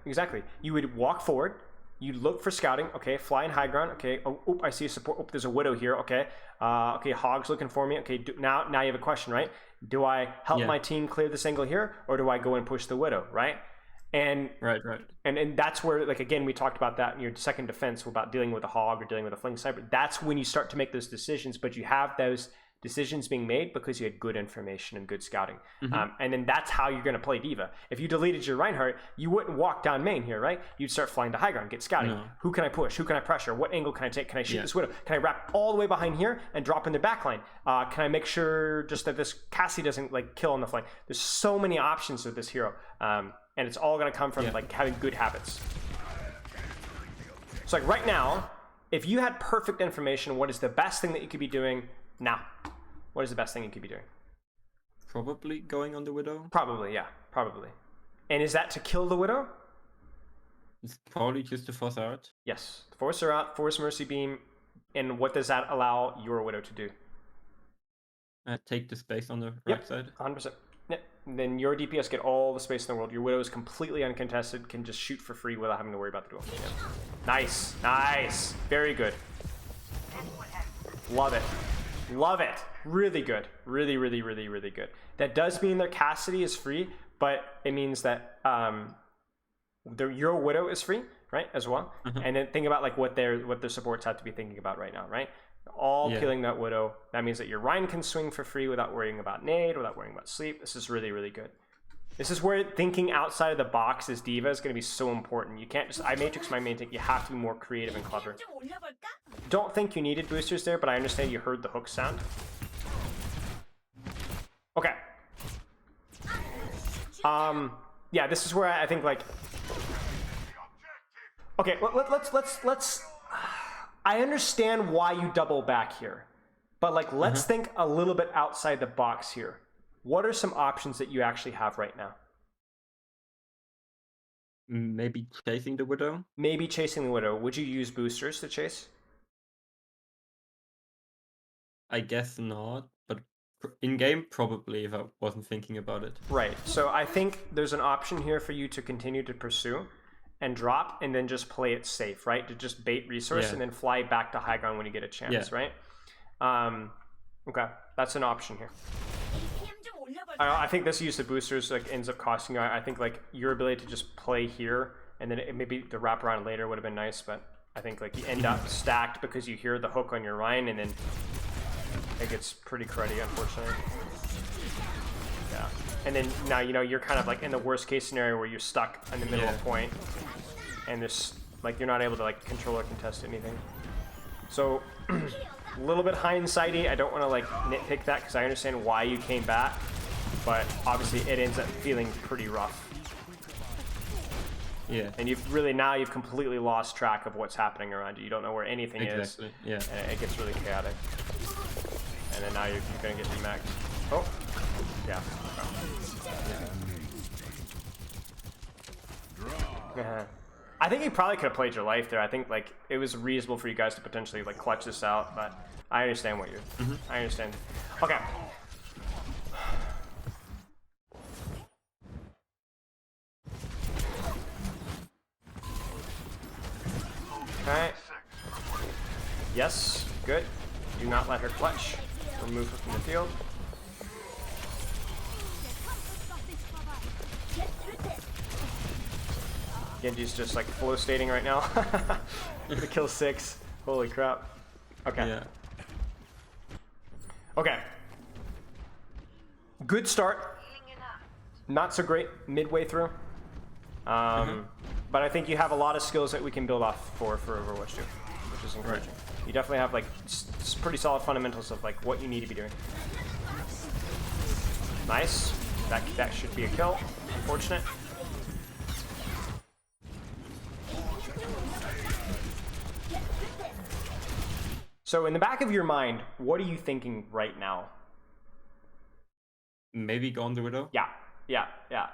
exactly. You would walk forward. You look for scouting. Okay, fly in high ground. Okay. Oh, I see a support. Oh, there's a Widow here. Okay. Okay, Hog's looking for me. Okay. Now you have a question, right? Do I help my team clear this angle here, or do I go and push the Widow, right? And right. And that's where, like, again, we talked about that in your second defense about dealing with a Hog or dealing with a Fling Sniper. That's when you start to make those decisions, but you have those decisions being made because you had good information and good scouting. And then that's how you're going to play D.Va. If you deleted your Reinhardt, you wouldn't walk down main here, right? You'd start flying to high ground, get scouting. No. Who can I push? Who can I pressure? What angle can I take? Can I shoot this Widow? Can I wrap all the way behind here and drop in their backline? Can I make sure just that this Cassie doesn't like kill on the flank? There's so many options with this hero. And it's all going to come from like having good habits. So like right now, if you had perfect information, what is the best thing that you could be doing now? What is the best thing you could be doing? Probably going on the Widow. Probably, yeah. Probably. And is that to kill the Widow? It's probably just to force her out. Yes. Force her out, force Mercy Beam. And what does that allow your Widow to do? Take the space on the right side. 100%. Yep. And then your DPS get all the space in the world. Your Widow is completely uncontested, can just shoot for free without having to worry about the duel. Yep. Nice. Nice. Very good. Love it. Love it. Really good. Really good. That does mean their Cassidy is free, but it means that your Widow is free, right, as well. And then think about like what their supports have to be thinking about right now, right? All killing that Widow. That means that your Rein can swing for free without worrying about nade, without worrying about sleep. This is really good. This is where thinking outside of the box as D.Va is going to be so important. You can't just iMatrix my main tank. You have to be more creative and clever. Don't think you needed boosters there, but I understand you heard the hook sound. Okay. Yeah, this is where I think like. Okay, let's. I understand why you double back here, but like let's think a little bit outside the box here. What are some options that you actually have right now? Maybe chasing the Widow? Maybe chasing the Widow. Would you use boosters to chase? I guess not, but in-game probably if I wasn't thinking about it. Right. So I think there's an option here for you to continue to pursue, and drop, and then just play it safe, right? To just bait resource Yeah. and then fly back to high ground when you get a chance, Yeah. right? Okay, that's an option here. I think this use of boosters like ends up costing you. I think like your ability to just play here and then maybe the wrap around later would have been nice, but I think like you end up stacked because you hear the hook on your Ryan, and then it gets pretty cruddy, unfortunately. Yeah, and then now you know you're kind of like in the worst case scenario where you're stuck in the middle of point, and there's like you're not able to like control or contest anything. So a little bit hindsighty. I don't want to like nitpick that because I understand why you came back, but obviously it ends up feeling pretty rough. Yeah. And you've completely lost track of what's happening around you. You don't know where anything is. Yeah. And it gets really chaotic. And then now you're gonna get demaxed. Oh, yeah. I think you probably could have played your life there. I think like it was reasonable for you guys to potentially like clutch this out, but I understand what you're. I understand. Okay. Alright. Yes, good. Do not let her clutch. Remove her from the field. Genji's just like flow stating right now. Gonna kill 6. Holy crap. Okay. Yeah. Okay. Good start. Not so great midway through. But I think you have a lot of skills that we can build off for Overwatch 2, which is encouraging. You definitely have like pretty solid fundamentals of like what you need to be doing. Nice. That should be a kill. Unfortunate. So in the back of your mind, what are you thinking right now? Maybe go on the Widow. Yeah.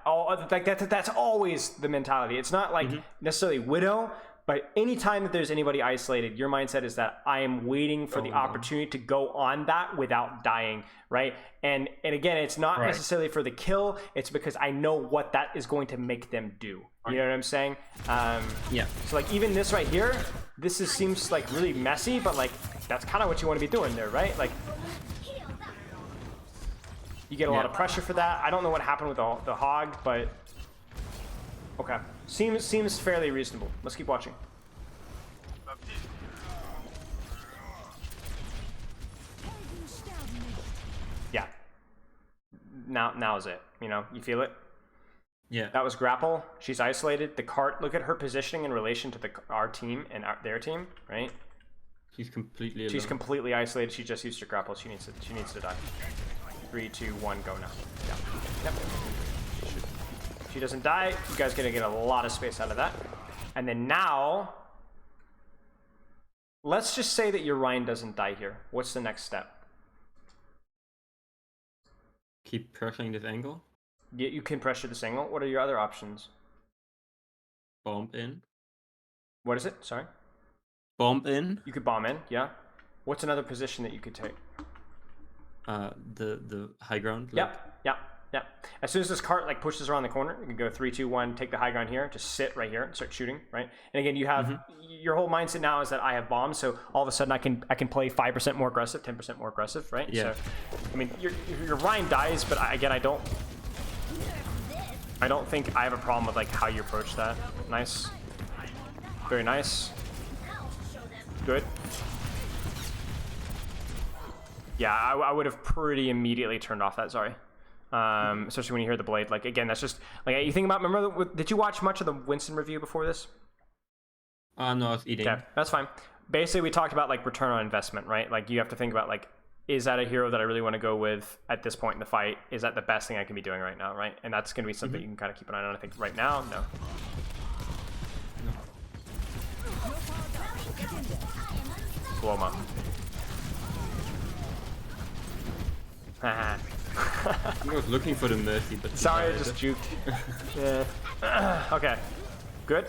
Oh, like that's always the mentality. It's not like necessarily Widow, but anytime that there's anybody isolated, your mindset is that I am waiting for the opportunity to go on that without dying, right? And again, it's not necessarily for the kill. It's because I know what that is going to make them do. You know what I'm saying? Yeah. So like even this right here, seems like really messy, but like that's kind of what you want to be doing there, right? Like. You get a lot of pressure for that. I don't know what happened with the hog, but okay, seems fairly reasonable. Let's keep watching. Yeah. Now is it? You know, you feel it. Yeah. That was grapple. She's isolated. The cart. Look at her positioning in relation to our team and their team, right? She's completely alone. She's completely isolated. She just used her grapple. She needs to die. 3, 2, 1, go now. Yeah. Yep. She doesn't die. You guys are gonna get a lot of space out of that. And then now, let's just say that your Ryan doesn't die here. What's the next step? Keep pressuring this angle. You can pressure this angle. What are your other options? Bomb in. What is it? Sorry. Bomb in. You could bomb in. Yeah. What's another position that you could take? The high ground. Like. Yep. As soon as this cart like pushes around the corner, you can go 3, 2, 1, take the high ground here, just sit right here and start shooting, right? And again, you have your whole mindset now is that I have bombs, so all of a sudden I can play 5% more aggressive, 10% more aggressive, right? Yeah. So, I mean, your Ryan dies, but again, I don't think I have a problem with like how you approach that. Nice, very nice, good. Yeah, I would have pretty immediately turned off that Zari. Especially when you hear the blade. Like, again, that's just... Like, you think about... Remember, did you watch much of the Winston review before this? No, I was eating. Okay, that's fine. Basically, we talked about, like, return on investment, right? Like, you have to think about, like, is that a hero that I really want to go with at this point in the fight? Is that the best thing I can be doing right now, right? And that's going to be something you can kind of keep an eye on. I think right now, no. Blow him up. I was looking for the mercy, but sorry, I just juked. Yeah. Okay. Good.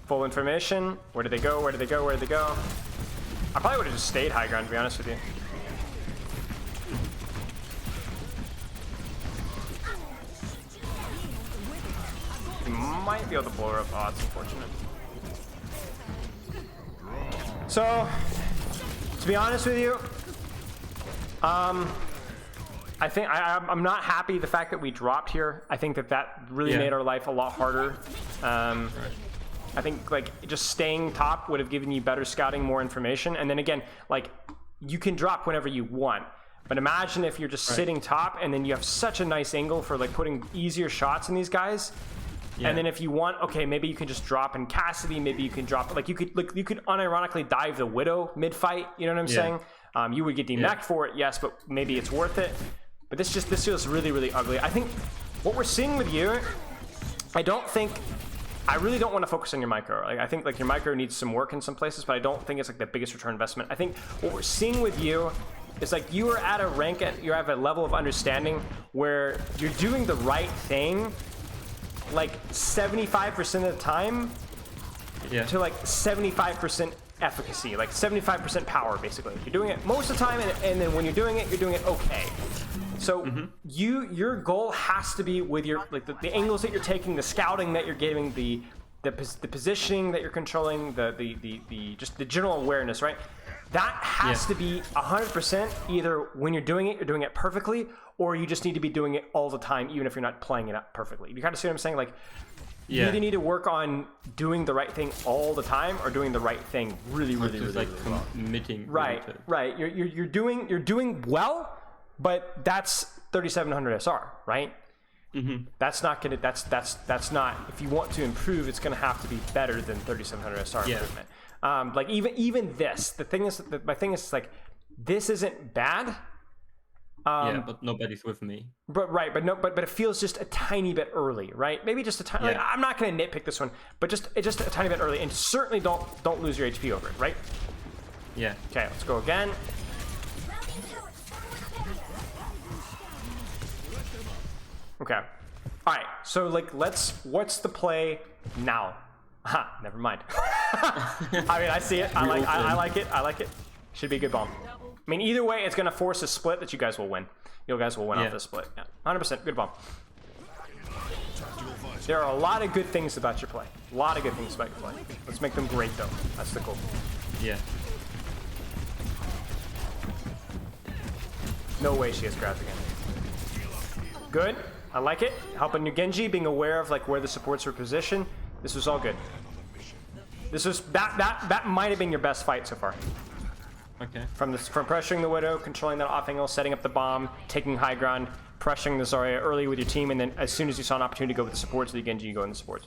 Full information. Where did they go? Where did they go? Where did they go? I probably would have just stayed high ground, to be honest with you. might be able to blow her up. Oh, that's unfortunate. So, to be honest with you, I think I'm not happy the fact that we dropped here. I think that really made our life a lot harder. I think like just staying top would have given you better scouting, more information, and then again, like you can drop whenever you want. But imagine if you're just sitting top and then you have such a nice angle for like putting easier shots in these guys. And then if you want, okay, maybe you can just drop in Cassidy. Maybe you can drop like you could unironically dive the Widow mid fight. You know what I'm saying? You would get demeched for it, yes, but maybe it's worth it. But this feels really, really ugly. I think what we're seeing with you, I really don't want to focus on your micro. Like I think like your micro needs some work in some places, but I don't think it's like the biggest return investment. I think what we're seeing with you is like you are at a rank, you have a level of understanding where you're doing the right thing like 75% of the time to like 75% efficacy, like 75% power basically. You're doing it most of the time, and then when you're doing it okay. So your goal has to be with your like the angles that you're taking, the scouting that you're getting, the positioning that you're controlling, the just the general awareness, right? That has to be 100%. Either when you're doing it perfectly, or you just need to be doing it all the time, even if you're not playing it up perfectly. You kind of see what I'm saying? Like, you either need to work on doing the right thing all the time, or doing the right thing really well. Committing. Right. You're doing well, but that's 3700 SR, right? That's not gonna. That's not. If you want to improve, it's gonna have to be better than 3700 SR improvement. Like even this. My thing is like, this isn't bad. But nobody's with me. But it feels just a tiny bit early, right? Maybe just a tiny. Like, I'm not gonna nitpick this one, but just a tiny bit early, and certainly don't lose your HP over it, right? Yeah. Okay, let's go again. Okay. All right. So like, what's the play now? Ha, never mind. I mean, I see it. I like it. Should be a good bomb. I mean, either way, it's going to force a split that you guys will win. You guys will win off the split. Yeah, 100%. Good bomb. There are a lot of good things about your play. A lot of good things about your play. Let's make them great, though. That's the goal. Yeah. No way she has grabbed again. Good. I like it. Helping your Genji, being aware of like where the supports were positioned. This was all good. This was that might have been your best fight so far. Okay. From pressuring the Widow, controlling that off angle, setting up the bomb, taking high ground, pressuring the Zarya early with your team, and then as soon as you saw an opportunity to go with the supports, the Genji, you go in the supports.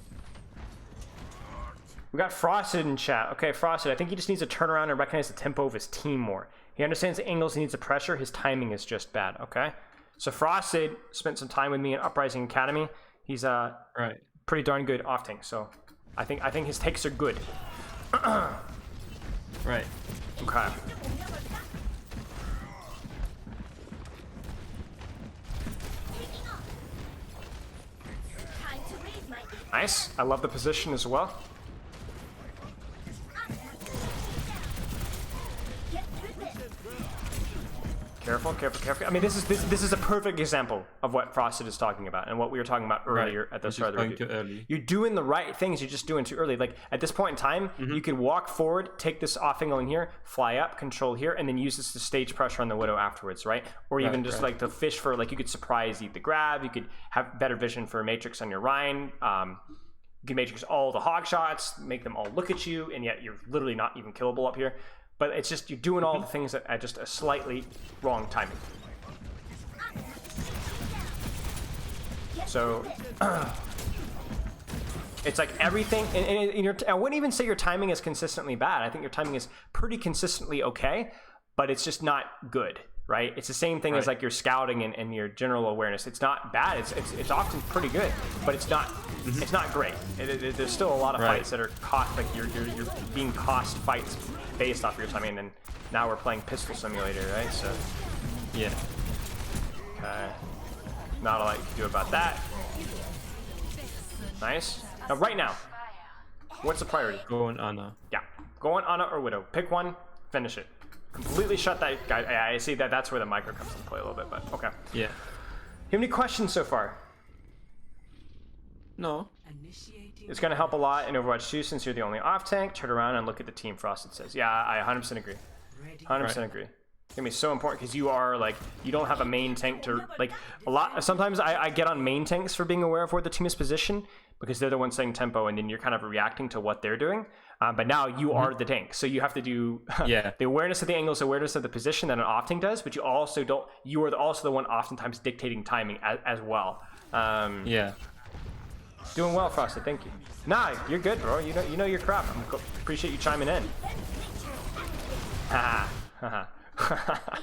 We got Frosted in chat. Okay, Frosted, I think he just needs to turn around and recognize the tempo of his team more. He understands the angles, he needs the pressure, his timing is just bad, okay? So Frosted spent some time with me in Uprising Academy. He's pretty darn good off tank, so I think his takes are good. Right. Okay. Nice. I love the position as well. Careful, careful, careful. I mean, this is a perfect example of what Frosted is talking about and what we were talking about earlier at the start of the review. Too early. You're doing the right things, you're just doing too early. Like, at this point in time, you could walk forward, take this off angle in here, fly up, control here, and then use this to stage pressure on the Widow afterwards, right? Or even just like to fish for, like, you could surprise eat the grab, you could have better vision for a Matrix on your Rein, you can Matrix all the hog shots, make them all look at you, and yet you're literally not even killable up here. But it's just, you're doing all the things at just a slightly wrong timing. So, it's like everything, and I wouldn't even say your timing is consistently bad. I think your timing is pretty consistently okay, but it's just not good, right? It's the same thing as like your scouting and your general awareness. It's not bad, it's often pretty good, but it's not great. There's still a lot of fights that are cost, like you're being cost fights based off your timing, and now we're playing Pistol Simulator, right? So, yeah. Okay. Not a lot you can do about that. Nice. Now, right now, what's the priority? Go on Ana. Yeah. Go on Ana or Widow. Pick one, finish it. Completely shut that guy. I see that's where the micro comes into play a little bit, but okay. Yeah. You have any questions so far? No. Initiating. It's going to help a lot in Overwatch 2 since you're the only off tank. Turn around and look at the team, Frosted says. Yeah, I 100% agree. Ready. 100% agree. It's gonna be so important because you are like, you don't have a main tank to like a lot. Sometimes I get on main tanks for being aware of where the team is positioned because they're the ones setting tempo, and then you're kind of reacting to what they're doing. But now you are the tank, so you have to do Yeah. the awareness of the angles, awareness of the position that an off tank does. But you also don't. You are also the one oftentimes dictating timing as well. Yeah. Doing well, Frosted. Thank you. Nah, you're good, bro. You know your crap. Appreciate you chiming in. Haha. Haha.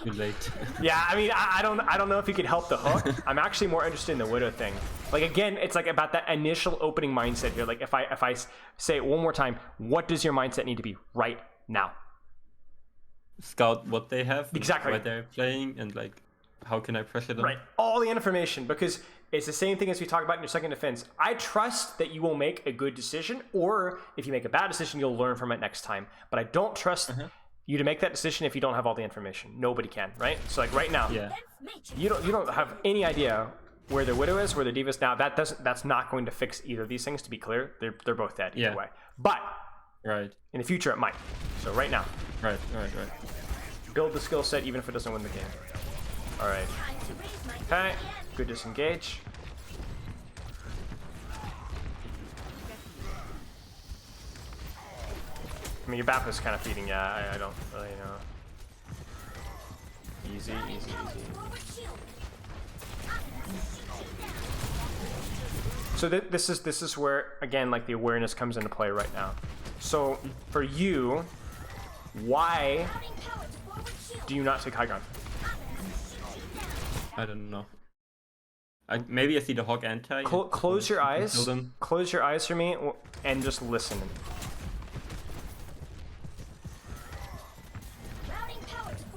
Too late. Yeah, I mean, I don't know if you could help the hook. I'm actually more interested in the Widow thing. Like, again, it's like about that initial opening mindset here. Like, if I say it one more time, what does your mindset need to be right now? Scout what they have, and Exactly. what they're playing, and like how can I pressure them? Right, all the information, because it's the same thing as we talked about in your second defense. I trust that you will make a good decision, or if you make a bad decision, you'll learn from it next time. But I don't trust you to make that decision if you don't have all the information. Nobody can, right? So like right now, Yeah. you don't have any idea where the Widow is, where the D.Va is. Now that's not going to fix either of these things, to be clear. They're both dead either Yeah. way. But Right. in the future it might. So right now, Right. build the skill set even if it doesn't win the game. All right. Okay. Good disengage. I mean, your BAP is kind of feeding. Yeah, I don't really know. Easy. So this is where, again, like the awareness comes into play right now. So for you, why do you not take high ground? I don't know. Maybe I see the Hawk anti. Close your eyes. Kill them. Close your eyes for me and just listen.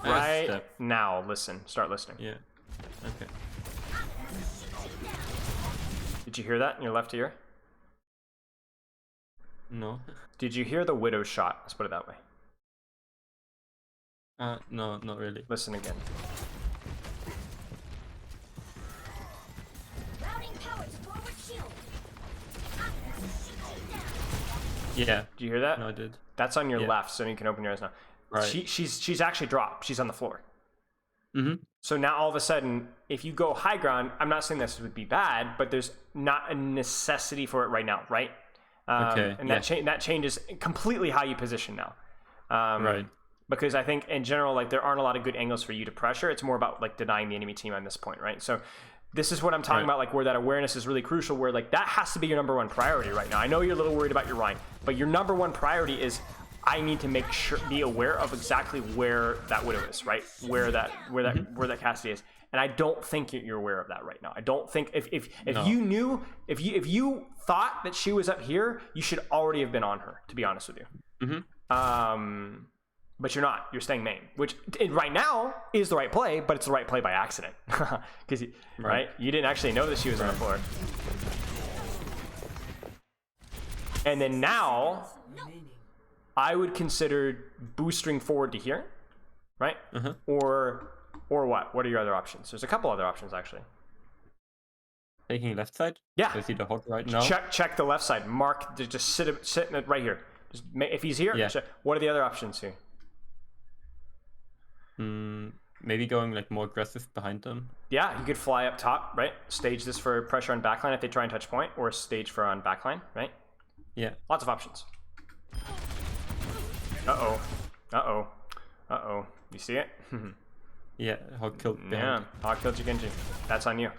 Right Step. now, listen. Start listening. Yeah. Okay. Did you hear that in your left ear? No. Did you hear the Widow shot? Let's put it that way. No, not really. Listen again. Yeah. Do you hear that? No, I did. That's on your Yeah. left, so you can open your eyes now. Right. She's actually dropped. She's on the floor. Mm-hmm. So now all of a sudden, if you go high ground, I'm not saying this would be bad, but there's not a necessity for it right now, right? Okay, And yeah. that changes completely how you position now. Right. Because I think in general, like there aren't a lot of good angles for you to pressure. It's more about like denying the enemy team on this point, right? So this is what I'm talking Right. about, like where that awareness is really crucial, where like that has to be your number one priority right now. I know you're a little worried about your Rhine, but your number one priority is I need to make sure, be aware of exactly where that Widow is, right? Where that Cassidy is. And I don't think you're aware of that right now. I don't think if No. you knew, if you thought that she was up here, you should already have been on her, to be honest with you. Mm-hmm. But you're not. You're staying main, which right now is the right play, but it's the right play by accident. Because right, you didn't actually know that she was on the floor. And then now, I would consider boosting forward to here, right? Or what? What are your other options? There's a couple other options actually. Taking left side. Yeah. I see the Hawk right now. Check the left side. Mark. Just sit in it right here. Just if he's here. Yeah. What are the other options here? Maybe going like more aggressive behind them. Yeah, you could fly up top, right? Stage this for pressure on backline if they try and touch point, or stage for on backline, right? Yeah. Lots of options. Uh-oh. You see it? Yeah. Hawk killed Yeah, behind. Hawk killed Genji. That's on you.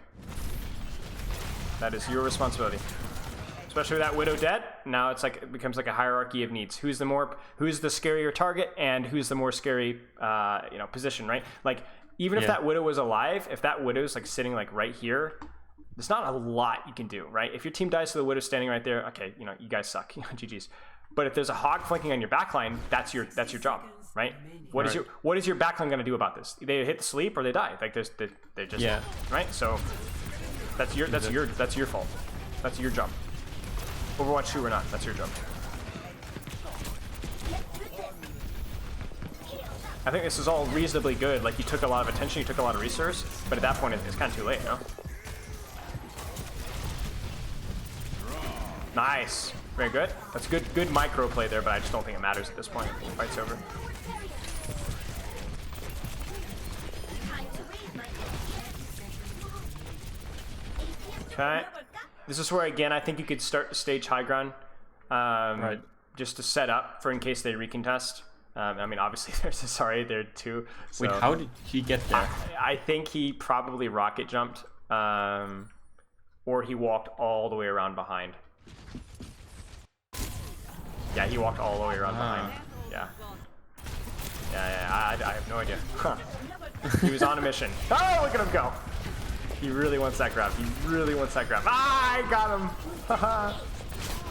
That is your responsibility. Especially with that Widow dead, now it's like it becomes like a hierarchy of needs. Who's the scarier target, and who's the more scary position, right? Like even if Yeah. that Widow was alive, if that Widow's like sitting like right here, there's not a lot you can do, right? If your team dies to the Widow standing right there, okay, you guys suck. GG's. But if there's a Hawk flanking on your backline, that's your job, right? What is your backline gonna do about this? They hit the sleep or they die. Like they're just right. So that's your fault. That's your job. Overwatch 2 or not, that's your job. I think this is all reasonably good. Like you took a lot of attention, you took a lot of resource, but at that point it's kind of too late, you know? Nice. Very good. That's good micro play there, but I just don't think it matters at this point. The fight's over. Okay. This is where, again, I think you could start to stage high ground. Right. Just to set up for in case they recontest. I mean, obviously, there's a sorry there too. So Wait, how did he get there? I think he probably rocket jumped, or he walked all the way around behind. Yeah, he walked all the way around behind. Yeah. Yeah, I have no idea. Huh. He was on a mission. Oh, look at him go. He really wants that grab. He really wants that grab. Ah, I got him.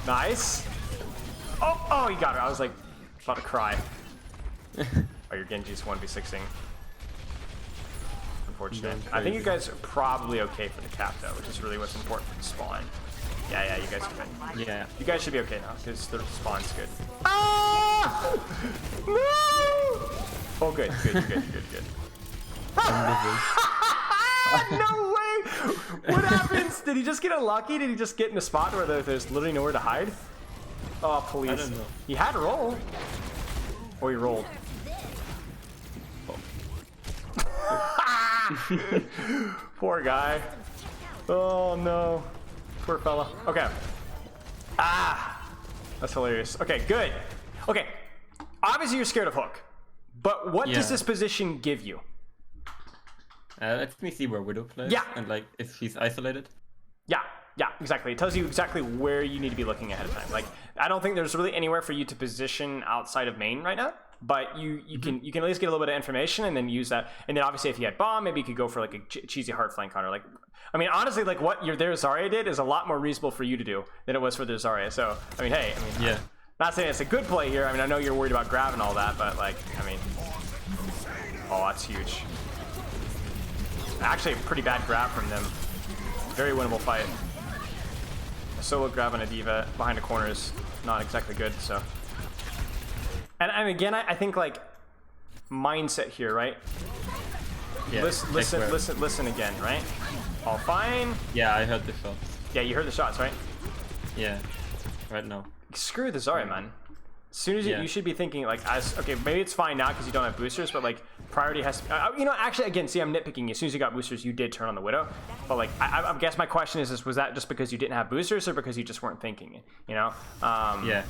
Nice. Oh, he got it. I was like, about to cry. Oh, your Genji's 1v6ing. Unfortunate. I think you guys are probably okay for the cap, though, which is really what's important for the spawn. Yeah, you guys are good. Yeah. You guys should be okay now, because the spawn's good. Ah! No! Oh, good. You're good. No way! What happens? Did he just get unlucky? Did he just get in a spot where there's literally nowhere to hide? Oh, please. I don't know. He had to roll. Oh, he rolled. Poor guy. Oh, no. Poor fella. Okay. Ah! That's hilarious. Okay, good. Okay. Obviously, you're scared of Hook. But what does this position give you? Let me see where Widow plays. Yeah. And like if she's isolated. Yeah, exactly. It tells you exactly where you need to be looking ahead of time. Like, I don't think there's really anywhere for you to position outside of main right now, but you can at least get a little bit of information and then use that. And then obviously if you had bomb, maybe you could go for like a cheesy hard flank counter. Like, I mean, honestly, like what their Zarya did is a lot more reasonable for you to do than it was for their Zarya. So, I mean, hey, Yeah. not saying it's a good play here. I mean, I know you're worried about grab and all that, but like, I mean, oh, that's huge. Actually, a pretty bad grab from them. Very winnable fight. A solo grab on a diva behind a corner is not exactly good, so. And again, I think like mindset here, right? Yeah. Listen again, right? All fine. Yeah, I heard the shots. Yeah, you heard the shots, right? Yeah. Right now. Screw the Zarya, man. As soon as you should be thinking like, okay, maybe it's fine now because you don't have boosters, but like priority has to, you know, actually again, see, I'm nitpicking. As soon as you got boosters, you did turn on the Widow, but like, I guess my question is was that just because you didn't have boosters or because you just weren't thinking it, you know? Yeah.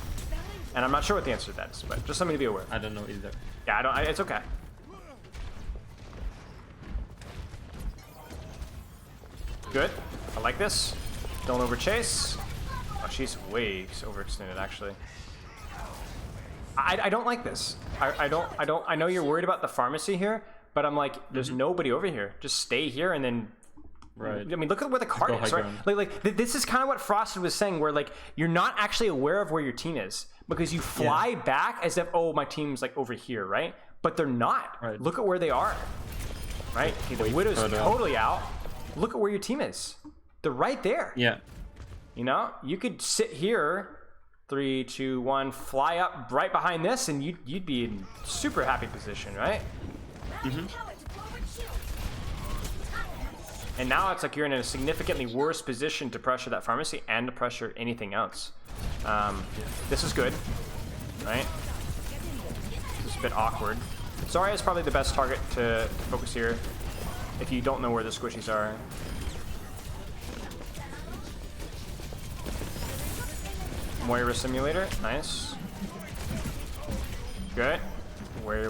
And I'm not sure what the answer to that is, but just something to be aware of. I don't know either. Yeah, it's okay. Good, I like this. Don't over chase. Oh, she's way overextended actually. I don't like this. I know you're worried about the pharmacy here, but I'm like, there's nobody over here. Just stay here and then. Right. I mean, look at where the card is, right? Like this is kind of what Frosted was saying, where like you're not actually aware of where your team is because you fly back as if, oh, my team's like over here, right? But they're not. Right. Look at where they are. Right? Okay, the Widow's totally out. Look at where your team is. They're right there. Yeah. You know, you could sit here. 3, 2, 1, fly up right behind this, and you'd be in super happy position, right? And now it's like you're in a significantly worse position to pressure that pharmacy and to pressure anything else. This is good, right? This is a bit awkward. Zarya is probably the best target to focus here if you don't know where the squishies are. Moira simulator, nice. Good. Where?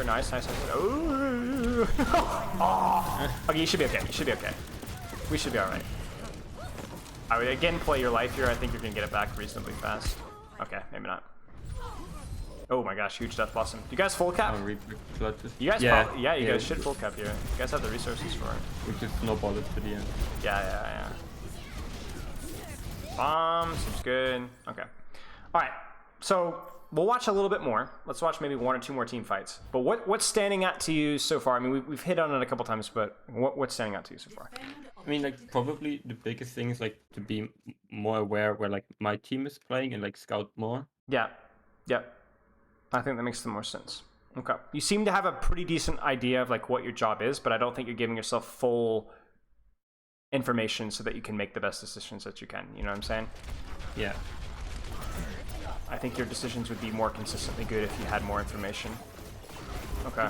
Nice. Ooh. Oh. Okay, you should be okay. We should be all right. I would again play your life here. I think you're gonna get it back reasonably fast. Okay, maybe not. Oh my gosh, huge death blossom. You guys full cap? You guys, you guys should full cap here. You guys have the resources for it. We just snowball it to the end. Yeah. Bomb, seems good. Okay. All right. So we'll watch a little bit more. Let's watch maybe 1 or 2 more team fights. But what's standing out to you so far? I mean, we've hit on it a couple times, but what's standing out to you so far? I mean, like probably the biggest thing is like to be more aware where like my team is playing and like scout more. Yeah. I think that makes the more sense. Okay. You seem to have a pretty decent idea of like what your job is, but I don't think you're giving yourself full information so that you can make the best decisions that you can. You know what I'm saying? Yeah. I think your decisions would be more consistently good if you had more information. Okay.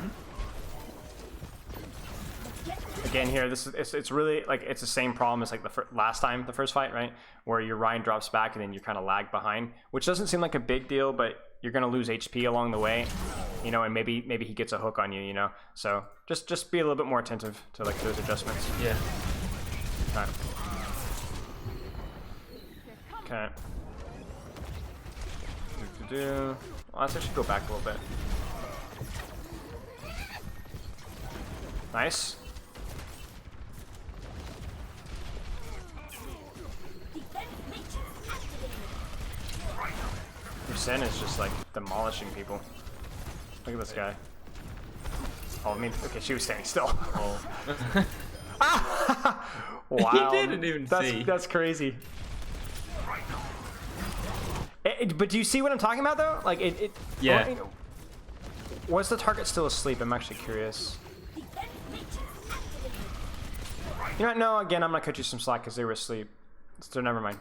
Again, here, it's really like it's the same problem as like the last time, the first fight, right? Where your Ryan drops back and then you kind of lag behind, which doesn't seem like a big deal, but you're gonna lose HP along the way, you know, and maybe he gets a hook on you, you know. So just be a little bit more attentive to like those adjustments. Yeah. Okay. Okay. Well, let's actually go back a little bit. Nice. Your Sen is just like demolishing people. Look at this guy. Oh, I mean, okay, she was standing still. Oh. Wow. He didn't even see. That's crazy. But do you see what I'm talking about though? Like it Yeah. oh, you know, was the target still asleep? I'm actually curious. You know what? No, again, I'm gonna cut you some slack because they were asleep. So never mind.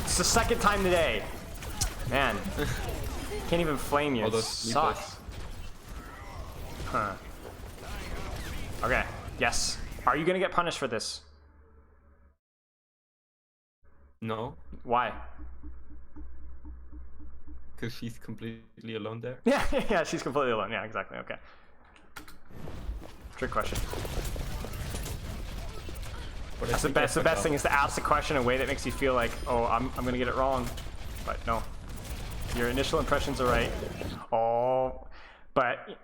It's the second time today. Man. Can't even flame you. All It those sucks. Huh. Okay. Yes. Are you gonna get punished for this? No, Why? because she's completely alone there. Yeah, yeah, she's completely alone. Yeah, exactly. Okay. Trick question. But That's the best. The best thing is to ask the question in a way that makes you feel like, oh, I'm gonna get it wrong, but no. Your initial impressions are right. Oh, but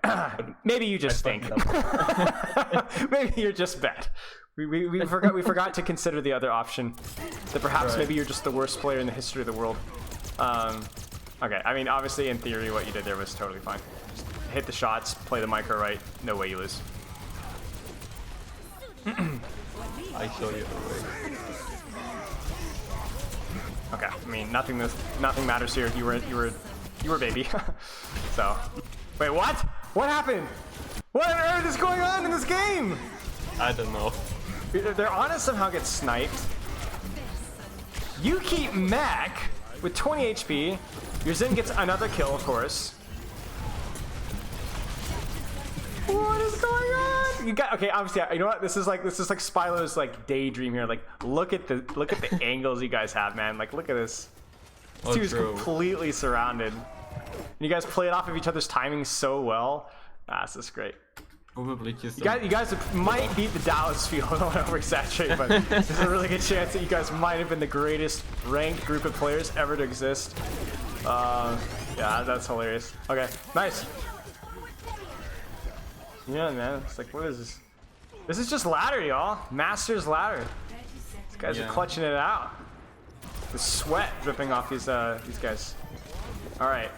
maybe you just stink. Maybe you're just bad. We forgot to consider the other option. That perhaps maybe you're just the worst player in the history of the world. Okay, I mean, obviously, in theory, what you did there was totally fine. Just hit the shots, play the micro right, no way you lose. I show you the way. Okay, I mean, nothing matters here. You were baby. So, wait, what? What happened? What on earth is going on in this game? I don't know. Their Ana somehow gets sniped. You keep Mac with 20 HP. Your Zen gets another kill, of course. What is going on? You got okay. Obviously, you know what? This is like Spylo's like daydream here. Like, look at the angles you guys have, man. Like, look at this. This dude's completely surrounded. And you guys play it off of each other's timing so well. This is great. Probably just. You guys might beat the Dallas field. I don't want to overexaggerate, but there's a really good chance that you guys might have been the greatest ranked group of players ever to exist. Yeah, that's hilarious. Okay, nice. Yeah, man. It's like, what is this? This is just ladder, y'all. Master's ladder. These guys are clutching it out. The sweat dripping off these guys. All right.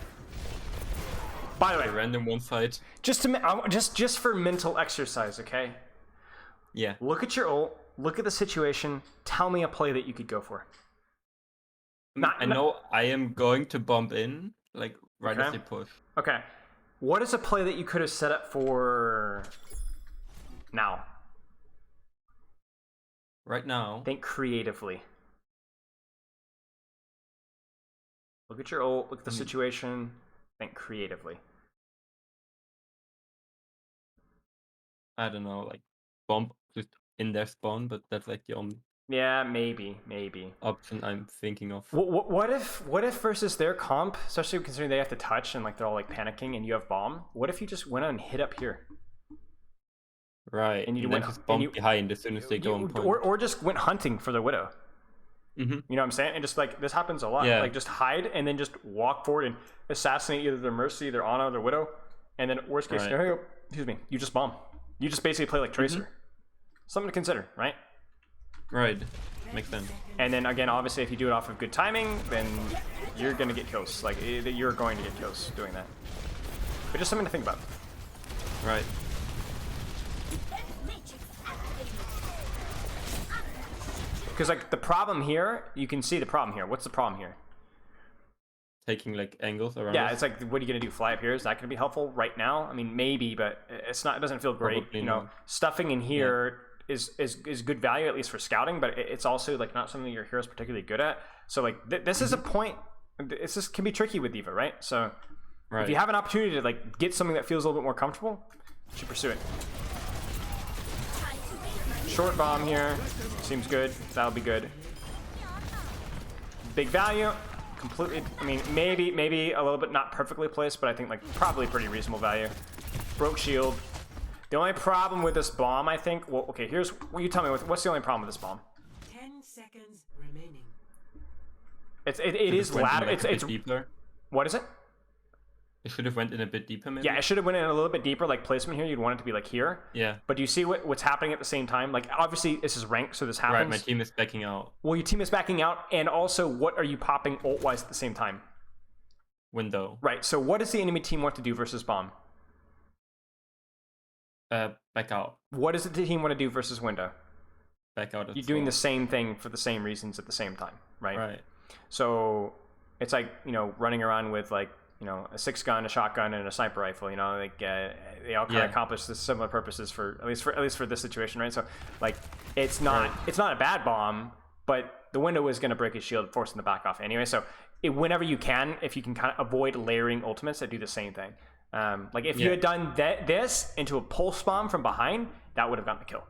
By the way, a random one fight. just for mental exercise, okay? Yeah. Look at your ult. Look at the situation. Tell me a play that you could go for. I know I am going to bump in, like right as they push. Okay. What is a play that you could have set up for now? Right now. Think creatively. Look at your ult. Look at the situation. Think creatively. I don't know, like bump just in their spawn, but that's like the only Yeah, maybe. option I'm thinking of. What if versus their comp, especially considering they have to touch and like they're all like panicking and you have bomb? What if you just went on and hit up here? Right, And you then went just bump behind as soon as they go on point. Or just went hunting for the Widow. Mm-hmm. You know what I'm saying? And just like this happens a lot. Yeah. Like just hide and then just walk forward and assassinate either their Mercy, their Ana, their Widow, and then worst case scenario, excuse me, you just bomb. You just basically play like Tracer. Something to consider, right? Right, makes sense. And then again, obviously, if you do it off of good timing, then you're gonna get kills. Like you're going to get kills doing that. But just something to think about. Right. Because like the problem here, you can see the problem here. What's the problem here? Taking like angles around. Yeah, us. it's like, what are you gonna do? Fly up here? Is that gonna be helpful right now? I mean, maybe, but it's not. It doesn't feel great. Probably you know, not. stuffing in here is good value, at least for scouting, but it's also like not something your hero's particularly good at. So like this is a point. This just can be tricky with D.Va, right? So if you have an opportunity to like get something that feels a little bit more comfortable, you should pursue it. Short bomb here seems good. That'll be good. Big value. Completely. I mean, maybe a little bit not perfectly placed, but I think like probably pretty reasonable value. Broke shield. The only problem with this bomb, I think. Well, okay. Here's. Well, you tell me what's the only problem with this bomb? 10 seconds remaining. It is ladder. It's deeper. What is it? It should have went in a bit deeper, maybe. Yeah, it should have went in a little bit deeper. Like placement here, you'd want it to be like here. Yeah. But do you see what's happening at the same time? Like obviously this is ranked, so this happens. Right, my team is backing out. Well, your team is backing out, and also what are you popping ult-wise at the same time? Window. Right. So what does the enemy team want to do versus bomb? Back out. What does the team want to do versus window? Back out. You're doing the same thing for the same reasons at the same time, right? Right. So it's like, you know, running around with like, you know, a 6-gun, a shotgun, and a sniper rifle. You know, like they all kind of accomplish the similar purposes for at least for this situation, right? So like it's not a bad bomb, but the window is going to break his shield, forcing the back off anyway. So whenever you can, if you can kind of avoid layering ultimates that do the same thing. Like if you had done this into a pulse bomb from behind, that would have gotten the kill.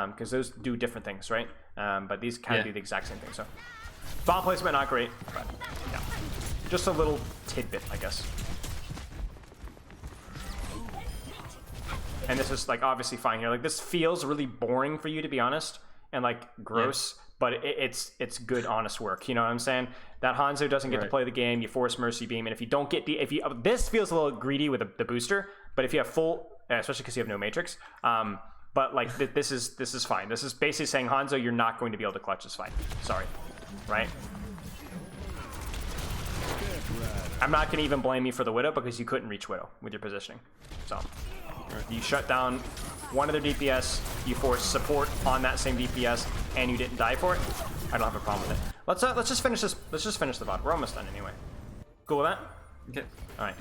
Because those do different things, right? But these kind of do the exact same thing. So bomb placement not great, but yeah, just a little tidbit, I guess. And this is like obviously fine here. Like this feels really boring for you, to be honest, and like gross. But it's good, honest work. You know what I'm saying? That Hanzo doesn't get to play the game. You force Mercy Beam, and if you don't get this feels a little greedy with the booster. But if you have full, especially because you have no Matrix, but like this is fine. This is basically saying, Hanzo, you're not going to be able to clutch this fight. Sorry, right? I'm not going to even blame you for the Widow because you couldn't reach Widow with your positioning. So you shut down one of their DPS, you force support on that same DPS, and you didn't die for it. I don't have a problem with it. Let's just finish this. Let's just finish the VOD. We're almost done anyway. Cool with that? Okay. All right.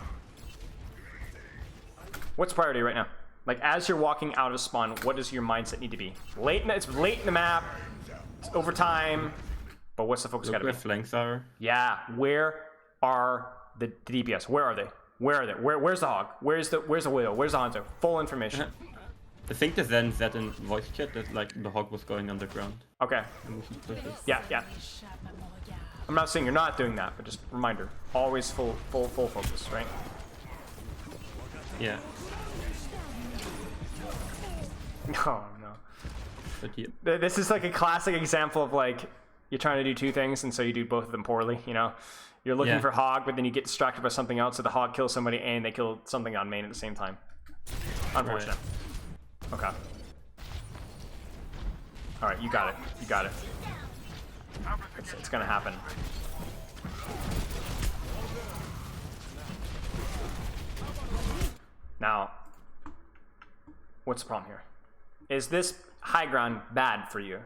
What's priority right now? Like as you're walking out of spawn, what does your mindset need to be? It's late in the map. It's overtime. But what's the focus got to be? Where flanks are. Yeah. Where are the DPS? Where are they? Where are they? Where's the Hog? Where's the Widow? Where's the Hanzo? Full information. I think the Zen said in voice chat that like the Hog was going underground. Okay. And we should push it. Yeah. I'm not saying you're not doing that, but just reminder: always full focus, right? Yeah. No. But yeah. This is like a classic example of like you're trying to do two things, and so you do both of them poorly. You know, you're looking for Hog, but then you get distracted by something else, so the Hog kills somebody, and they kill something on main at the same time. Unfortunate. Okay. All right, you got it. It's gonna happen. Now, what's the problem here? Is this high ground bad for you?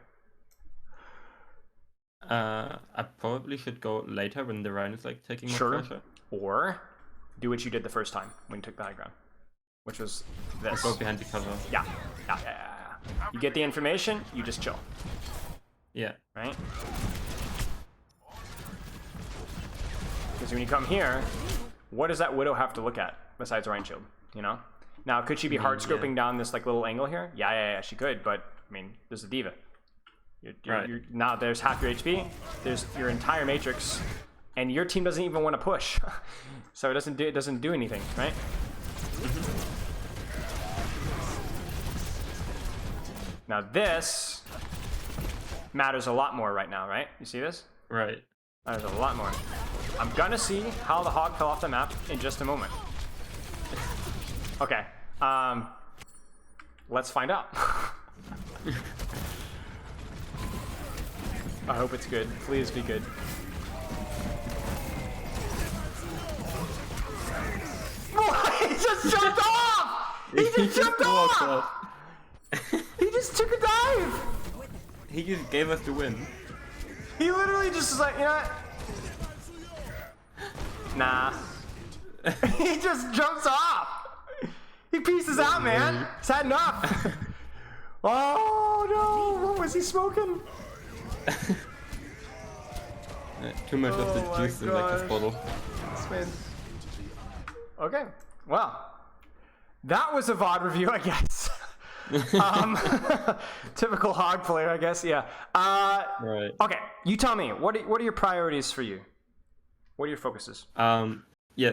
I probably should go later when the Rhine is like taking more pressure. Or do what you did the first time when you took the high ground, which was this. Go behind the cover. Yeah. You get the information, you just chill. Yeah. Right? Because when you come here, what does that Widow have to look at besides Rhine Shield? You know? Now, could she be hard scoping down this like little angle here? Yeah, she could, but I mean, there's a D.Va. Now there's half your HP, there's your entire Matrix, and your team doesn't even want to push. So it doesn't do anything, right? Now this matters a lot more right now, right? You see this? Right. Matters a lot more. I'm gonna see how the Hog fell off the map in just a moment. Okay. Let's find out. I hope it's good. Please be good. What? He just jumped off! He just jumped off! He just took a dive! He just gave us the win. He literally just was like, you know what? Nah. He just jumps off! He pieces out, man! He's had enough! Oh no! What was he smoking? Too much of Oh the my juice in like this gosh. bottle. Okay, well, that was a VOD review, I guess. Typical hog player, I guess. Yeah. Right. Okay, you tell me. What are your priorities for you? What are your focuses? Yeah,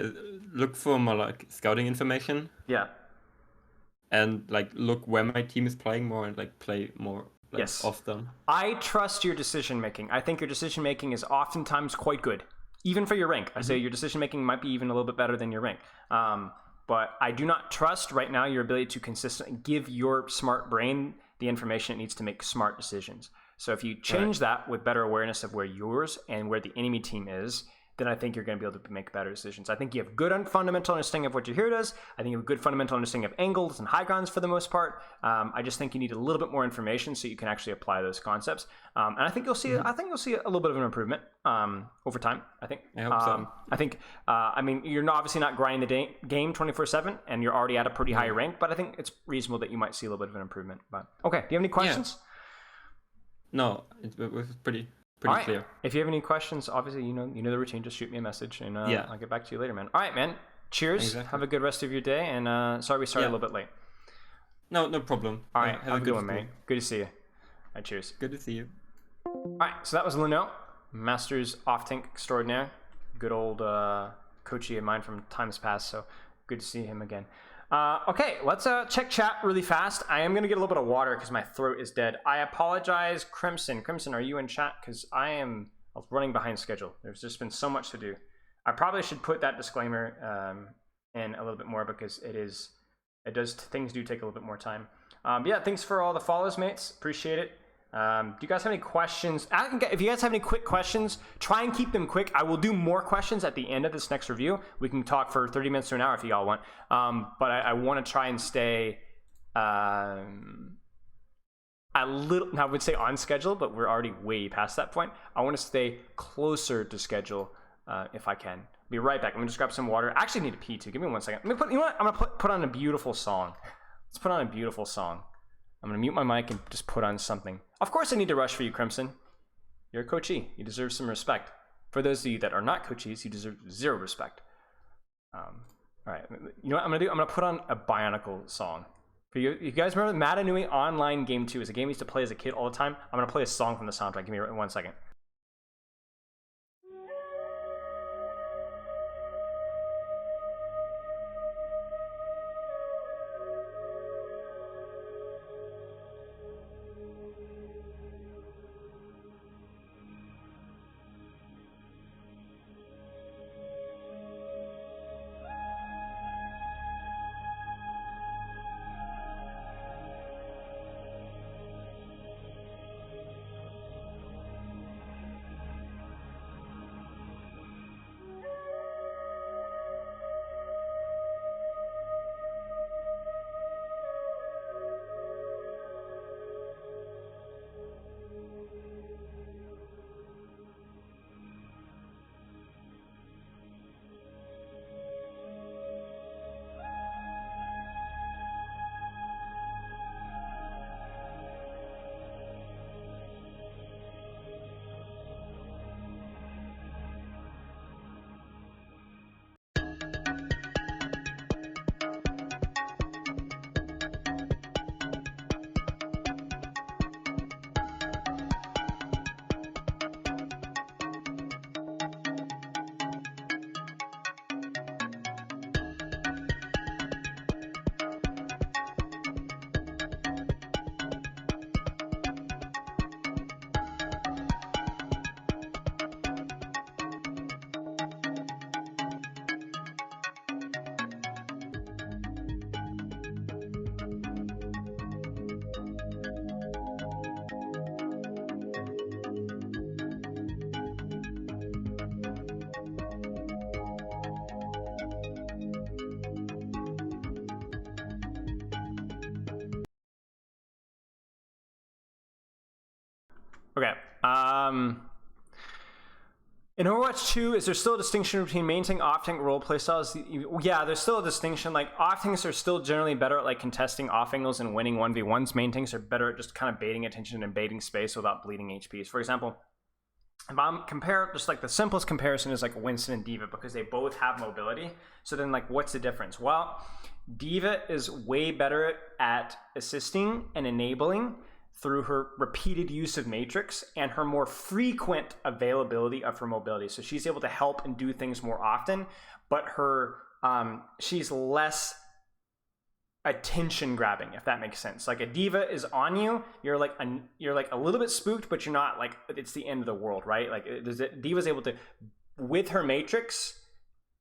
look for more like scouting information Yeah. and like look where my team is playing more and like play more like Yes. off them. I trust your decision making. I think your decision making is oftentimes quite good, even for your rank. I say your decision making might be even a little bit better than your rank. But I do not trust right now your ability to consistently give your smart brain the information it needs to make smart decisions. So if you change that with better awareness of where yours and where the enemy team is, then I think you're going to be able to make better decisions. I think you have good fundamental understanding of what your hero does. I think you have a good fundamental understanding of angles and high grounds for the most part. I just think you need a little bit more information so you can actually apply those concepts. And I think you'll see. I think you'll see a little bit of an improvement over time. I think. I hope so. I think. I mean, you're obviously not grinding the game 24/7, and you're already at a pretty high rank. But I think it's reasonable that you might see a little bit of an improvement. But okay, do you have any questions? No, it was pretty All right. clear. If you have any questions, obviously you know the routine. Just shoot me a message, and Yeah. I'll get back to you later, man. All right, man. Cheers. Exactly. Have a good rest of your day, and sorry we started Yeah. a little bit late. No problem. All right, Have have a good one, stream. man. Good to see you. All right, cheers. Good to see you. All right, so that was Luno, Masters off-tank extraordinaire. Good old coachy of mine from times past, so good to see him again. Okay, let's check chat really fast. I am going to get a little bit of water because my throat is dead. I apologize, Crimson. Crimson, are you in chat? Because I am running behind schedule. There's just been so much to do. I probably should put that disclaimer in a little bit more because things do take a little bit more time. Yeah, thanks for all the follows, mates. Appreciate it. Do you guys have any questions? If you guys have any quick questions, try and keep them quick. I will do more questions at the end of this next review. We can talk for 30 minutes to an hour if you all want. But I want to try and stay a little, I would say on schedule, but we're already way past that point. I want to stay closer to schedule if I can. Be right back. I'm going to just grab some water. I actually need to pee too. Give me 1 second. You know what? I'm going to put on a beautiful song. Let's put on a beautiful song. I'm going to mute my mic and just put on something. Of course I need to rush for you, Crimson. You're a coachee. You deserve some respect. For those of you that are not coachees, you deserve zero respect. All right. You know what I'm going to do? I'm going to put on a Bionicle song. For you guys remember Matanui Online Game 2 is a game I used to play as a kid all the time. I'm going to play a song from the soundtrack. Give me 1 second. Okay. In Overwatch 2, is there still a distinction between main tank, off tank, role play styles? Yeah, there's still a distinction. Like, off tanks are still generally better at like contesting off angles and winning 1v1s. Main tanks are better at just kind of baiting attention and baiting space without bleeding HPs. For example, if I'm just like the simplest comparison is like Winston and D.Va, because they both have mobility. So then like, what's the difference? Well, D.Va is way better at assisting and enabling through her repeated use of Matrix and her more frequent availability of her mobility. So she's able to help and do things more often, but she's less attention grabbing, if that makes sense. Like a D.Va is on you, you're like a little bit spooked, but you're not like it's the end of the world, right? Like D.Va's able to, with her Matrix,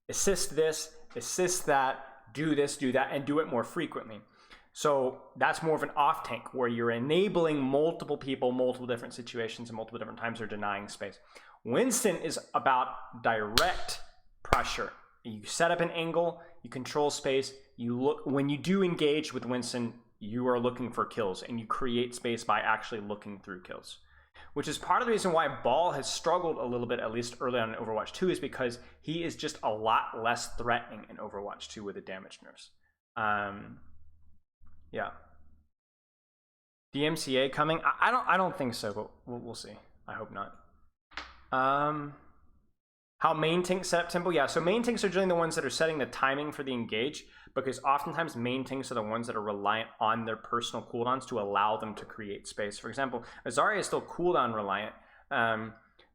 assist this, assist that, do this, do that, and do it more frequently. So that's more of an off tank where you're enabling multiple people, multiple different situations, and multiple different times they're denying space. Winston is about direct pressure. You set up an angle, you control space, you look. When you do engage with Winston, you are looking for kills, and you create space by actually looking through kills. Which is part of the reason why Ball has struggled a little bit, at least early on in Overwatch 2, is because he is just a lot less threatening in Overwatch 2 with the damage nerfs. Yeah. DMCA coming? I don't think so, but we'll see. I hope not. How main tanks set up tempo? Yeah, so main tanks are generally the ones that are setting the timing for the engage, because oftentimes main tanks are the ones that are reliant on their personal cooldowns to allow them to create space. For example, Zarya is still cooldown reliant,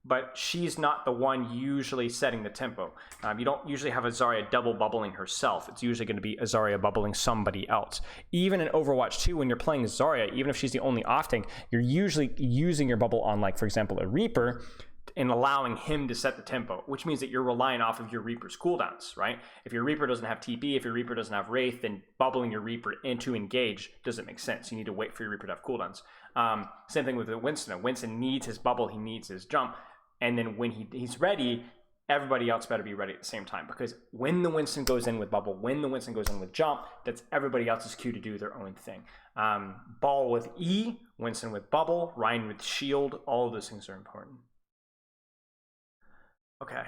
but she's not the one usually setting the tempo. You don't usually have a Zarya double bubbling herself. It's usually going to be a Zarya bubbling somebody else. Even in Overwatch 2, when you're playing Zarya, even if she's the only off tank, you're usually using your bubble on, like, for example, a Reaper, and allowing him to set the tempo, which means that you're relying off of your Reaper's cooldowns, right? If your Reaper doesn't have TP, if your Reaper doesn't have Wraith, then bubbling your Reaper into engage doesn't make sense. You need to wait for your Reaper to have cooldowns. Same thing with Winston. Winston needs his bubble, he needs his jump, and then when he's ready, everybody else better be ready at the same time, because when the Winston goes in with bubble, when the Winston goes in with jump, that's everybody else's cue to do their own thing. Ball with E, Winston with bubble, Ryan with shield, all of those things are important. Okay.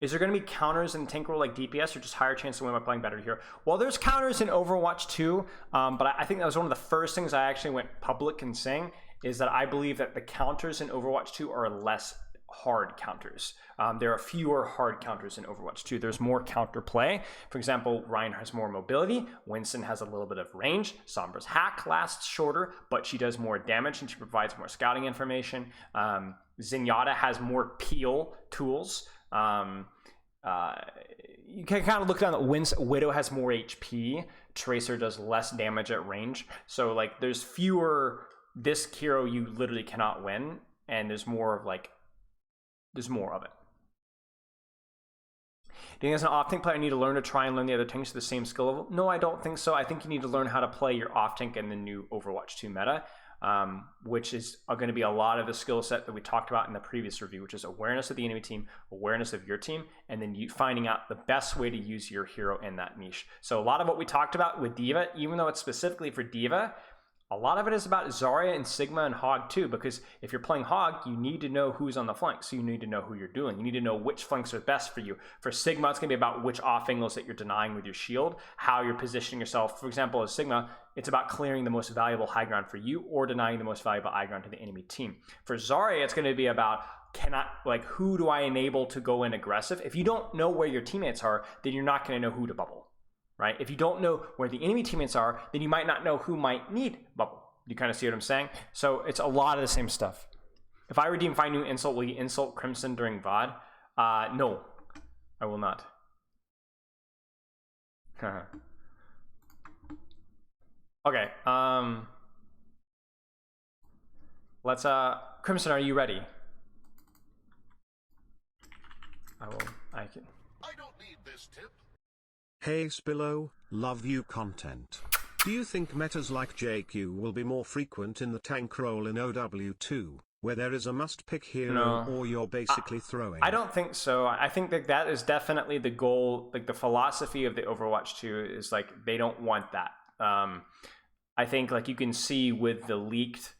Is there going to be counters in tank role like DPS, or just higher chance to win by playing better here? Well, there's counters in Overwatch 2, but I think that was one of the first things I actually went public and saying, is that I believe that the counters in Overwatch 2 are less hard counters. There are fewer hard counters in Overwatch 2. There's more counter play. For example, Ryan has more mobility. Winston has a little bit of range. Sombra's hack lasts shorter, but she does more damage and she provides more scouting information. Zenyatta has more peel tools. You can kind of look down that Widow has more HP. Tracer does less damage at range. So like there's fewer, this hero you literally cannot win, and there's more of like, there's more of it. Do you think as an off-tank player, you need to learn to try and learn the other tanks to the same skill level? No, I don't think so. I think you need to learn how to play your off-tank in the new Overwatch 2 meta, which is going to be a lot of the skill set that we talked about in the previous review, which is awareness of the enemy team, awareness of your team, and then you finding out the best way to use your hero in that niche. So a lot of what we talked about with D.Va, even though it's specifically for D.Va, a lot of it is about Zarya and Sigma and Hog too, because if you're playing Hog, you need to know who's on the flank, so you need to know who you're doing. You need to know which flanks are best for you. For Sigma, it's going to be about which off angles that you're denying with your shield, how you're positioning yourself. For example, as Sigma, it's about clearing the most valuable high ground for you or denying the most valuable high ground to the enemy team. For Zarya, it's going to be about who do I enable to go in aggressive? If you don't know where your teammates are, then you're not going to know who to bubble. Right? If you don't know where the enemy teammates are, then you might not know who might need bubble. You kind of see what I'm saying? So it's a lot of the same stuff. If I redeem Find New Insult, will you insult Crimson during VOD? No, I will not. Okay. Let's Crimson, are you ready? I can. I don't need this tip. Hey Spillo, love you content. Do you think metas like JQ will be more frequent in the tank role in OW2, where there is a must-pick hero or you're basically throwing? I don't think so. I think that is definitely the goal, like the philosophy of the Overwatch 2 is like they don't want that. I think like you can see with the leaked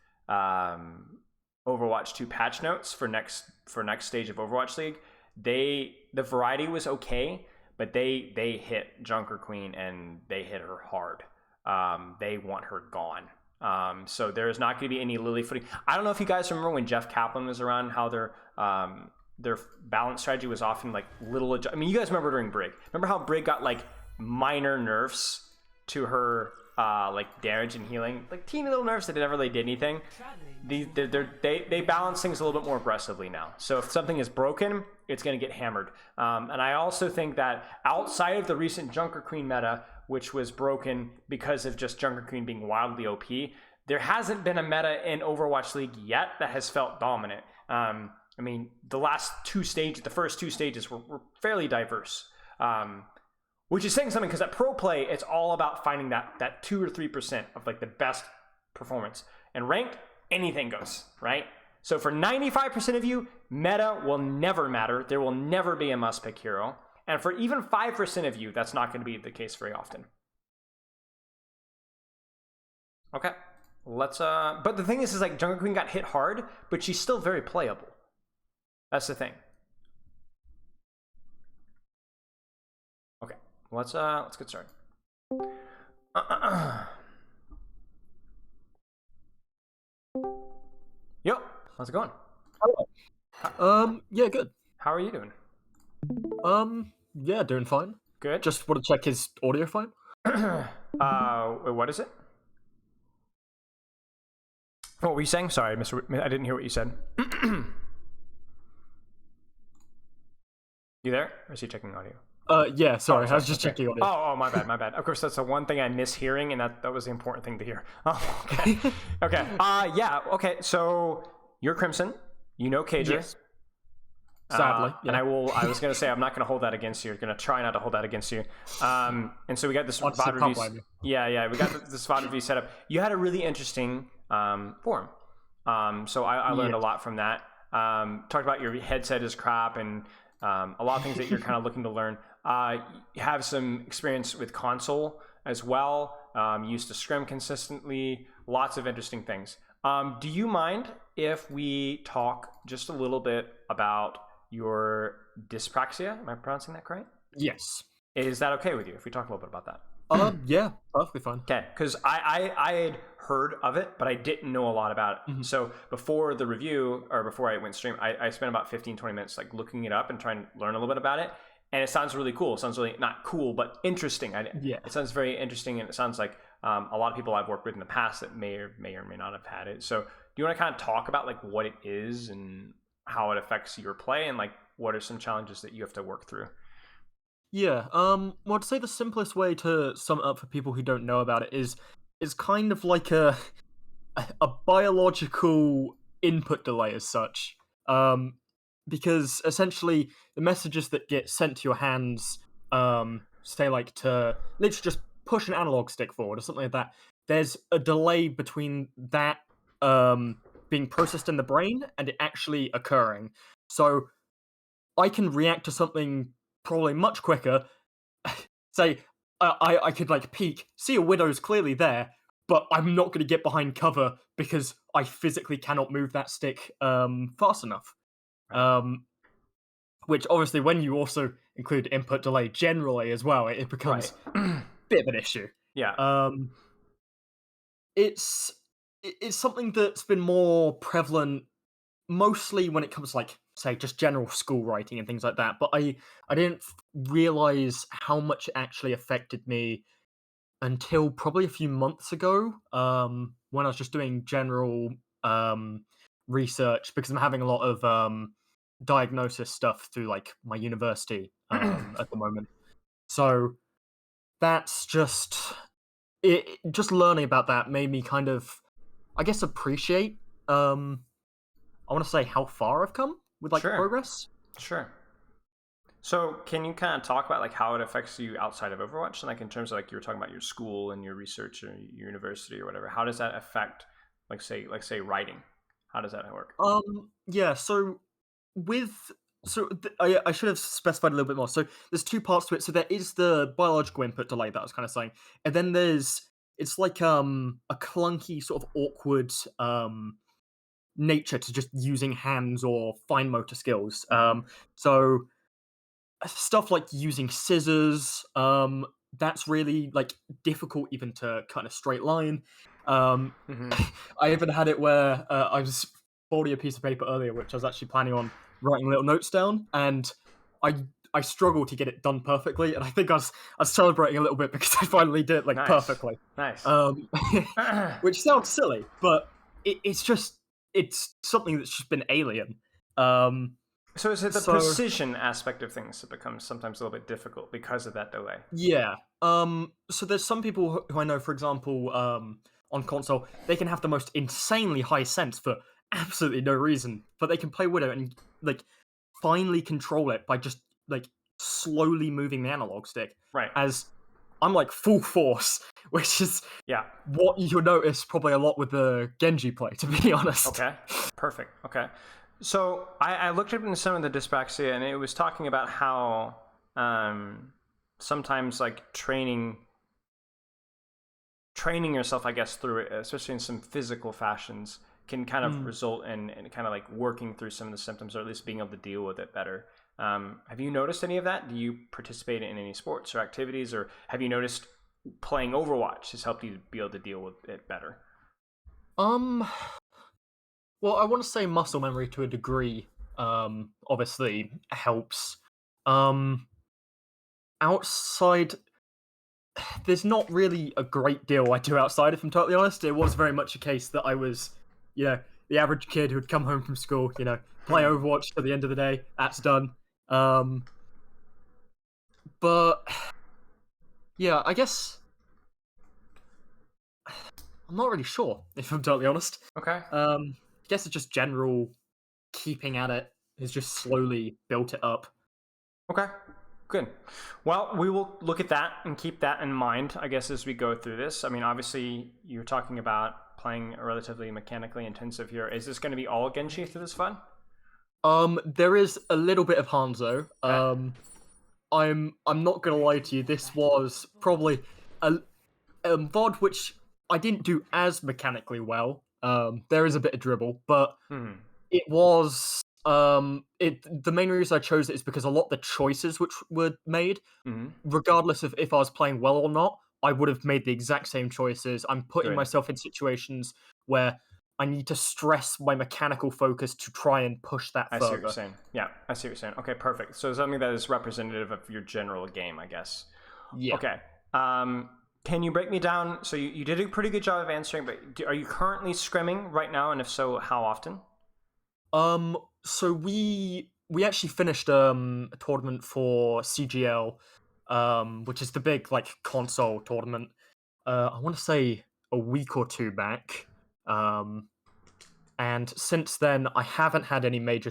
Overwatch 2 patch notes for next stage of Overwatch League, the variety was okay, but they hit Junker Queen and they hit her hard. They want her gone. So there's not going to be any Lily footing. I don't know if you guys remember when Jeff Kaplan was around, how their balance strategy was often like little. I mean, you guys remember during Brig. Remember how Brig got like minor nerfs to her like damage and healing, like teeny little nerfs that never really did anything. They balance things a little bit more aggressively now. So if something is broken, it's going to get hammered. And I also think that outside of the recent Junker Queen meta, which was broken because of just Junker Queen being wildly OP, there hasn't been a meta in Overwatch League yet that has felt dominant. I mean, the first two stages were fairly diverse. Which is saying something, because at pro play, it's all about finding that 2 or 3% of like the best performance. And ranked, anything goes, right? So for 95% of you, meta will never matter. There will never be a must-pick hero. And for even 5% of you, that's not going to be the case very often. Okay, let's but the thing is like Junker Queen got hit hard, but she's still very playable. That's the thing. Okay, let's get started. Yo, how's it going? Yeah, good. How are you doing? Yeah, doing fine. Good. Just want to check his audio fine. What is it? What were you saying? Sorry, I didn't hear what you said. You there? Or is he checking audio? Yeah, sorry, I was just okay. checking audio. Oh, my bad. Of course, that's the one thing I miss hearing, and that was the important thing to hear. Oh, okay. Okay. Yeah, okay, so you're Crimson. You know Cager. Yes. Sadly. And I was going to say, I'm not going to hold that against you. I'm going to try not to hold that against you. And so we got this VOD review. Yeah, we got this VOD review set up. You had a really interesting forum. So I learned a lot from that. Talked about your headset is crap and a lot of things that you're kind of looking to learn. You have some experience with console as well. Used to scrim consistently. Lots of interesting things. Do you mind if we talk just a little bit about your dyspraxia? Am I pronouncing that correct? Yes. Is that okay with you if we talk a little bit about that? Yeah, perfectly fine. Okay, because I had heard of it, but I didn't know a lot about it. Mm-hmm. So before the review, or before I went stream, I spent about 15-20 minutes like looking it up and trying to learn a little bit about it. And it sounds really cool. It sounds really, not cool, but interesting. It sounds very interesting, and it sounds like a lot of people I've worked with in the past that may or may not have had it. So do you want to kind of talk about like what it is and how it affects your play, and like what are some challenges that you have to work through? Yeah, well, I'd say the simplest way to sum it up for people who don't know about it is kind of like a biological input delay as such. Because essentially the messages that get sent to your hands, say like to literally just push an analog stick forward or something like that, there's a delay between that being processed in the brain and it actually occurring. So I can react to something probably much quicker. Say I could like peek, see a widow's clearly there, but I'm not going to get behind cover because I physically cannot move that stick fast enough. Which obviously when you also include input delay generally as well, it becomes a bit of an issue. Yeah. It's something that's been more prevalent mostly when it comes to like, say, just general school writing and things like that, but I didn't realize how much it actually affected me until probably a few months ago, when I was just doing general research, because I'm having a lot of diagnosis stuff through like my university at the moment. So that's just just learning about that made me kind of, I guess, appreciate I want to say how far I've come with like progress. Sure. So can you kind of talk about like how it affects you outside of Overwatch, and like in terms of like you were talking about your school and your research or your university or whatever, how does that affect like say writing? How does that work? Yeah, so I should have specified a little bit more. So there's two parts to it. So there is the biological input delay that I was kind of saying, and then it's like a clunky sort of awkward nature to just using hands or fine motor skills. So stuff like using scissors, that's really like difficult even to cut in a straight line. I even had it where I was folding a piece of paper earlier, which I was actually planning on writing little notes down, and I struggled to get it done perfectly, and I think I was celebrating a little bit because I finally did it like Nice. perfectly. Nice. Which sounds silly, but it's something that's just been alien. So is it the precision aspect of things that becomes sometimes a little bit difficult because of that delay? Yeah. So there's some people who I know, for example, on console, they can have the most insanely high sense for absolutely no reason, but they can play Widow and like finely control it by just like slowly moving the analog stick. Right. As I'm like full force, which is what you'll notice probably a lot with the Genji play, to be honest. Okay. Perfect. Okay. So I looked up into some of the dyspraxia, and it was talking about how sometimes like training yourself, I guess, through it, especially in some physical fashions, can kind of result in kind of like working through some of the symptoms, or at least being able to deal with it better. Have you noticed any of that? Do you participate in any sports or activities, or have you noticed playing Overwatch has helped you be able to deal with it better? Well, I want to say muscle memory to a degree, obviously helps. Outside, there's not really a great deal I do outside, if I'm totally honest. It was very much a case that I was, the average kid who would come home from school, play Overwatch till the end of the day, that's done. But, yeah, I guess I'm not really sure, if I'm totally honest. Okay. I guess it's just general keeping at it has just slowly built it up. Okay, good. Well, we will look at that and keep that in mind, I guess, as we go through this. I mean, obviously, you're talking about playing a relatively mechanically intensive here. Is this going to be all Genji through this fun? There is a little bit of Hanzo. Okay. I'm not gonna lie to you. This was probably a VOD which I didn't do as mechanically well. There is a bit of dribble, but it was the main reason I chose it is because a lot of the choices which were made, regardless of if I was playing well or not, I would have made the exact same choices. I'm putting myself in situations where I need to stress my mechanical focus to try and push that further. I see what you're saying. Yeah, I see what you're saying. Okay, perfect. So something that is representative of your general game, I guess. Yeah. Okay. Can you break me down? So you did a pretty good job of answering, but are you currently scrimming right now? And if so, how often? So we actually finished a tournament for CGL, which is the big like console tournament. I want to say a week or two back. And since then, I haven't had any major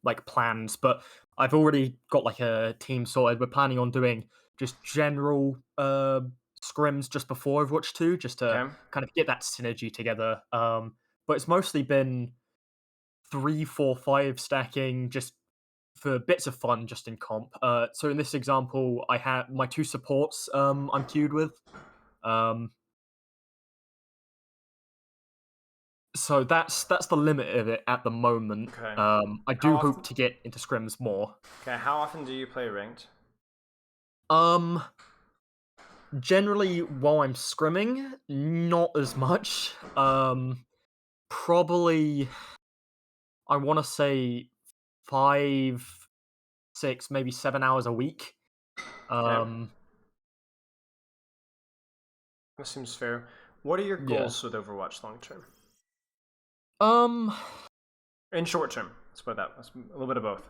like plans, but I've already got like a team sorted. We're planning on doing just general scrims just before Overwatch 2, just to kind of get that synergy together. But it's mostly been 3, 4, 5 stacking just for bits of fun, just in comp. So in this example, I had my 2 supports I'm queued with. So that's the limit of it at the moment. Okay. I do hope to get into scrims more. Okay, how often do you play ranked? Generally, while I'm scrimming, not as much. Probably, I want to say 5, 6, maybe 7 hours a week. That seems fair. What are your goals with Overwatch long term? In short term, let's put that. Let's a little bit of both.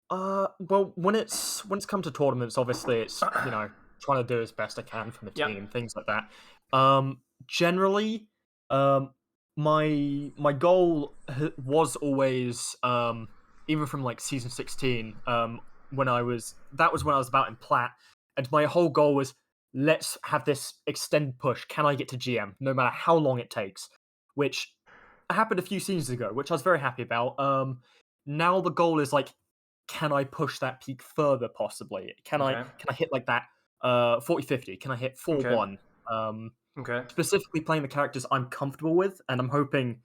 Well, when it's come to tournaments, obviously it's trying to do as best I can for the team, things like that. Generally, my goal was always even from like season 16, when I was about in plat, and my whole goal was, let's have this extended push. Can I get to GM, no matter how long it takes? Which happened a few seasons ago, which I was very happy about. Now the goal is like, can I push that peak further? Possibly. Can I hit like that 40-50? Can I hit 4-1? Specifically playing the characters I'm comfortable with, and I'm hoping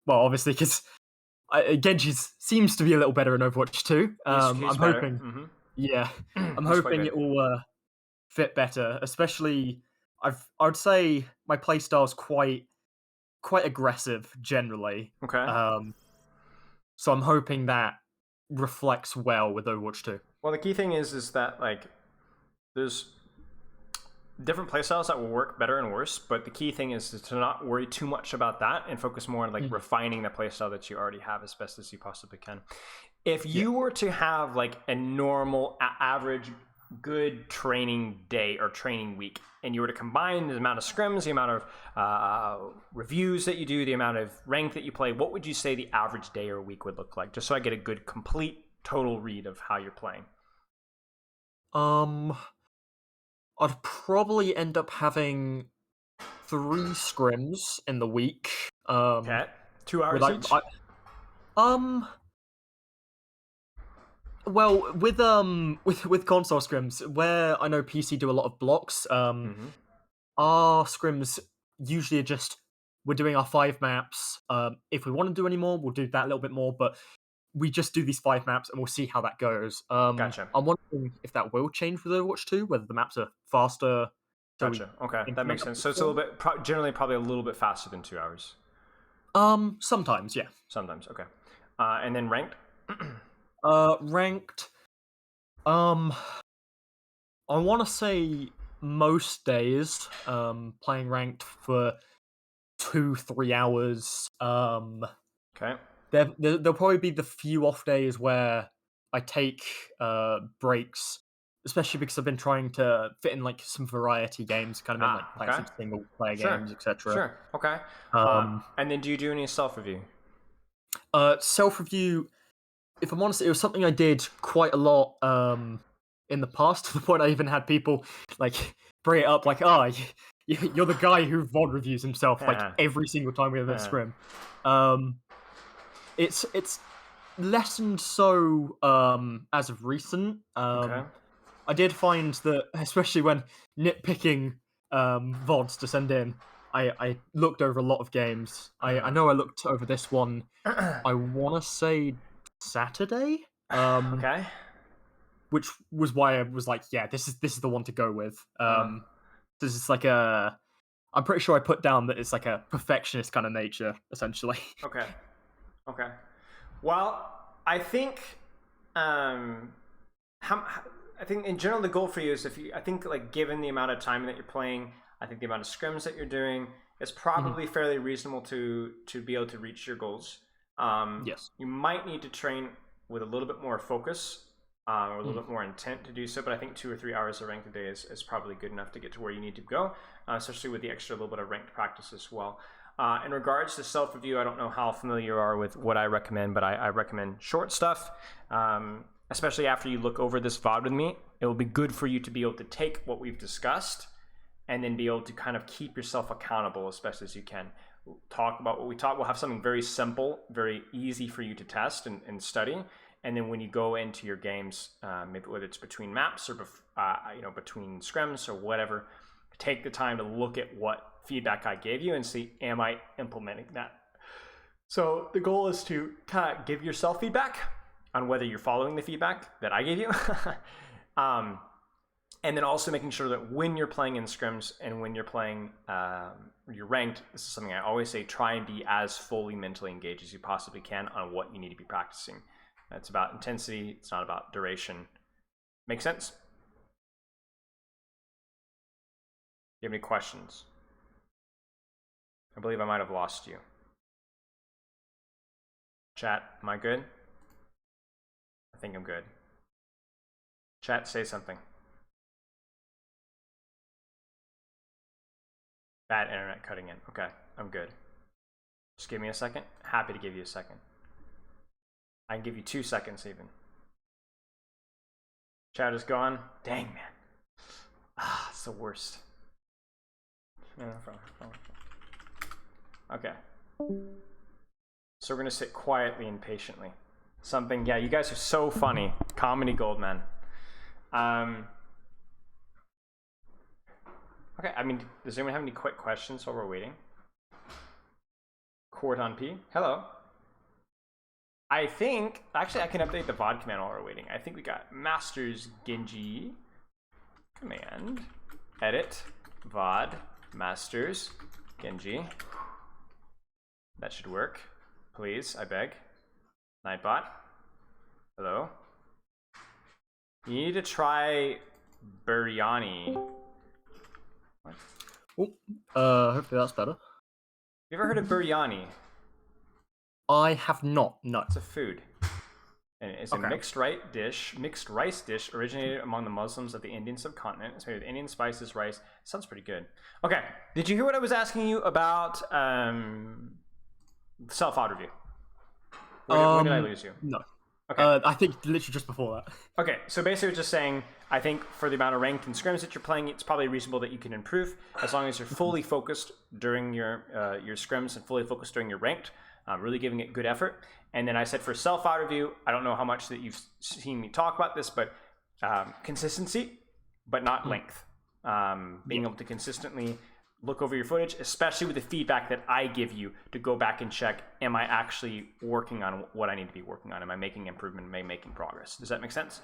well, obviously because Genji seems to be a little better in Overwatch 2. He's I'm better. hoping, yeah, I'm He's quite hoping good. it will fit better. Especially, I would say my playstyle's quite aggressive generally. Okay. So I'm hoping that reflects well with Overwatch 2. Well, the key thing is that like there's different playstyles that will work better and worse, but the key thing is to not worry too much about that and focus more on like refining the playstyle that you already have as best as you possibly can. If you were to have like a normal average good training day or training week, and you were to combine the amount of scrims, the amount of reviews that you do, the amount of rank that you play, what would you say the average day or week would look like? Just so I get a good complete total read of how you're playing. I'd probably end up having 3 scrims in the week. Okay. 2 hours with, each? Well, with console scrims, where I know PC do a lot of blocks, our scrims usually are just, we're doing our 5 maps. If we want to do any more, we'll do that a little bit more, but we just do these 5 maps and we'll see how that goes. Gotcha. I'm wondering if that will change with Overwatch 2, whether the maps are faster. Gotcha. Okay, that makes sense. So it's a little bit, generally probably a little bit faster than 2 hours. Sometimes, yeah. Sometimes, okay. And then ranked? Ranked. I want to say most days, playing ranked for 2-3 hours. Okay. There'll probably be the few off days where I take breaks, especially because I've been trying to fit in like some variety games, kind of playing some single player games, etc. Sure. Okay. And then do you do any self-review? Self-review, if I'm honest, it was something I did quite a lot in the past, to the point I even had people like bring it up, like, you're the guy who VOD reviews himself like every single time we have a scrim. It's lessened so as of recent. I did find that, especially when nitpicking VODs to send in, I looked over a lot of games. I know I looked over this one, I want to say Saturday. Okay. Which was why I was like, yeah, this is the one to go with. This is like I'm pretty sure I put down that it's like a perfectionist kind of nature, essentially. Okay. Well, I think I think in general the goal for you is, I think like given the amount of time that you're playing, I think the amount of scrims that you're doing, it's probably fairly reasonable to be able to reach your goals. Yes. You might need to train with a little bit more focus or a little bit more intent to do so, but I think 2 or 3 hours of ranked a day is probably good enough to get to where you need to go, especially with the extra little bit of ranked practice as well. In regards to self-review, I don't know how familiar you are with what I recommend, but I recommend short stuff, especially after you look over this VOD with me. It will be good for you to be able to take what we've discussed and then be able to kind of keep yourself accountable as best as you can. We'll talk about what we talk. We'll have something very simple, very easy for you to test and study. And then when you go into your games, maybe whether it's between maps or between scrims or whatever, take the time to look at what feedback I gave you and see, am I implementing that? So the goal is to kind of give yourself feedback on whether you're following the feedback that I gave you. And then also making sure that when you're playing in scrims and when you're playing your ranked, this is something I always say, try and be as fully mentally engaged as you possibly can on what you need to be practicing. It's about intensity, it's not about duration. Make sense? Do you have any questions? I believe I might have lost you. Chat, am I good? I think I'm good. Chat, say something. Bad internet cutting in. Okay, I'm good. Just give me a second. Happy to give you a second. I can give you 2 seconds even. Chat is gone. Dang, man. It's the worst. No problem. Okay. So we're gonna sit quietly and patiently. Something, yeah, you guys are so funny. Comedy gold, man. Okay, I mean, does anyone have any quick questions while we're waiting? Cordon P. Hello. I think actually I can update the VOD command while we're waiting. I think we got Masters Genji command edit VOD Masters Genji. That should work. Please, I beg. Nightbot. Hello. You need to try biryani. What? Hopefully that's better. You ever heard of biryani? I have not. No. It's a food. And it's a mixed rice dish originated among the Muslims of the Indian subcontinent. It's made with Indian spices, rice. Sounds pretty good. Okay. Did you hear what I was asking you about self-out review? When did I lose you? No. Okay. I think literally just before that. Okay, so basically just saying, I think for the amount of ranked and scrims that you're playing, it's probably reasonable that you can improve as long as you're fully focused during your scrims and fully focused during your ranked, really giving it good effort. And then I said for self-out review, I don't know how much that you've seen me talk about this, but consistency, but not length. Being able to consistently look over your footage, especially with the feedback that I give you to go back and check, am I actually working on what I need to be working on? Am I making improvement? Am I making progress? Does that make sense?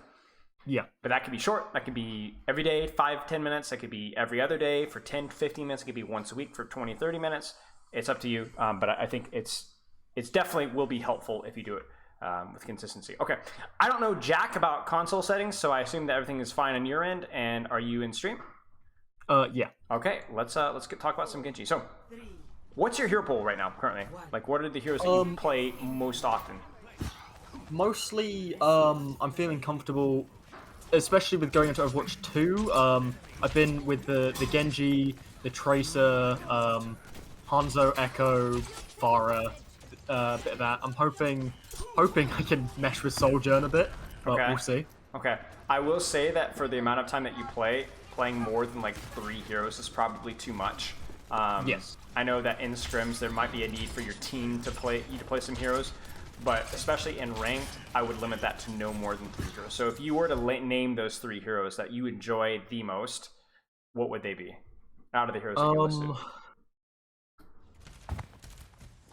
Yeah. But that could be short. That could be every day, 5-10 minutes. That could be every other day for 10-15 minutes. It could be once a week for 20-30 minutes. It's up to you. But I think it's definitely will be helpful if you do it with consistency. Okay. I don't know jack about console settings, so I assume that everything is fine on your end. And are you in stream? Yeah. Okay, let's talk about some Genji. So, what's your hero pool right now, currently? Like, what are the heroes that you play most often? Mostly, I'm feeling comfortable, especially with going into Overwatch 2. I've been with the Genji, the Tracer, Hanzo, Echo, Pharah, a bit of that. I'm hoping I can mesh with Sojourn a bit, but we'll see. Okay, I will say that for the amount of time that you playing more than like 3 heroes is probably too much. Yes. I know that in scrims there might be a need for your team to play some heroes, but especially in ranked, I would limit that to no more than 3 heroes. So if you were to name those 3 heroes that you enjoy the most, what would they be out of the heroes that you listed?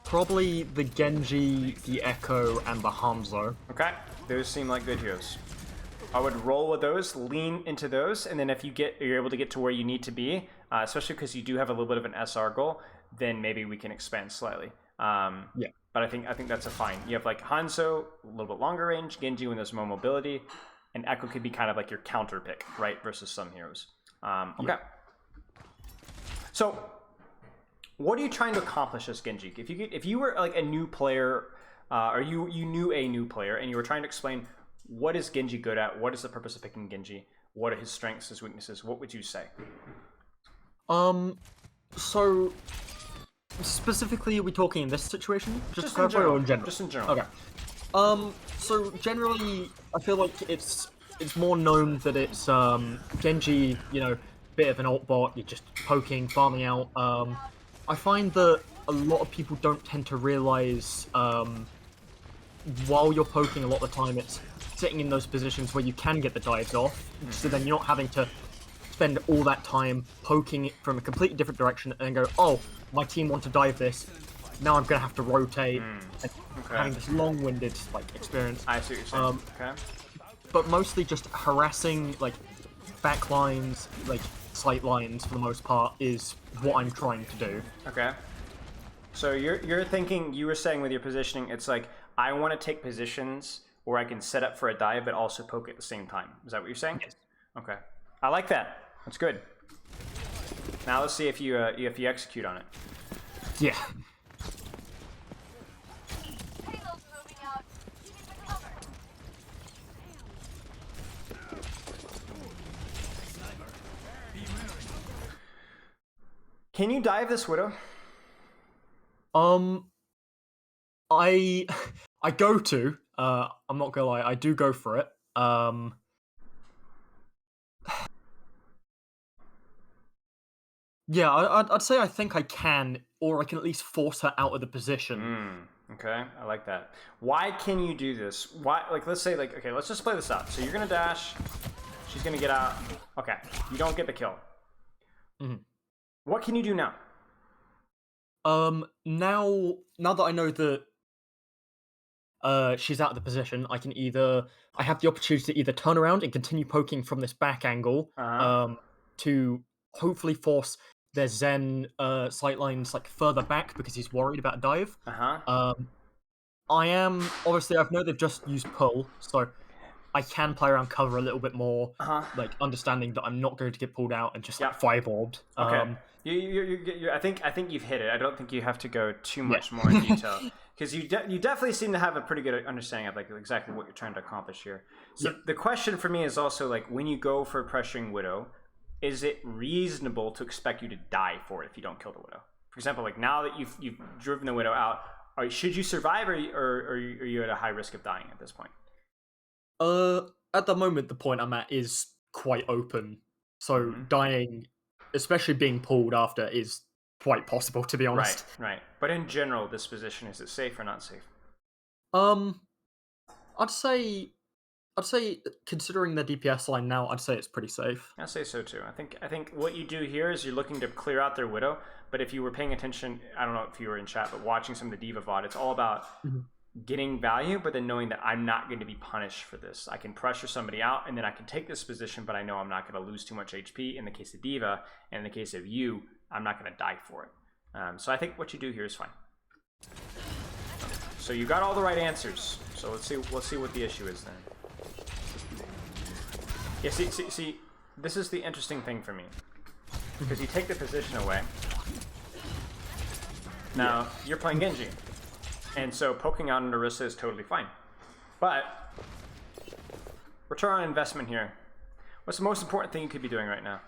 Probably the Genji, the Echo, and the Hanzo. Okay, those seem like good heroes. I would roll with those, lean into those, and then if you're able to get to where you need to be, especially because you do have a little bit of an SR goal, then maybe we can expand slightly. Yeah. But I think that's a fine. You have like Hanzo, a little bit longer range, Genji when there's more mobility, and Echo could be kind of like your counter pick, right, versus some heroes. Okay. Yeah. So, what are you trying to accomplish as Genji? If you were like a new player, or you knew a new player, and you were trying to explain what is Genji good at, what is the purpose of picking Genji, what are his strengths, his weaknesses, what would you say? So specifically, are we talking in this situation? Just in general. Or in general? Just in general. Okay. So generally, I feel like it's more known that it's Genji, bit of an alt bot. You're just poking, farming out. I find that a lot of people don't tend to realize while you're poking, a lot of the time it's sitting in those positions where you can get the dives off, so then you're not having to spend all that time poking it from a completely different direction and then go, oh, my team want to dive this, now I'm going to have to rotate, and having this long-winded experience. I see what you're saying. Okay. But mostly just harassing back lines, sight lines for the most part, is what I'm trying to do. Okay. So you're thinking, you were saying with your positioning, it's like, I want to take positions where I can set up for a dive, but also poke at the same time. Is that what you're saying? Yes. Okay. I like that. That's good. Now let's see if you execute on it. Yeah. Can you dive this Widow? I go to. I'm not gonna lie, I do go for it. Yeah, I'd say I think I can, or I can at least force her out of the position. Okay, I like that. Why can you do this? Why? Let's say, okay, let's just play this out. So you're gonna dash. She's gonna get out. Okay, you don't get the kill. What can you do now? Now that I know that she's out of the position, I have the opportunity to either turn around and continue poking from this back angle, to hopefully force their Zen sightlines like further back because he's worried about a dive. I know they've just used pull, so I can play around cover a little bit more, like understanding that I'm not going to get pulled out and just like firebombed. Okay. I think you've hit it. I don't think you have to go too much more in detail because you definitely seem to have a pretty good understanding of like exactly what you're trying to accomplish here. So the question for me is also like when you go for pressuring Widow, is it reasonable to expect you to die for it if you don't kill the Widow? For example, like now that you've driven the Widow out, should you survive or are you at a high risk of dying at this point? At the moment, the point I'm at is quite open, so dying, especially being pulled after, is quite possible, to be honest. Right. But in general, this position, is it safe or not safe? I'd say considering the DPS line now, I'd say it's pretty safe. I'd say so too. I think what you do here is you're looking to clear out their Widow, but if you were paying attention, I don't know if you were in chat, but watching some of the D.Va VOD, it's all about getting value, but then knowing that I'm not going to be punished for this. I can pressure somebody out, and then I can take this position, but I know I'm not going to lose too much HP. In the case of D.Va, and in the case of you, I'm not going to die for it. So I think what you do here is fine. So you got all the right answers. So let's see what the issue is then. Yeah, see, this is the interesting thing for me. Because you take the position away. Now, you're playing Genji. And so poking out an Orisa is totally fine. But, return on investment here. What's the most important thing you could be doing right now?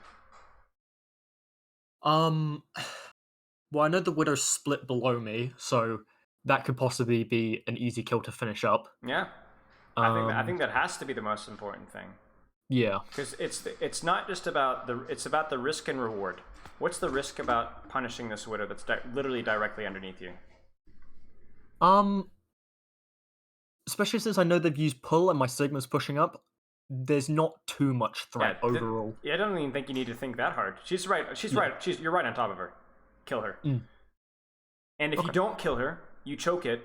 Well, I know the Widow's split below me, so that could possibly be an easy kill to finish up. Yeah. I think that has to be the most important thing. Yeah. Because it's not just about it's about the risk and reward. What's the risk about punishing this Widow that's literally directly underneath you? Especially since I know they've used pull and my Sigma's pushing up, there's not too much threat overall. I don't even think you need to think that hard. She's right. You're right on top of her. Kill her. And if you don't kill her, you choke it.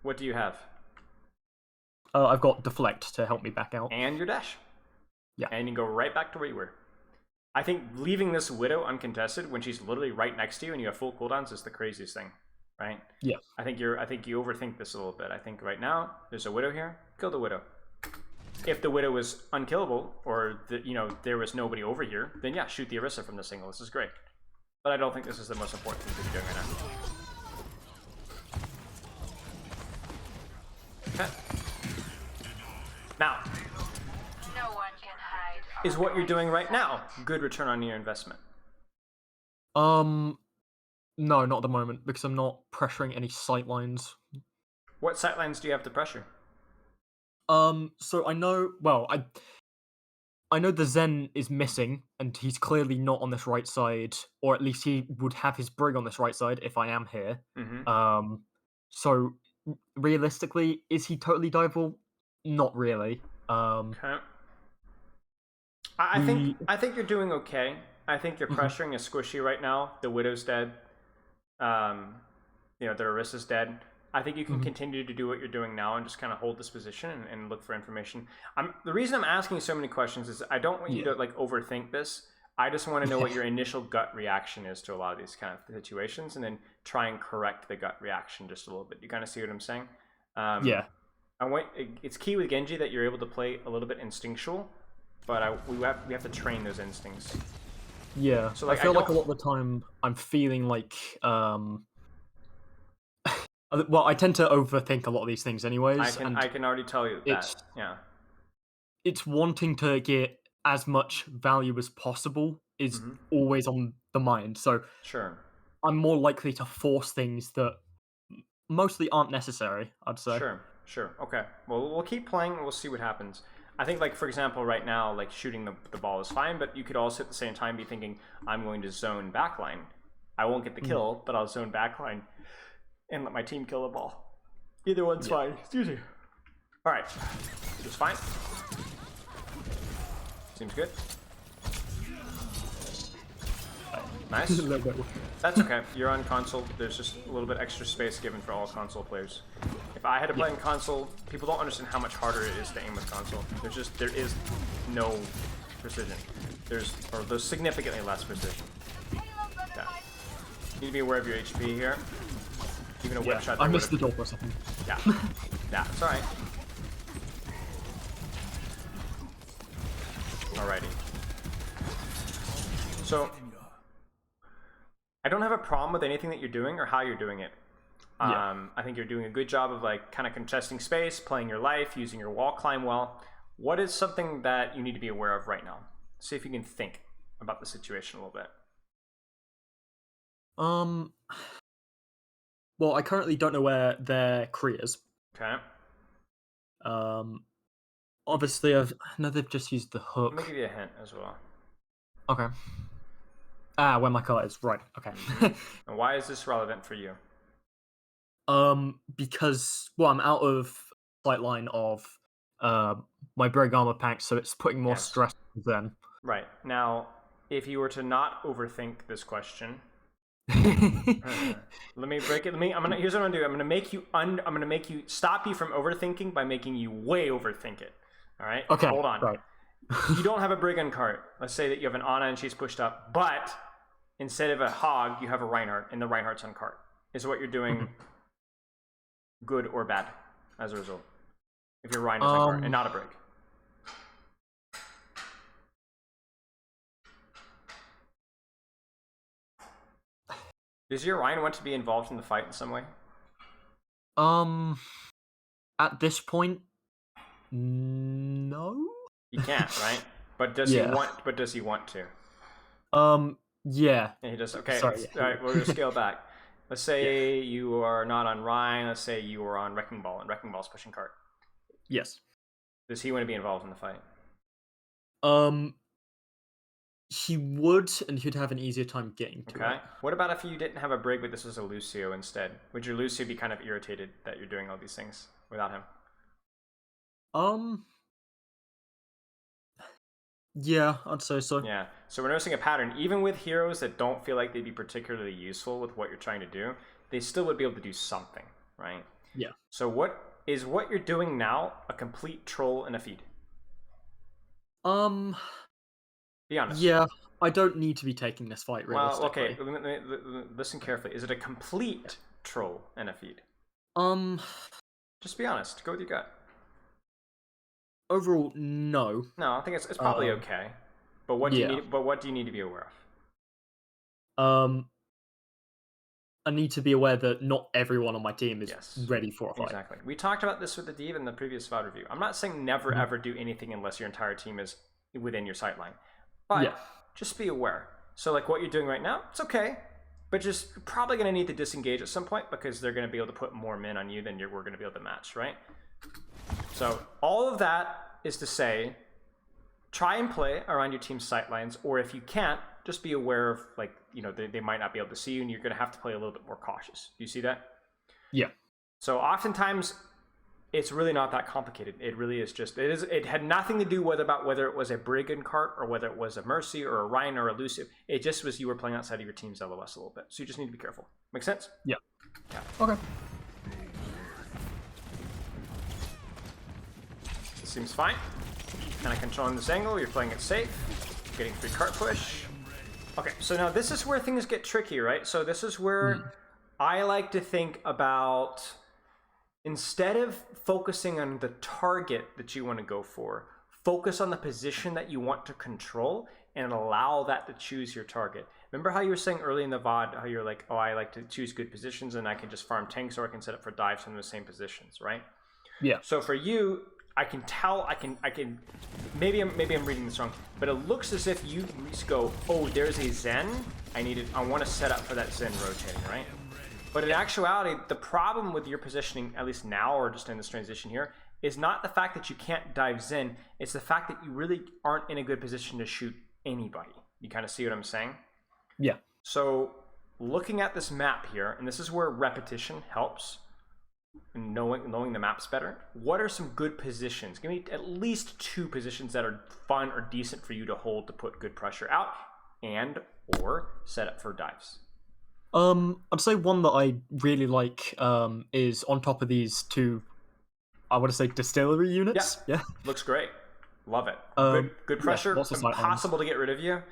What do you have? I've got deflect to help me back out. And your dash. Yeah. And you go right back to where you were. I think leaving this Widow uncontested when she's literally right next to you and you have full cooldowns is the craziest thing, right? Yeah. I think you overthink this a little bit. I think right now there's a Widow here. Kill the Widow. If the Widow was unkillable or there was nobody over here, then yeah, shoot the Orisa from this angle. This is great. But I don't think this is the most important thing to be doing right now. Okay. Now, No one can hide. is what you're doing right now good return on your investment? No, not at the moment, because I'm not pressuring any sightlines. What sightlines do you have to pressure? So I know, I know the Zen is missing, and he's clearly not on this right side, or at least he would have his Brig on this right side if I am here. So realistically, is he totally diveable? Not really. Okay. I think you're doing okay. I think your pressuring is squishy right now. The Widow's dead. The Orisa's dead. I think you can continue to do what you're doing now and just kind of hold this position and look for information. The reason I'm asking so many questions is I don't want you to like overthink this. I just want to know what your initial gut reaction is to a lot of these kind of situations, and then try and correct the gut reaction just a little bit. You kind of see what I'm saying? Yeah. It's key with Genji that you're able to play a little bit instinctual, but we have to train those instincts. Yeah. So like, I feel like a lot of the time I'm feeling like well, I tend to overthink a lot of these things anyways. I can already tell you that. It's wanting to get as much value as possible is always on the mind. So sure, I'm more likely to force things that mostly aren't necessary, I'd say. Sure. Okay. Well, we'll keep playing and we'll see what happens. I think, like, for example, right now, like, shooting the ball is fine, but you could also at the same time be thinking, I'm going to zone backline. I won't get the kill, but I'll zone backline and let my team kill the ball. Either one's fine. Excuse me. All right. It's fine. Seems good. Nice. A little bit. That's okay. You're on console. There's just a little bit extra space given for all console players. If I had to play in console, people don't understand how much harder it is to aim with console. There is no precision. There's significantly less precision. Okay. You need to be aware of your HP here. Even a whip shot. I missed the door for a second. Yeah. Yeah, it's alright. Alrighty. So, I don't have a problem with anything that you're doing or how you're doing it. I think you're doing a good job of like kind of contesting space, playing your life, using your wall climb well. What is something that you need to be aware of right now? See if you can think about the situation a little bit. Well, I currently don't know where their Kree is. Okay. Obviously, they've just used the hook. Let me give you a hint as well. Okay. Where my card is. Right, okay. And why is this relevant for you? Because, well, I'm out of sight line of my Brig armor pack, so it's putting more stress on them. Right. Now, if you were to not overthink this question, let me break it. Here's what I'm gonna do. I'm gonna make you stop you from overthinking by making you way overthink it. All right. Okay. Hold on. Right. You don't have a Brig on cart. Let's say that you have an Ana and she's pushed up, but instead of a Hog, you have a Reinhardt, and the Reinhardt's on cart. Is what you're doing good or bad as a result? If your Reinhardt's on cart and not a Brig. Does your Ryan want to be involved in the fight in some way? At this point, no. He can't, right? But does he want? But does he want to? Yeah. And he does. Okay. Sorry. All right. We're gonna scale back. Let's say you are not on Ryan. Let's say you are on Wrecking Ball, and Wrecking Ball's pushing cart. Yes. Does he want to be involved in the fight? He would, and he'd have an easier time getting to Okay. it. What about if you didn't have a Brig, but this was a Lucio instead? Would your Lucio be kind of irritated that you're doing all these things without him? Yeah, I'd say so. Yeah. So we're noticing a pattern. Even with heroes that don't feel like they'd be particularly useful with what you're trying to do, they still would be able to do something, right? Yeah. So what you're doing now a complete troll and a feed? Be honest. Yeah, I don't need to be taking this fight realistically. Well, okay. Listen carefully. Is it a complete troll and a feed? Just be honest. Go with your gut. Overall, no. No, I think it's probably okay. But what do you need? But what do you need to be aware of? I need to be aware that not everyone on my team is ready for a fight. Exactly. We talked about this with the Div in the previous VOD review. I'm not saying never ever do anything unless your entire team is within your sightline. But just be aware. So like what you're doing right now, it's okay. But just you're probably going to need to disengage at some point because they're going to be able to put more men on you than we're going to be able to match, right? So all of that is to say, try and play around your team's sightlines, or if you can't, just be aware of like, they might not be able to see you and you're going to have to play a little bit more cautious. Do you see that? Yeah. So oftentimes it's really not that complicated. It really is just, it had nothing to do with about whether it was a Brigand cart or whether it was a Mercy or a Ryan or a Lucio. It just was you were playing outside of your team's LOS a little bit. So you just need to be careful. Make sense? Yeah. Okay. Okay. Seems fine. Kind of controlling this angle. You're playing it safe. Getting free cart push. Okay, so now this is where things get tricky, right? So this is where I like to think about, instead of focusing on the target that you want to go for, focus on the position that you want to control and allow that to choose your target. Remember how you were saying early in the VOD, how you're like, oh, I like to choose good positions and I can just farm tanks or I can set up for dives in the same positions, right? Yeah. So for you, I can tell, I can, maybe I'm reading this wrong, but it looks as if you go, oh, there's a Zen, I want to set up for that Zen rotating, right? But in actuality, the problem with your positioning, at least now or just in this transition here, is not the fact that you can't dive Zen, it's the fact that you really aren't in a good position to shoot anybody. You kind of see what I'm saying? Yeah. So looking at this map here, and this is where repetition helps, and knowing the maps better, what are some good positions? Give me at least 2 positions that are fun or decent for you to hold to put good pressure out. and or set up for dives? I'd say one that I really like is on top of these two, I want to say distillery units. Yeah. Looks great. Love it. Good yeah, pressure. lots of sight Impossible to get rid of you.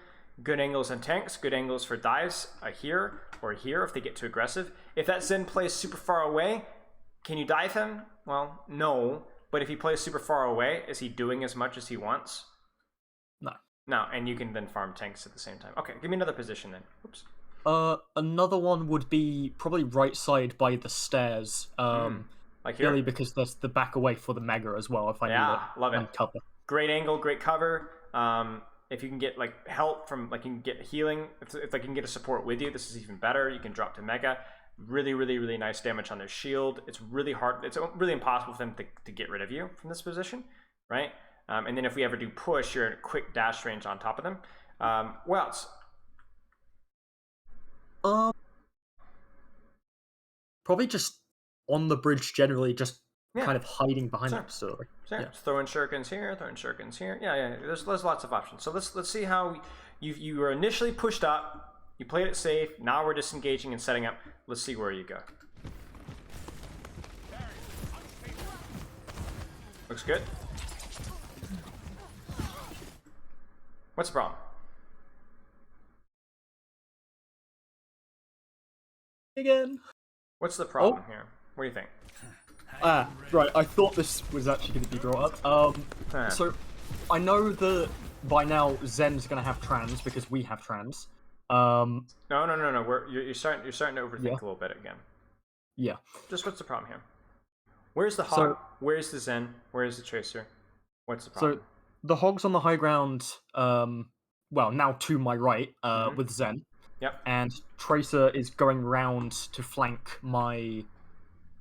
Good angles and tanks. Good angles for dives here or here if they get too aggressive. If that Zen plays super far away, can you dive him? Well, no. But if he plays super far away, is he doing as much as he wants? No. No, and you can then farm tanks at the same time. Okay, give me another position then. Oops. Another one would be probably right side by the stairs. Like here? Purely because there's the back away for the mega as well. If I need it. Love it. And cover. Great angle, great cover. If you can get like help from, like you can get healing, if I can get a support with you, this is even better. You can drop to mega. Really, really, really nice damage on their shield. It's really hard. It's really impossible for them to get rid of you from this position, right? And then if we ever do push, you're in a quick dash range on top of them. What else? Probably just on the bridge generally, just kind of hiding behind that facility. Sure. Yeah. Throw in shurikens here, throw in shurikens here. Yeah. There's lots of options. So let's see how you were initially pushed up. You played it safe. Now we're disengaging and setting up. Let's see where you go. Looks good. What's the problem? Again. What's the problem here? What do you think? Right. I thought this was actually going to be brought up. So I know that by now Zen's going to have trans because we have trans. No. You're starting to overthink a little bit again. Yeah. Just what's the problem here? Where's the hog? Where's the Zen? Where's the tracer? What's the problem? So the hog's on the high ground. Well, now to my right, with Zen. Yep. And Tracer is going round to flank my.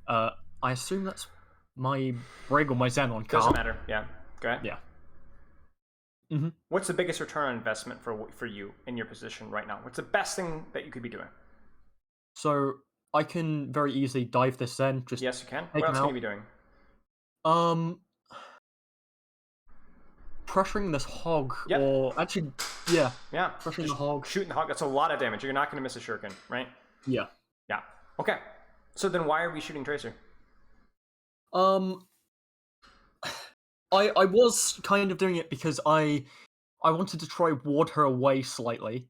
I assume that's my Brig or my Zen on car. Doesn't matter. Yeah. Go ahead. Yeah. What's the biggest return on investment for you in your position right now? What's the best thing that you could be doing? So I can very easily dive this Zen. Just yes, you can. What else can you be doing? Pressuring this hog, Yep. or actually, yeah, Just pressuring the hog, shooting the hog. That's a lot of damage. You're not going to miss a shuriken, right? Yeah. Okay. So then, why are we shooting Tracer? I was kind of doing it because I wanted to try ward her away slightly,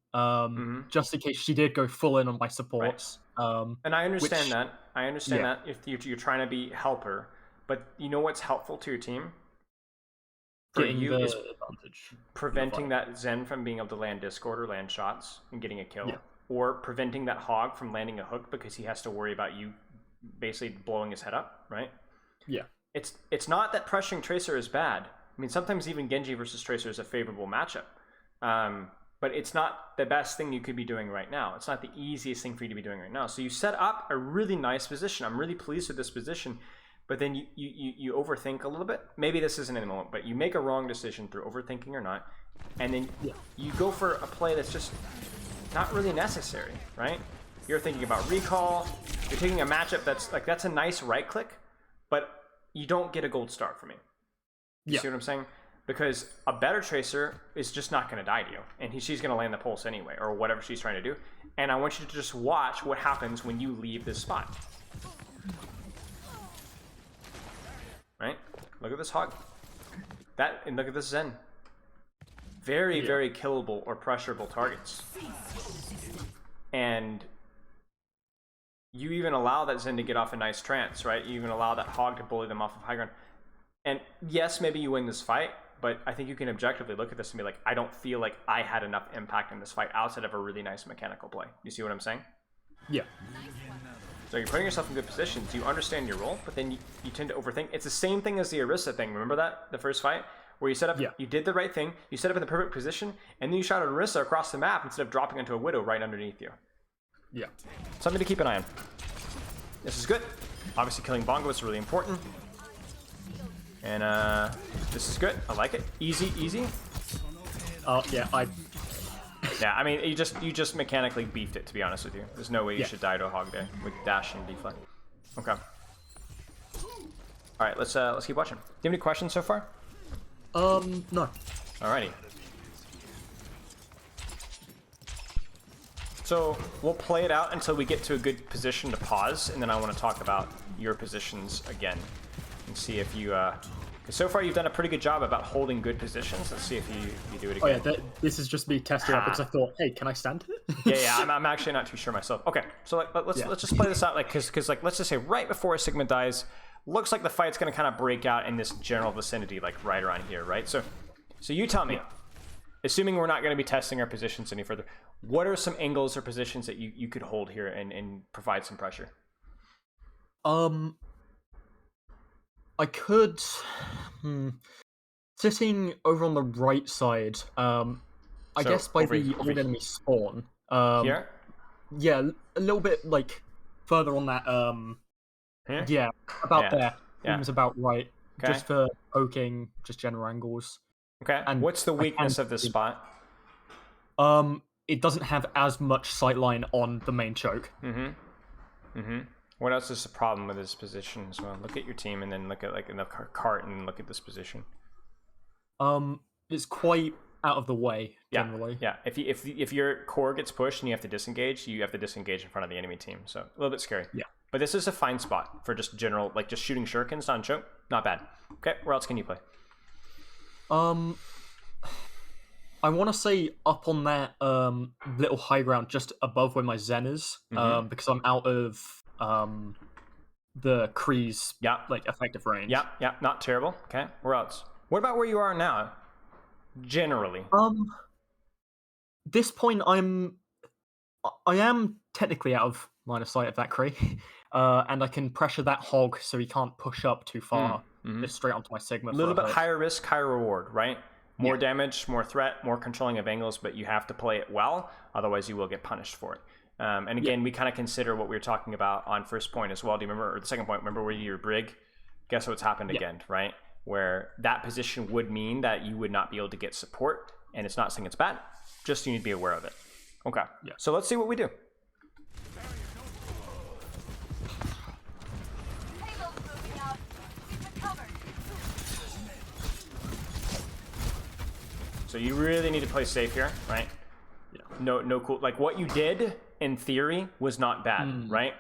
just in case she did go full in on my supports. Right. And I understand that. I understand that if you're trying to be helper, but you know what's helpful to your team? Getting you the is advantage. preventing that Zen from being able to land Discord or land shots and getting a kill, or preventing that hog from landing a hook because he has to worry about you basically blowing his head up, right? Yeah. It's not that pressuring Tracer is bad. I mean, sometimes even Genji versus Tracer is a favorable matchup, but it's not the best thing you could be doing right now. It's not the easiest thing for you to be doing right now. So you set up a really nice position. I'm really pleased with this position. But then you overthink a little bit. Maybe this isn't in the moment, but you make a wrong decision through overthinking or not, and then you go for a play that's just not really necessary, right? You're thinking about recall. You're taking a matchup that's a nice right click, but you don't get a gold star for me. You see what I'm saying? Because a better Tracer is just not going to die to you, and she's going to land the pulse anyway, or whatever she's trying to do. And I want you to just watch what happens when you leave this spot. Right? Look at this hog. And look at this Zen. Very, very killable or pressurable targets. And you even allow that Zen to get off a nice trance, right? You even allow that hog to bully them off of high ground. And yes, maybe you win this fight, but I think you can objectively look at this and be like, I don't feel like I had enough impact in this fight outside of a really nice mechanical play. You see what I'm saying? Yeah. So you're putting yourself in good positions. You understand your role, but then you tend to overthink. It's the same thing as the Orisa thing. Remember that? The first fight? Where you set up, you did the right thing, you set up in the perfect position, and then you shot at Orisa across the map instead of dropping into a Widow right underneath you. Yeah. Something to keep an eye on. This is good. Obviously killing Bongo is really important. And this is good. I like it. Easy. Yeah, I mean, you just mechanically beefed it, to be honest with you. There's no way you should die to a hog day with dash and deflect. Okay. All right, let's keep watching. Do you have any questions so far? No. Alrighty. So we'll play it out until we get to a good position to pause, and then I want to talk about your positions again and see if you. Because so far you've done a pretty good job about holding good positions. Let's see if you do it again. Oh yeah, this is just me testing out because I thought, hey, can I stand it? yeah. I'm actually not too sure myself. Okay, so let's just play this out, like, because like let's just say right before Sigma dies, looks like the fight's gonna kind of break out in this general vicinity, like right around here, right? So you tell me, assuming we're not gonna be testing our positions any further, what are some angles or positions that you could hold here and provide some pressure? I could, sitting over on the right side, I guess by the old enemy spawn. Here? Yeah, a little bit like further on that. Here? Yeah, about there. Yeah. Seems about right. Okay. Just for poking, just general angles. Okay. And what's the weakness of this spot? It doesn't have as much sightline on the main choke. What else is the problem with this position as well? Look at your team and then look at like in the cart and look at this position. It's quite out of the way generally. Yeah. If your core gets pushed and you have to disengage in front of the enemy team. So a little bit scary. Yeah. But this is a fine spot for just general, like just shooting shurikens on choke. Not bad. Okay. Where else can you play? I want to say up on that little high ground just above where my Zen is, because I'm out of the Kree's like effective range. Yeah, not terrible. Okay, where else? What about where you are now? Generally. This point I am technically out of line of sight of that Kree, and I can pressure that hog so he can't push up too far, just straight onto my Sigma. A little bit higher risk, higher reward, right? More damage, more threat, more controlling of angles, but you have to play it well, otherwise you will get punished for it. And again, we kind of consider what we were talking about on first point as well. Do you remember, or the second point, remember where you're Brig? Guess what's happened again, right? Where that position would mean that you would not be able to get support, and it's not saying it's bad, just you need to be aware of it. Okay, so let's see what we do. So you really need to play safe here, right? No cool. Like what you did in theory was not bad, right?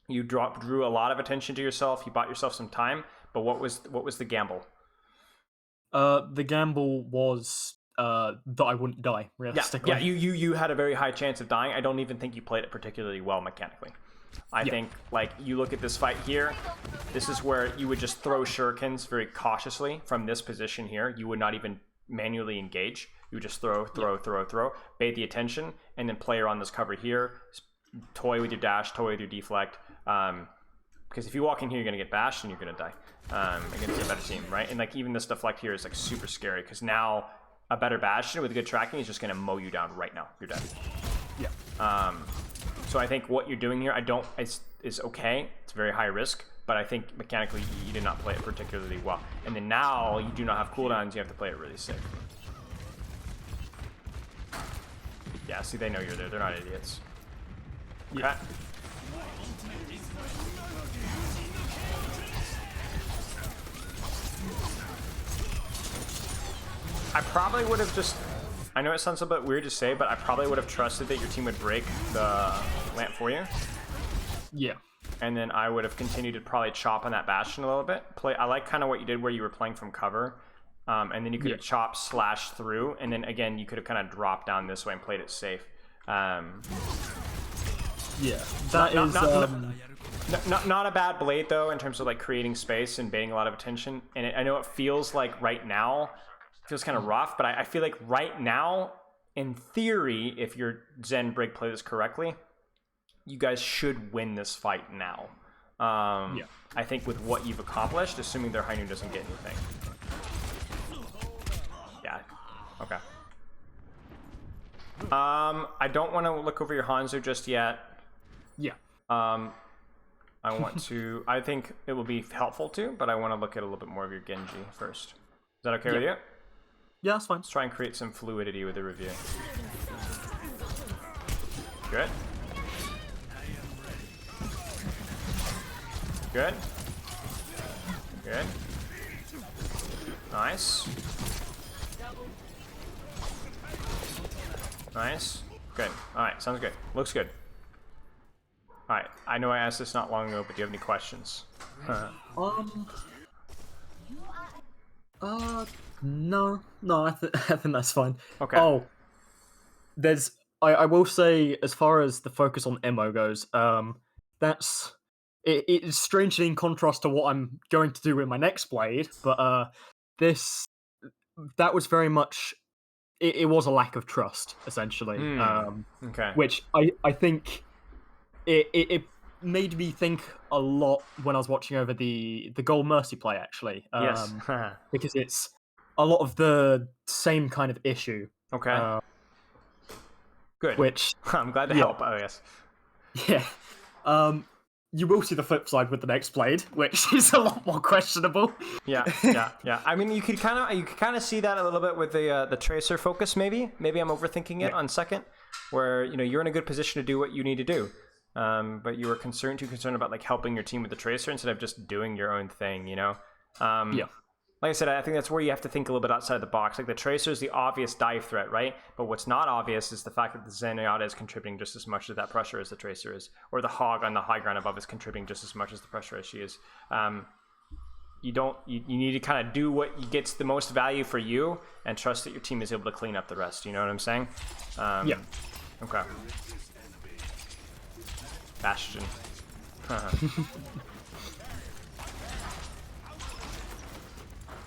You drew a lot of attention to yourself. You bought yourself some time. But what was the gamble? The gamble was that I wouldn't die realistically. Yeah. You had a very high chance of dying. I don't even think you played it particularly well mechanically. I think like you look at this fight here. This is where you would just throw shurikens very cautiously from this position here. You would not even manually engage. You would just throw, bait the attention, and then play around this cover here. Toy with your dash, toy with your deflect. Because if you walk in here, you're gonna get bashed and you're gonna die against a better team, right? And like even this deflect here is like super scary because now a better Bastion with good tracking is just gonna mow you down right now. You're dead. Yeah. So I think what you're doing here, is okay. It's very high risk, but I think mechanically you did not play it particularly well. And then now you do not have cooldowns. You have to play it really safe. Yeah, see, they know you're there. They're not idiots. Okay. Yeah. I probably would have just... I know it sounds a bit weird to say, but I probably would have trusted that your team would break the lamp for you. Yeah. And then I would have continued to probably chop on that Bastion a little bit. I like kind of what you did where you were playing from cover. And then you could have chopped slash through. And then again, you could have kind of dropped down this way and played it safe. Yeah. That is... Not a bad blade, though, in terms of like creating space and baiting a lot of attention. And I know it feels like right now... feels kind of rough, but I feel like right now, in theory, if your Zen Brig play this correctly, you guys should win this fight now. I think with what you've accomplished, assuming their Hainu doesn't get anything. Yeah. Okay. I don't want to look over your Hanzo just yet. Yeah. I want to... I think it will be helpful too, but I want to look at a little bit more of your Genji first. Is that okay with you? Yeah, that's fine. Let's try and create some fluidity with the review. Good. Good. Good. Nice. Nice. Good. All right, sounds good. Looks good. All right, I know I asked this not long ago, but do you have any questions? No, I think that's fine. Okay. Oh, I will say, as far as the focus on Emo goes, it's strangely in contrast to what I'm going to do with my next blade, but that was very much, it was a lack of trust, essentially. Okay. Which I think it made me think a lot when I was watching over the Gold Mercy play, actually. Yes. Because it's a lot of the same kind of issue. Okay. Good. Which I'm glad to help. Oh yes. Yeah. You will see the flip side with the next blade, which is a lot more questionable. Yeah. I mean, you could kind of see that a little bit with the tracer focus. Maybe I'm overthinking it on second, where you're in a good position to do what you need to do, but you were too concerned about like helping your team with the tracer instead of just doing your own thing. Yeah. Like I said, I think that's where you have to think a little bit outside the box. Like the tracer is the obvious dive threat, right? But what's not obvious is the fact that the Zenyatta is contributing just as much to that pressure as the tracer is, or the Hog on the high ground above is contributing just as much as the pressure as she is. You need to kind of do what gets the most value for you, and trust that your team is able to clean up the rest. You know what I'm saying? Yeah. Okay. Bastion.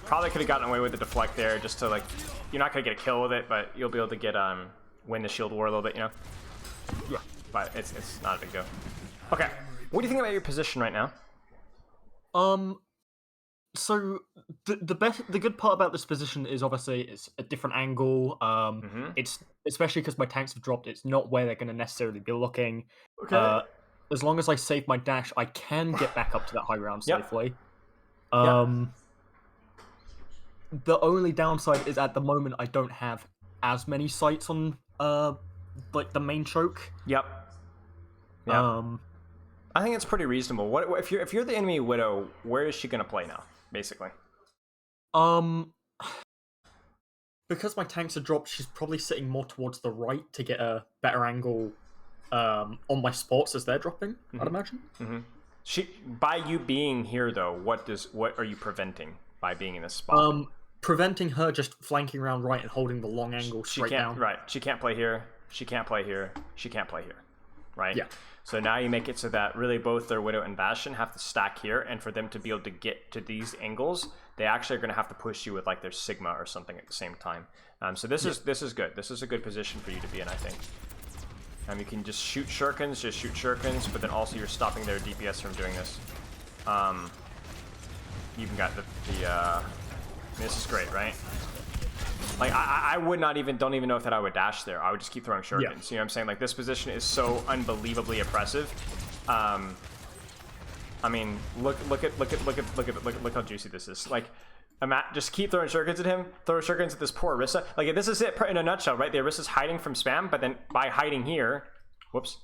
Probably could have gotten away with the deflect there, just to like, you're not gonna get a kill with it, but you'll be able to get win the shield war a little bit, Yeah. But it's not a big deal. Okay, what do you think about your position right now? So the good part about this position is obviously it's a different angle. It's especially because my tanks have dropped. It's not where they're going to necessarily be looking. Okay. As long as I save my dash, I can get back up to that high ground safely. The only downside is at the moment I don't have as many sights on like the main choke. Yep. I think it's pretty reasonable. What if you're the enemy Widow? Where is she gonna play now? Basically. Because my tanks are dropped, she's probably sitting more towards the right to get a better angle on my spots as they're dropping. I'd imagine. By you being here though, what are you preventing by being in this spot? Preventing her just flanking around right and holding the long angle straight down. Right. She can't play here. She can't play here. She can't play here. Right? Yeah. So now you make it so that really both their Widow and Bastion have to stack here, and for them to be able to get to these angles, they actually are going to have to push you with like their Sigma or something at the same time. So this is good. This is a good position for you to be in, I think. You can just shoot shurikens, but then also you're stopping their DPS from doing this. You even got this is great, right? Like I would don't even know if I would dash there. I would just keep throwing shurikens. You know what I'm saying? Like this position is so unbelievably oppressive. I mean, look how juicy this is. Like, just keep throwing shurikens at him. Throw shurikens at this poor Orisa. Like this is it in a nutshell, right? The Orisa's hiding from spam, but then by hiding here, whoops,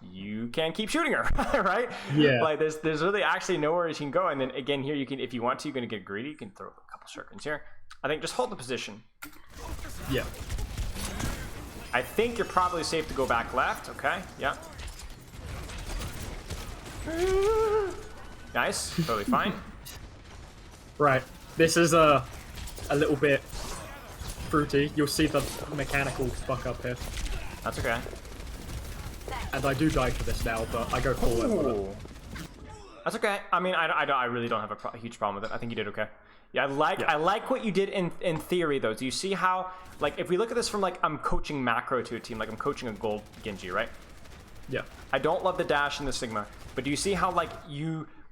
you can keep shooting her, right? Yeah. Like there's really actually nowhere you can go. And then again here, you can, if you want to, you're gonna get greedy. You can throw a couple shurikens here. I think just hold the position. Yeah. I think you're probably safe to go back left. Okay. Yeah. Nice. Totally fine. Right. This is a little bit fruity. You'll see the mechanical fuck up here. That's okay. And I do die for this now, but I go forward. That's okay. I mean, I really don't have a huge problem with it. I think you did okay. Yeah, I like what you did in theory, though. Do you see how, like, if we look at this from, like, I'm coaching macro to a team, like I'm coaching a gold Genji, right? Yeah. I don't love the dash and the Sigma, but do you see how, like,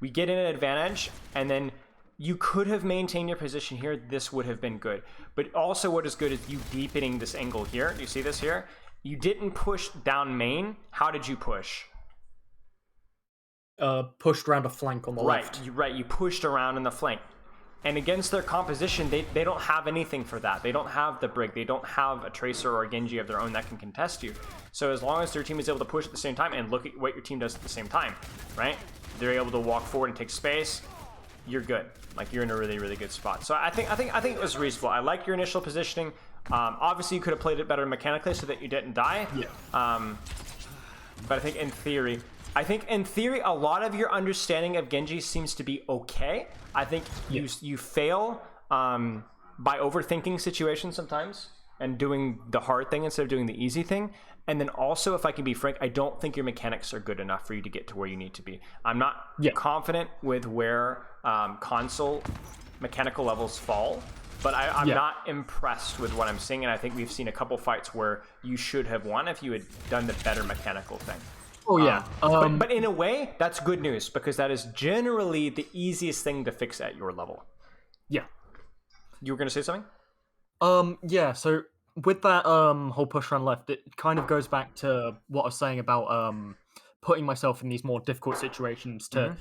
we get in an advantage, and then you could have maintained your position here. This would have been good. But also what is good is you deepening this angle here. Do you see this here? You didn't push down main. How did you push? Pushed around a flank on the left. Right, you pushed around in the flank. And against their composition, they don't have anything for that. They don't have the Brig. They don't have a Tracer or a Genji of their own that can contest you. So as long as their team is able to push at the same time, and look at what your team does at the same time, right? They're able to walk forward and take space. You're good. Like, you're in a really, really good spot. So I think it was reasonable. I like your initial positioning. Obviously, you could have played it better mechanically so that you didn't die. Yeah. But I think in theory, a lot of your understanding of Genji seems to be okay. I think you fail by overthinking situations sometimes and doing the hard thing instead of doing the easy thing. And then also, if I can be frank, I don't think your mechanics are good enough for you to get to where you need to be. I'm not confident with where console mechanical levels fall, but I'm not impressed with what I'm seeing. And I think we've seen a couple fights where you should have won if you had done the better mechanical thing. Oh yeah. But in a way, that's good news because that is generally the easiest thing to fix at your level. Yeah. You were going to say something? Yeah, so with that whole push run left, it kind of goes back to what I was saying about putting myself in these more difficult situations to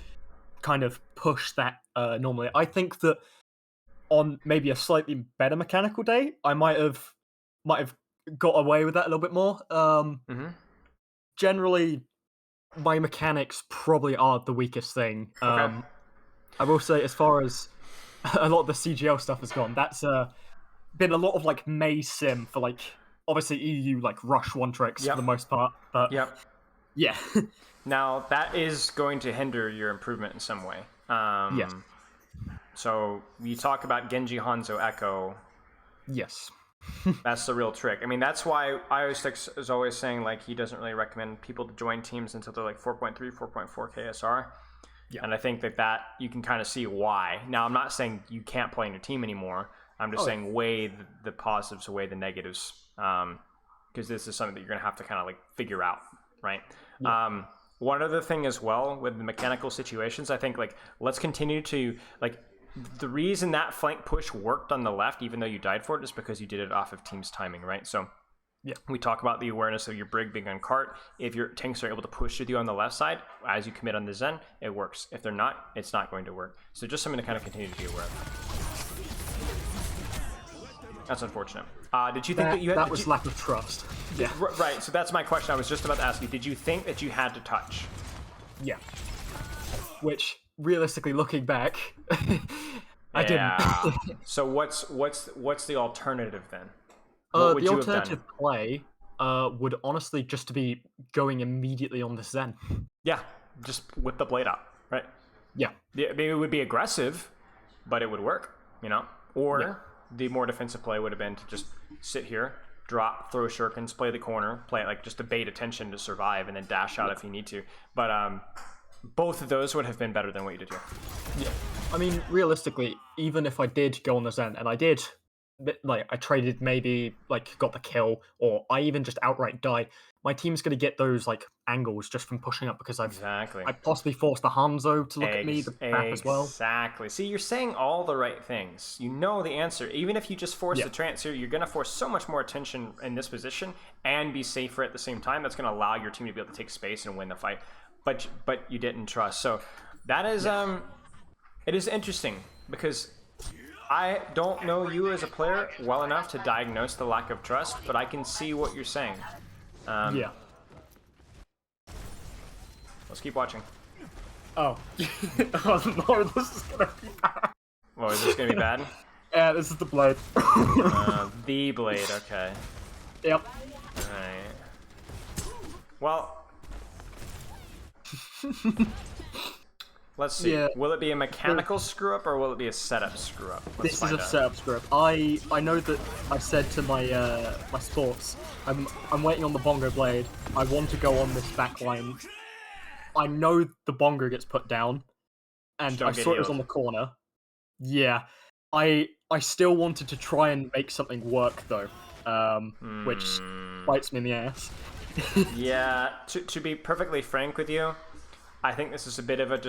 kind of push that normally. I think that on maybe a slightly better mechanical day, I might have got away with that a little bit more. Generally, my mechanics probably are the weakest thing. I will say, as far as a lot of the CGL stuff has gone, that's been a lot of like maze sim for like obviously EU like rush one tricks for the most part. But yeah. Now that is going to hinder your improvement in some way. Yes. So you talk about Genji, Hanzo, Echo. Yes. That's the real trick. I mean, that's why IO6 is always saying like he doesn't really recommend people to join teams until they're like 4.3, 4.4 KSR. Yeah. And I think that you can kind of see why. Now, I'm not saying you can't play in your team anymore. I'm just saying weigh the positives, weigh the negatives, because this is something that you're going to have to kind of like figure out, right? Yeah. One other thing as well with the mechanical situations, I think like let's continue to like the reason that flank push worked on the left, even though you died for it, is because you did it off of team's timing, right? So we talk about the awareness of your Brig being on cart. If your tanks are able to push with you on the left side as you commit on the Zen, it works. If they're not, it's not going to work. So just something to kind of continue to be aware of. That's unfortunate. Did you think that you had... That was lack of trust. Yeah. Right, so that's my question. I was just about to ask you. Did you think that you had to touch? Yeah. Which, realistically, looking back, I didn't. So what's the alternative then? The alternative play would honestly just to be going immediately on the Zen. Yeah, just whip the blade out, right? Yeah. Maybe it would be aggressive, but it would work, you know? Or the more defensive play would have been to just sit here, drop, throw shurikens, play the corner, play it like just to bait attention to survive, and then dash out if you need to. But both of those would have been better than what you did here. Yeah. I mean, realistically, even if I did go on the Zen, and I did, like, I traded maybe, like, got the kill, or I even just outright die, my team's going to get those, like, angles just from pushing up because I possibly forced the Hanzo to look at me, the back as well. Exactly. See, you're saying all the right things. You know the answer. Even if you just force the transfer, you're going to force so much more attention in this position and be safer at the same time. That's going to allow your team to be able to take space and win the fight. But you didn't trust. So that is it is interesting because I don't know you as a player well enough to diagnose the lack of trust, but I can see what you're saying. Yeah. Let's keep watching. Oh. Oh no, this is gonna be bad. Oh, is this gonna be bad? Yeah, this is the blade. The blade, okay. Yep. Alright. Well, let's see. Yeah. Will it be a mechanical screw up or will it be a setup screw up? This is a setup screw up. I know that I said to my my sports, I'm waiting on the bongo blade. I want to go on this back line. I know the bongo gets put down, and I saw it was on the corner. Yeah, I still wanted to try and make something work though, which bites me in the ass. Yeah, to be perfectly frank with you, I think this is a bit of a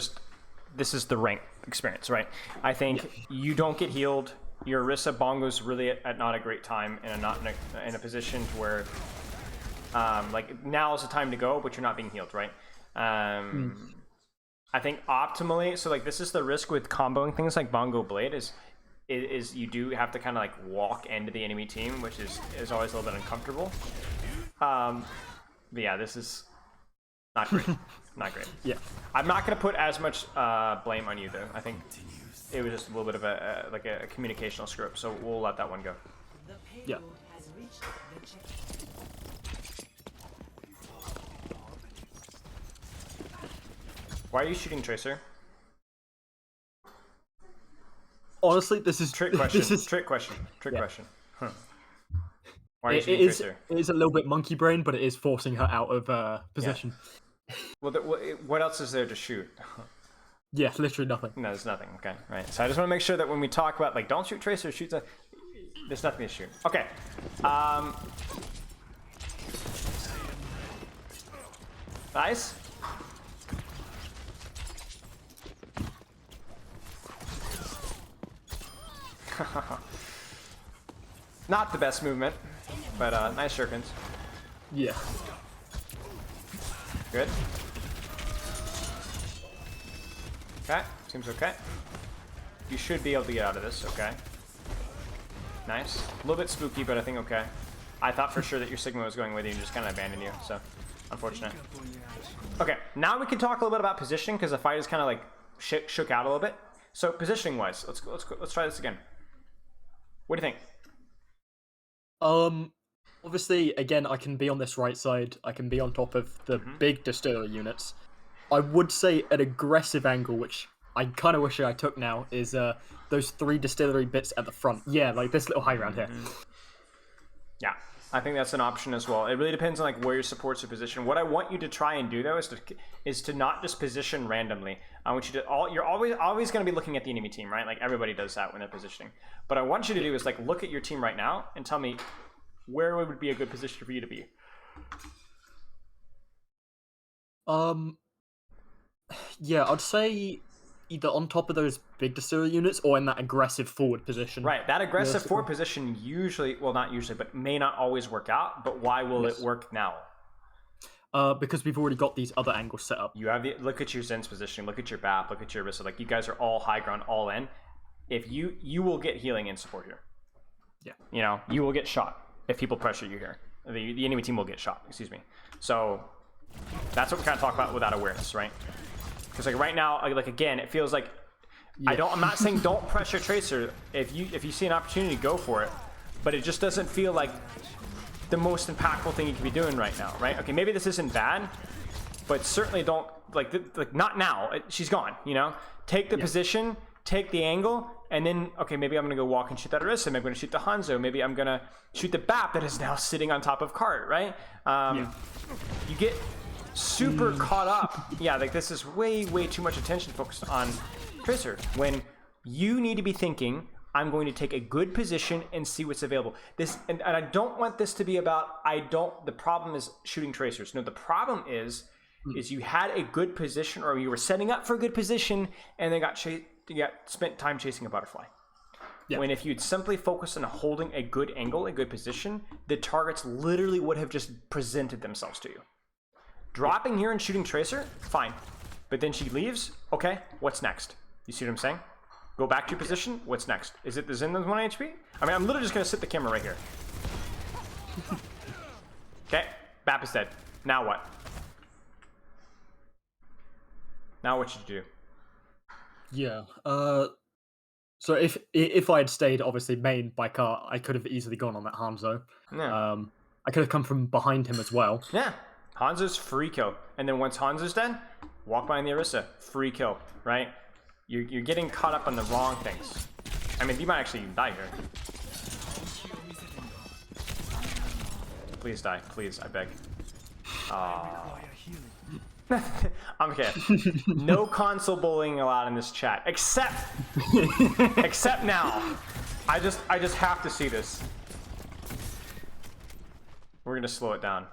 this is the rank experience, right? I think you don't get healed. Your Orisa Bongo's really at not a great time and not in a position where like now is the time to go, but you're not being healed, right? I think optimally, so like this is the risk with comboing things like Bongo Blade is you do have to kind of like walk into the enemy team, which is always a little bit uncomfortable. But yeah, this is not great. Not great. Yeah. I'm not going to put as much blame on you though. I think it was just a little bit of a communicational screw up, so we'll let that one go. Yeah. Has reached the checkpoint. Why are you shooting Tracer? Honestly, this is Trick question. This is, Trick question. Trick Yeah. question. Huh. Why are you it shooting is Tracer? it is a little bit monkey brain, but it is forcing her out of position. Well, what else is there to shoot? Yeah, literally nothing. No, there's nothing. Okay, right. So I just want to make sure that when we talk about like don't shoot Tracer, shoot the. There's nothing to shoot. Okay. Nice. Not the best movement, but nice shurikens. Yeah. Good. Okay, seems okay. You should be able to get out of this, okay. Nice. A little bit spooky, but I think okay. I thought for sure that your Sigma was going with you and just kind of abandoned you, so unfortunate. Okay, now we can talk a little bit about positioning because the fight is kind of like shook out a little bit. So positioning wise, let's try this again. What do you think? Obviously, again, I can be on this right side. I can be on top of the big distillery units. I would say an aggressive angle, which I kind of wish I took now, is those 3 distillery bits at the front. Yeah, like this little high ground here. Yeah, I think that's an option as well. It really depends on like where your supports are positioned. What I want you to try and do though is to not just position randomly. I want you to you're always going to be looking at the enemy team, right? Like everybody does that when they're positioning. But I want you to do is like look at your team right now and tell me where would be a good position for you to be. Yeah, I'd say either on top of those big distillery units or in that aggressive forward position. Right, that aggressive forward position usually, well, not usually, but may not always work out. But why will it work now? Because we've already got these other angles set up. You have look at your Zen's position, look at your BAP, look at your Orisa. Like you guys are all high ground, all in. If you will get healing and support here. Yeah. You know, you will get shot if people pressure you here. The enemy team will get shot. Excuse me. So that's what we kind of talk about without awareness, right? Because like right now, like again, it feels like I'm not saying don't pressure Tracer. If you see an opportunity, go for it. But it just doesn't feel like the most impactful thing you could be doing right now, right? Okay, maybe this isn't bad, but certainly don't like not now. She's gone, you know. Take the position, take the angle, and then okay, maybe I'm gonna go walk and shoot that Orisa. Maybe I'm gonna shoot the Hanzo. Maybe I'm gonna shoot the BAP that is now sitting on top of Cart, right? You get super caught up. Yeah, like this is way too much attention focused on Tracer when you need to be thinking, I'm going to take a good position and see what's available. This and I don't want this to be about the problem is shooting Tracers. No, the problem is you had a good position or you were setting up for a good position and then spent time chasing a butterfly. Yeah. When if you'd simply focused on holding a good angle, a good position, the targets literally would have just presented themselves to you. Dropping here and shooting Tracer, fine. But then she leaves, okay, what's next? You see what I'm saying? Go back to your position, what's next? Is it the Zen that's 1 HP? I mean, I'm literally just gonna sit the camera right here. Okay, BAP is dead. Now what? Now what should you do? Yeah, so if I had stayed, obviously, main by car, I could have easily gone on that Hanzo. Yeah. I could have come from behind him as well. Yeah. Hanzo's free kill. And then once Hanzo's dead, walk behind the Orisa. Free kill, right? You're getting caught up on the wrong things. I mean, you might actually even die here. Please die. Please, I beg. I'm kidding. No console bullying allowed in this chat. Except now. I just have to see this. We're gonna slow it down.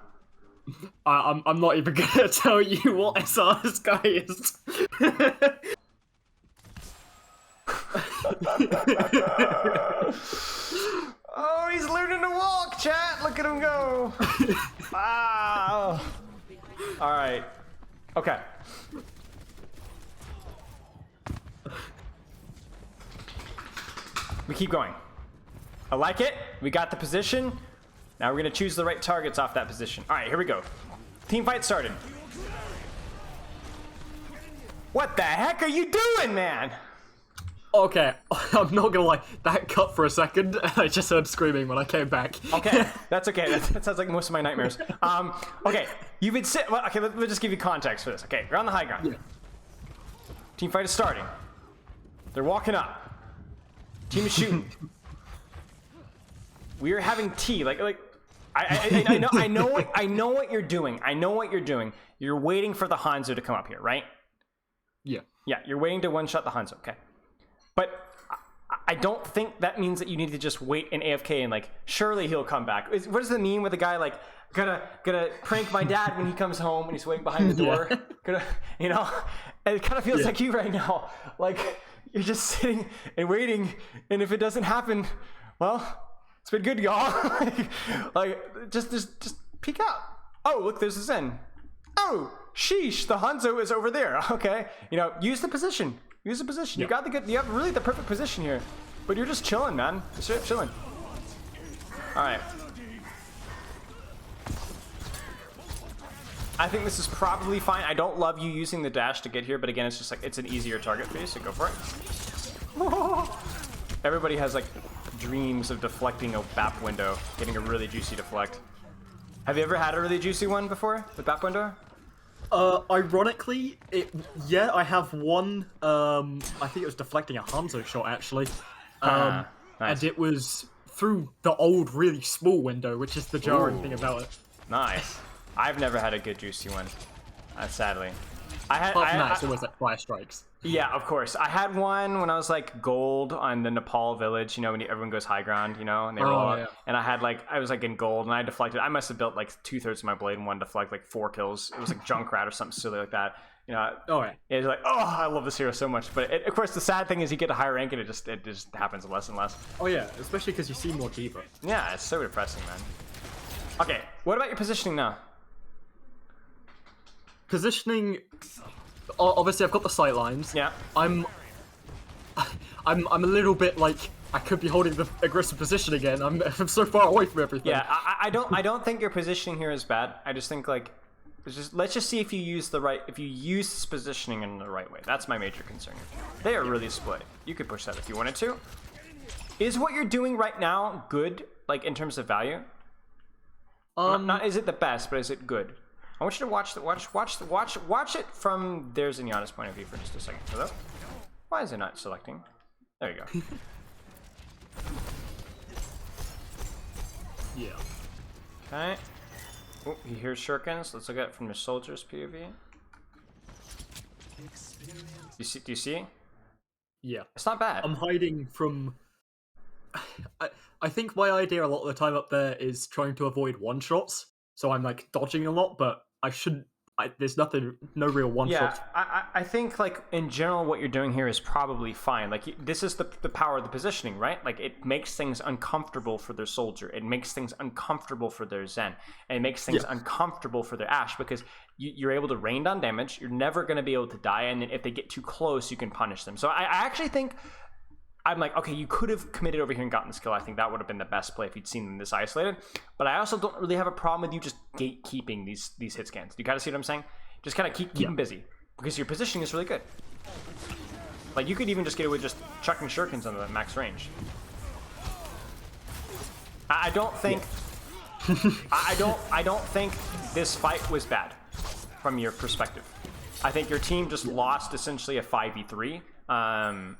I'm not even gonna tell you what SR this guy is. Oh, he's learning to walk, chat. Look at him go. Wow. All right. Okay. We keep going. I like it. We got the position. Now we're gonna choose the right targets off that position. All right, here we go. Team fight started. What the heck are you doing, man? Okay, I'm not gonna lie. That cut for a second, and I just heard screaming when I came back. Okay, that's okay. That sounds like most of my nightmares. Okay, you've been okay, let's just give you context for this. Okay, you're on the high ground. Yeah. Team fight is starting. They're walking up. Team is shooting. We are having tea. I know what you're doing. I know what you're doing. You're waiting for the Hanzo to come up here, right? Yeah. Yeah, you're waiting to one-shot the Hanzo. Okay. But I don't think that means that you need to just wait in AFK and like, surely he'll come back. What does it mean with a guy like, gonna prank my dad when he comes home and he's waiting behind the door? Gonna, you know? And it kind of feels like you right now. Like, you're just sitting and waiting, and if it doesn't happen, well, it's been good, y'all. just peek out. Oh, look, there's the Zen. Oh, sheesh, the Hanzo is over there. Okay, you know, use the position. Use the position. You got the good. You have really the perfect position here, but you're just chilling, man. Just chilling. All right. I think this is probably fine. I don't love you using the dash to get here, but again, it's just like it's an easier target for you, so go for it. Everybody has like dreams of deflecting a BAP window, getting a really juicy deflect. Have you ever had a really juicy one before with BAP window? Ironically, I have one. I think it was deflecting a Hanzo shot actually, Nice. and it was through the old, really small window, which is the jarring thing about it. Nice. I've never had a good juicy one, sadly. Apart from that, it's always like fire strikes. Yeah, of course. I had one when I was like gold on the Nepal village, you know, when everyone goes high ground, you know, and they roll up. And I was like in gold and I deflected. I must have built like 2/3 of my blade and one deflect like 4 kills. It was like Junkrat or something silly like that. You know, it's like, oh, I love this hero so much. But of course, the sad thing is you get a higher rank and it just happens less and less. Oh yeah, especially because you see more D.Va. Yeah, it's so depressing, man. Okay, what about your positioning now? Positioning, obviously I've got the sight lines. Yeah. I'm a little bit like I could be holding the aggressive position again. I'm so far away from everything. Yeah, I don't think your positioning here is bad. I just think like let's just see if you use this positioning in the right way. That's my major concern. They are really split. You could push that if you wanted to. Is what you're doing right now good, like in terms of value? Not is it the best, but is it good? I want you to watch it from their Zenyatta's point of view for just a second. Hello? Why is it not selecting? There you go. Yeah. Okay. Oh, he hears shurikens. Let's look at it from the soldier's POV. Do you see? Yeah. It's not bad. I'm hiding from. I think my idea a lot of the time up there is trying to avoid one shots. So I'm like dodging a lot, but I shouldn't. There's no real one shot. Yeah, I think like in general, what you're doing here is probably fine. Like this is the power of the positioning, right? Like it makes things uncomfortable for their soldier. It makes things uncomfortable for their Zen, and it makes things uncomfortable for their Ashe because you're able to rain down damage. You're never going to be able to die, and then if they get too close, you can punish them. So I actually think. I'm like, okay, you could have committed over here and gotten the skill. I think that would have been the best play if you'd seen them this isolated. But I also don't really have a problem with you just gatekeeping these hit scans. Do you kind of see what I'm saying? Just kind of keep them busy because your positioning is really good. Like you could even just get away with just chucking shurikens on the max range. I don't think I don't think this fight was bad from your perspective. I think your team just lost essentially a 5v3.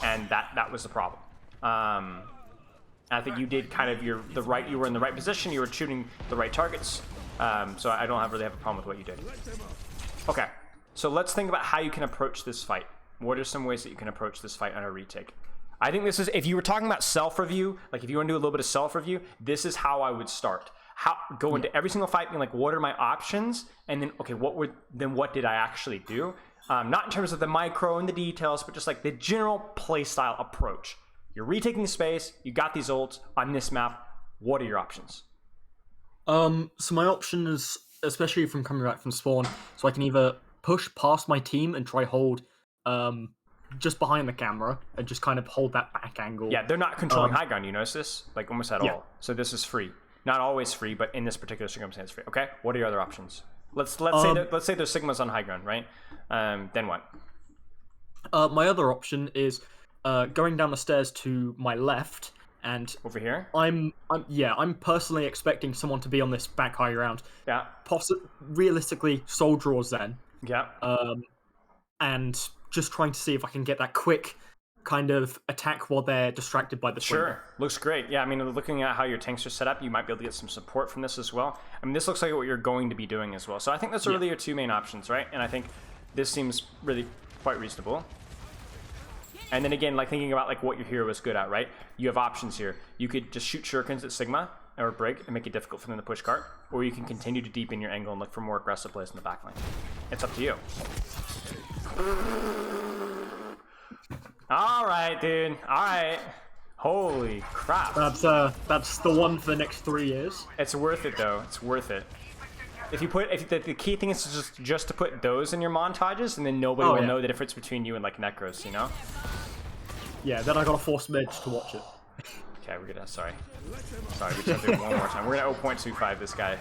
And that was the problem. I think you did kind of you were in the right position, you were shooting the right targets. So I don't really have a problem with what you did. Okay, so let's think about how you can approach this fight. What are some ways that you can approach this fight on a retake? I think this is, if you were talking about self-review, like if you want to do a little bit of self-review, this is how I would start. Go into every single fight being like, what are my options? And then, okay, what did I actually do? Not in terms of the micro and the details, but just like the general playstyle approach. You're retaking space, you got these ults on this map. What are your options? So my option is, especially from coming back from spawn, so I can either push past my team and try hold just behind the camera and just kind of hold that back angle. Yeah, they're not controlling high ground, you notice this? Like almost at all. So this is free. Not always free, but in this particular circumstance free. Okay, what are your other options? Let's say there's Sigmas on high ground, right? Then what? My other option is going down the stairs to my left, and Over here? I'm personally expecting someone to be on this back high ground. Yeah. Realistically, Soldier or Zen. Yeah. And just trying to see if I can get that quick kind of attack while they're distracted by the Sure. Slinger. Looks great. Yeah, I mean, looking at how your tanks are set up, you might be able to get some support from this as well. I mean, this looks like what you're going to be doing as well. So I think those are really your two main options, right? And I think this seems really quite reasonable. And then again, like thinking about like what your hero is good at, right? You have options here. You could just shoot shurikens at Sigma or Brig and make it difficult for them to push cart, or you can continue to deepen your angle and look for more aggressive plays in the backline. It's up to you. All right, dude. All right. Holy crap. That's the one for the next 3 years. It's worth it though. It's worth it. If the key thing is just to put those in your montages, and then nobody will know the difference between you and like Necros, you know? Yeah, then I gotta force Midge to watch it. Okay, we're gonna. Sorry, we just have to do it one more time. We're gonna 0.25 this guy.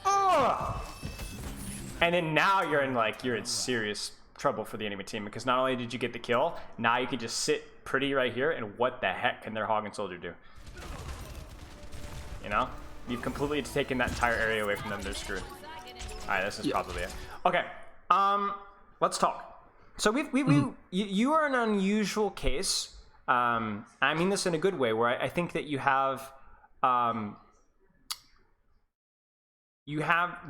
Oh! And then now you're in serious trouble for the enemy team, because not only did you get the kill, now you can just sit pretty right here, and what the heck can their Hog and Soldier do? You know? You've completely taken that entire area away from them. They're screwed. Alright, this is probably it. Okay, let's talk. So you are an unusual case. I mean this in a good way, where I think that you have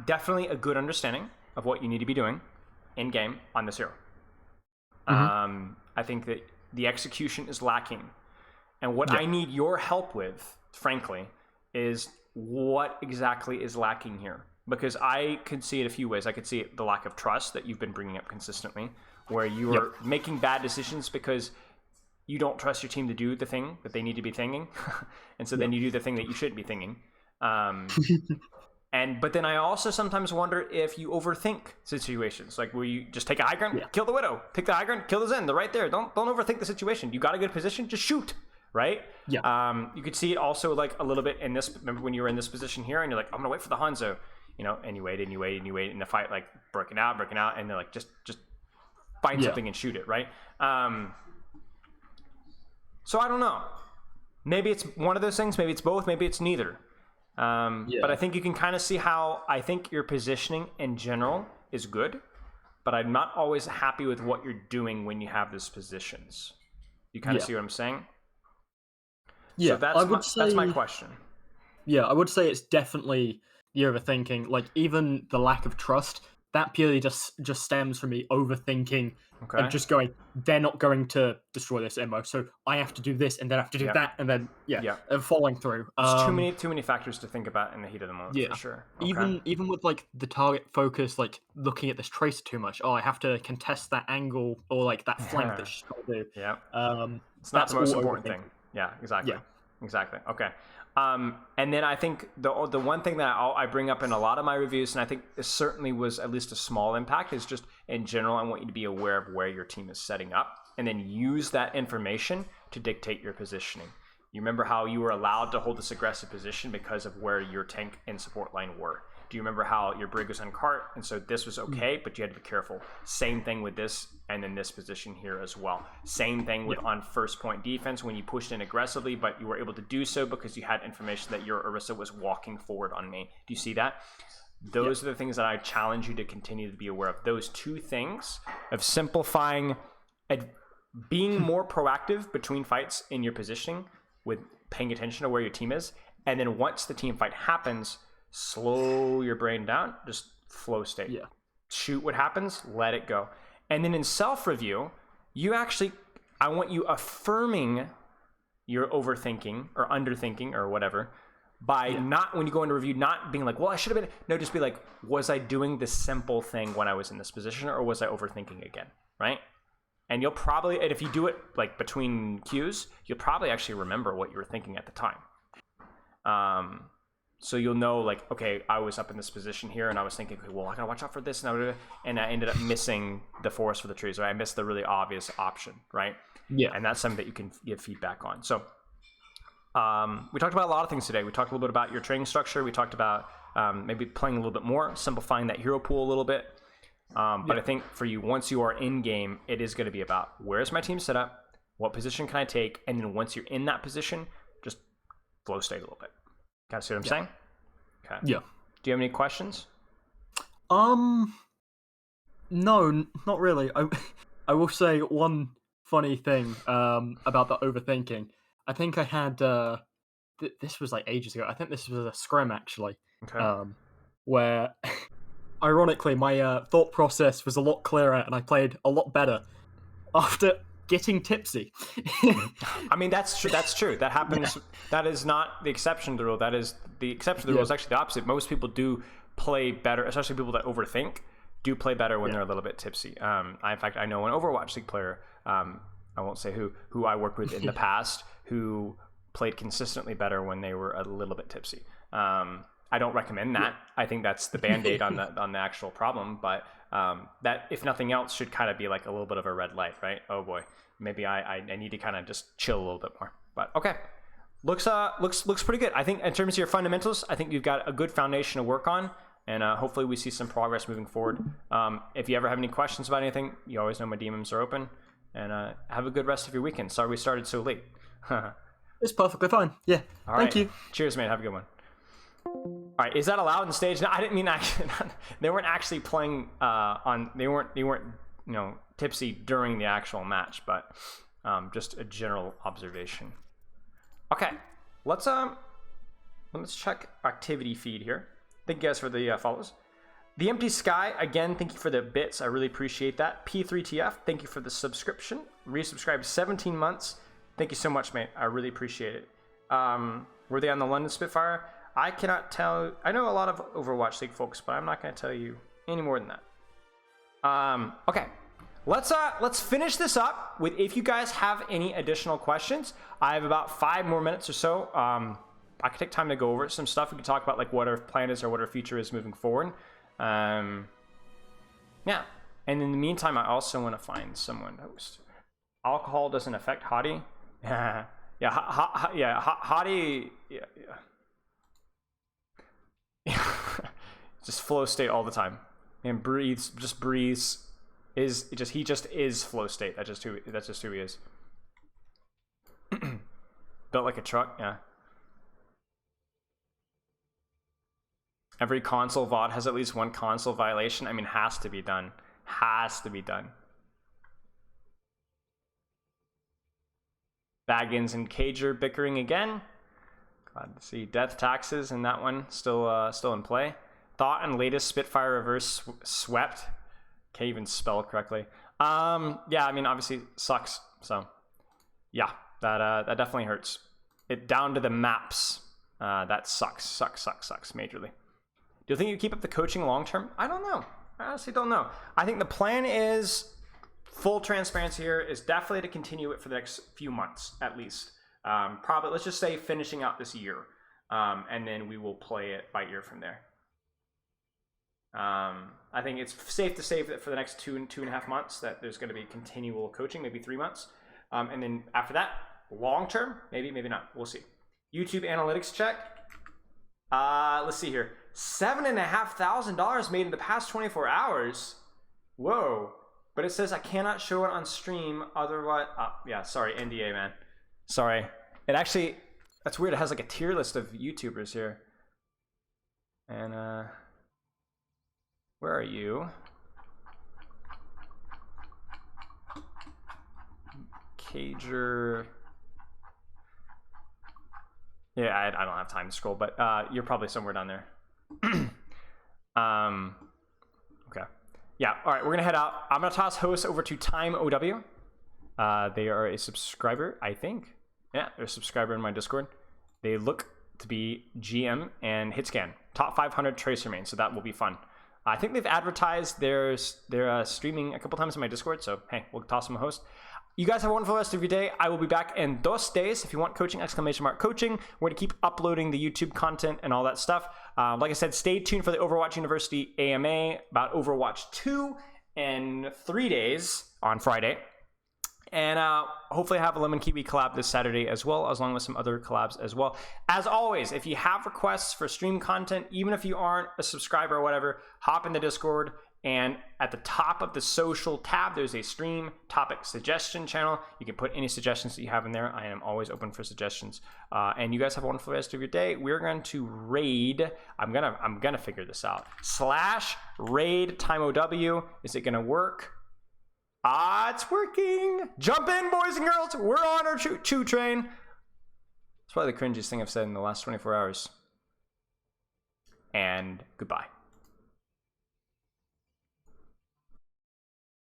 definitely a good understanding of what you need to be doing in game on this hero. I think that the execution is lacking, and what I need your help with, frankly, is what exactly is lacking here. Because I could see it a few ways. I could see it, the lack of trust that you've been bringing up consistently, where you are making bad decisions because you don't trust your team to do the thing that they need to be thinking, and so then you do the thing that you shouldn't be thinking. But then I also sometimes wonder if you overthink situations, like where you just take a high ground, kill the Widow, take the high ground, kill the Zen. They're right there. Don't overthink the situation. You got a good position, just shoot. Right? Yeah. You could see it also like a little bit in this. Remember when you were in this position here, and you're like, I'm gonna wait for the Hanzo. You know, and you wait, and you wait, and you wait, and the fight like breaking out, and they're like, just find something and shoot it, right? So I don't know. Maybe it's one of those things. Maybe it's both. Maybe it's neither. But I think you can kind of see how I think your positioning in general is good, but I'm not always happy with what you're doing when you have those positions. You kind of see what I'm saying? Yeah, so that's my question. Yeah, I would say it's definitely the overthinking. Like, even the lack of trust, that purely just stems from me overthinking and just going, they're not going to destroy this ammo, so I have to do this, and then I have to do that, and then and following through. There's too many factors to think about in the heat of the moment, for sure. Okay. Even with like the target focus, like looking at this tracer too much. Oh, I have to contest that angle or like that flank that she's got to do. Yeah. It's not the most important thing. Yeah, exactly. Yeah. Exactly. Okay. And then I think the one thing that I bring up in a lot of my reviews, and I think this certainly was at least a small impact, is just in general, I want you to be aware of where your team is setting up, and then use that information to dictate your positioning. You remember how you were allowed to hold this aggressive position because of where your tank and support line were. Do you remember how your Brig was on cart, and so this was okay, but you had to be careful? Same thing with this, and then this position here as well. Same thing with on first point defense when you pushed in aggressively, but you were able to do so because you had information that your Orisa was walking forward on me. Do you see that? Those are the things that I challenge you to continue to be aware of. Those two things of simplifying, being more proactive between fights in your positioning with paying attention to where your team is, and then once the team fight happens, slow your brain down, just flow state. Yeah. Shoot what happens, let it go. And then in self-review, I want you affirming your overthinking or underthinking or whatever by not, when you go into review, not being like, well, I should have been, no, just be like, was I doing the simple thing when I was in this position, or was I overthinking again, right? And you'll probably, and if you do it like between cues, you'll probably actually remember what you were thinking at the time. So you'll know, like, okay, I was up in this position here, and I was thinking, okay, well, I gotta watch out for this, and I ended up missing the forest for the trees, or I missed the really obvious option, right? Yeah. And that's something that you can give feedback on. So we talked about a lot of things today. We talked a little bit about your training structure. We talked about maybe playing a little bit more, simplifying that hero pool a little bit. But I think for you, once you are in game, it is going to be about where's my team set up, what position can I take, and then once you're in that position, just flow state a little bit. Kind of see what I'm saying? Okay. Yeah. Do you have any questions? No, not really. I will say one funny thing about the overthinking. I think I had this was like ages ago. I think this was a scrim actually, Okay. where ironically my thought process was a lot clearer and I played a lot better after getting tipsy. I mean, that's true. That's true. That happens. Yeah. That is not the exception to the rule. That is the exception to the rule is actually the opposite. Most people do play better, especially people that overthink, do play better when they're a little bit tipsy. In fact, I know an Overwatch League player, I won't say who I worked with in the past, who played consistently better when they were a little bit tipsy. I don't recommend that. I think that's the Band-Aid on the actual problem, but that, if nothing else, should kind of be like a little bit of a red light, right? Oh boy, maybe I need to kind of just chill a little bit more. But okay, looks pretty good. I think in terms of your fundamentals, I think you've got a good foundation to work on, and hopefully we see some progress moving forward. If you ever have any questions about anything, you always know my DMs are open. And have a good rest of your weekend. Sorry we started so late. It's perfectly fine. Yeah. Thank you. Cheers, mate. Have a good one. All right, is that allowed on stage? No, I didn't mean actually. They weren't actually playing They weren't tipsy during the actual match, but just a general observation. Okay, let's check activity feed here. Thank you guys for the follows. The Empty Sky, again, thank you for the bits. I really appreciate that. P3TF, thank you for the subscription. Resubscribed 17 months. Thank you so much, mate. I really appreciate it. Were they on the London Spitfire? I cannot tell. I know a lot of Overwatch League folks, but I'm not going to tell you any more than that. Okay, let's finish this up with, if you guys have any additional questions. I have about 5 more minutes or so. I could take time to go over some stuff. We can talk about like what our plan is or what our future is moving forward. Yeah, and in the meantime, I also want to find someone to host. Alcohol doesn't affect Hottie. Hottie. Just flow state all the time and breathes. Just breathes. He just is flow state. That's just who he is. Built like a truck. Yeah. Every console VOD has at least one console violation. I mean, has to be done. Has to be done. Baggins and Cager bickering again. Glad to see death taxes in that one still in play. Thought and latest Spitfire reverse swept. Can't even spell it correctly. Yeah, I mean, obviously sucks. So yeah, that definitely hurts. It down to the maps. That sucks majorly. Do you think you keep up the coaching long term? I don't know. I honestly don't know. I think the plan is, full transparency here, is definitely to continue it for the next few months at least. Probably, let's just say finishing out this year. And then we will play it by ear from there. I think it's safe to say that for the next 2.5 months that there's going to be continual coaching, maybe 3 months. And then after that, long term, maybe not. We'll see. YouTube analytics check. Let's see here. $7,500 made in the past 24 hours. Whoa. But it says I cannot show it on stream. Otherwise, yeah, sorry, NDA, man. Sorry. It actually, that's weird. It has like a tier list of YouTubers here. And, where are you? Cager. Yeah, I don't have time to scroll, but you're probably somewhere down there. Okay. Yeah, all right, we're gonna head out. I'm gonna toss hosts over to Time OW. They are a subscriber, I think. Yeah, they're a subscriber in my Discord. They look to be GM and Hitscan. Top 500 Tracer main, so that will be fun. I think they've advertised their streaming a couple times in my Discord, so hey, we'll toss them a host. You guys have a wonderful rest of your day. I will be back in 2 days. If you want coaching, !coaching. We're going to keep uploading the YouTube content and all that stuff. Like I said, stay tuned for the Overwatch University AMA about Overwatch 2 in 3 days on Friday. And hopefully have a Lemon Kiwi collab this Saturday as well, along with some other collabs as well. As always, if you have requests for stream content, even if you aren't a subscriber or whatever, hop in the Discord. And at the top of the social tab, there's a stream topic suggestion channel. You can put any suggestions that you have in there. I am always open for suggestions. And you guys have a wonderful rest of your day. We're going to raid. I'm gonna figure this out. /raid TimeOW. Is it gonna work? It's working. Jump in, boys and girls. We're on our choo train. That's probably the cringiest thing I've said in the last 24 hours. And goodbye.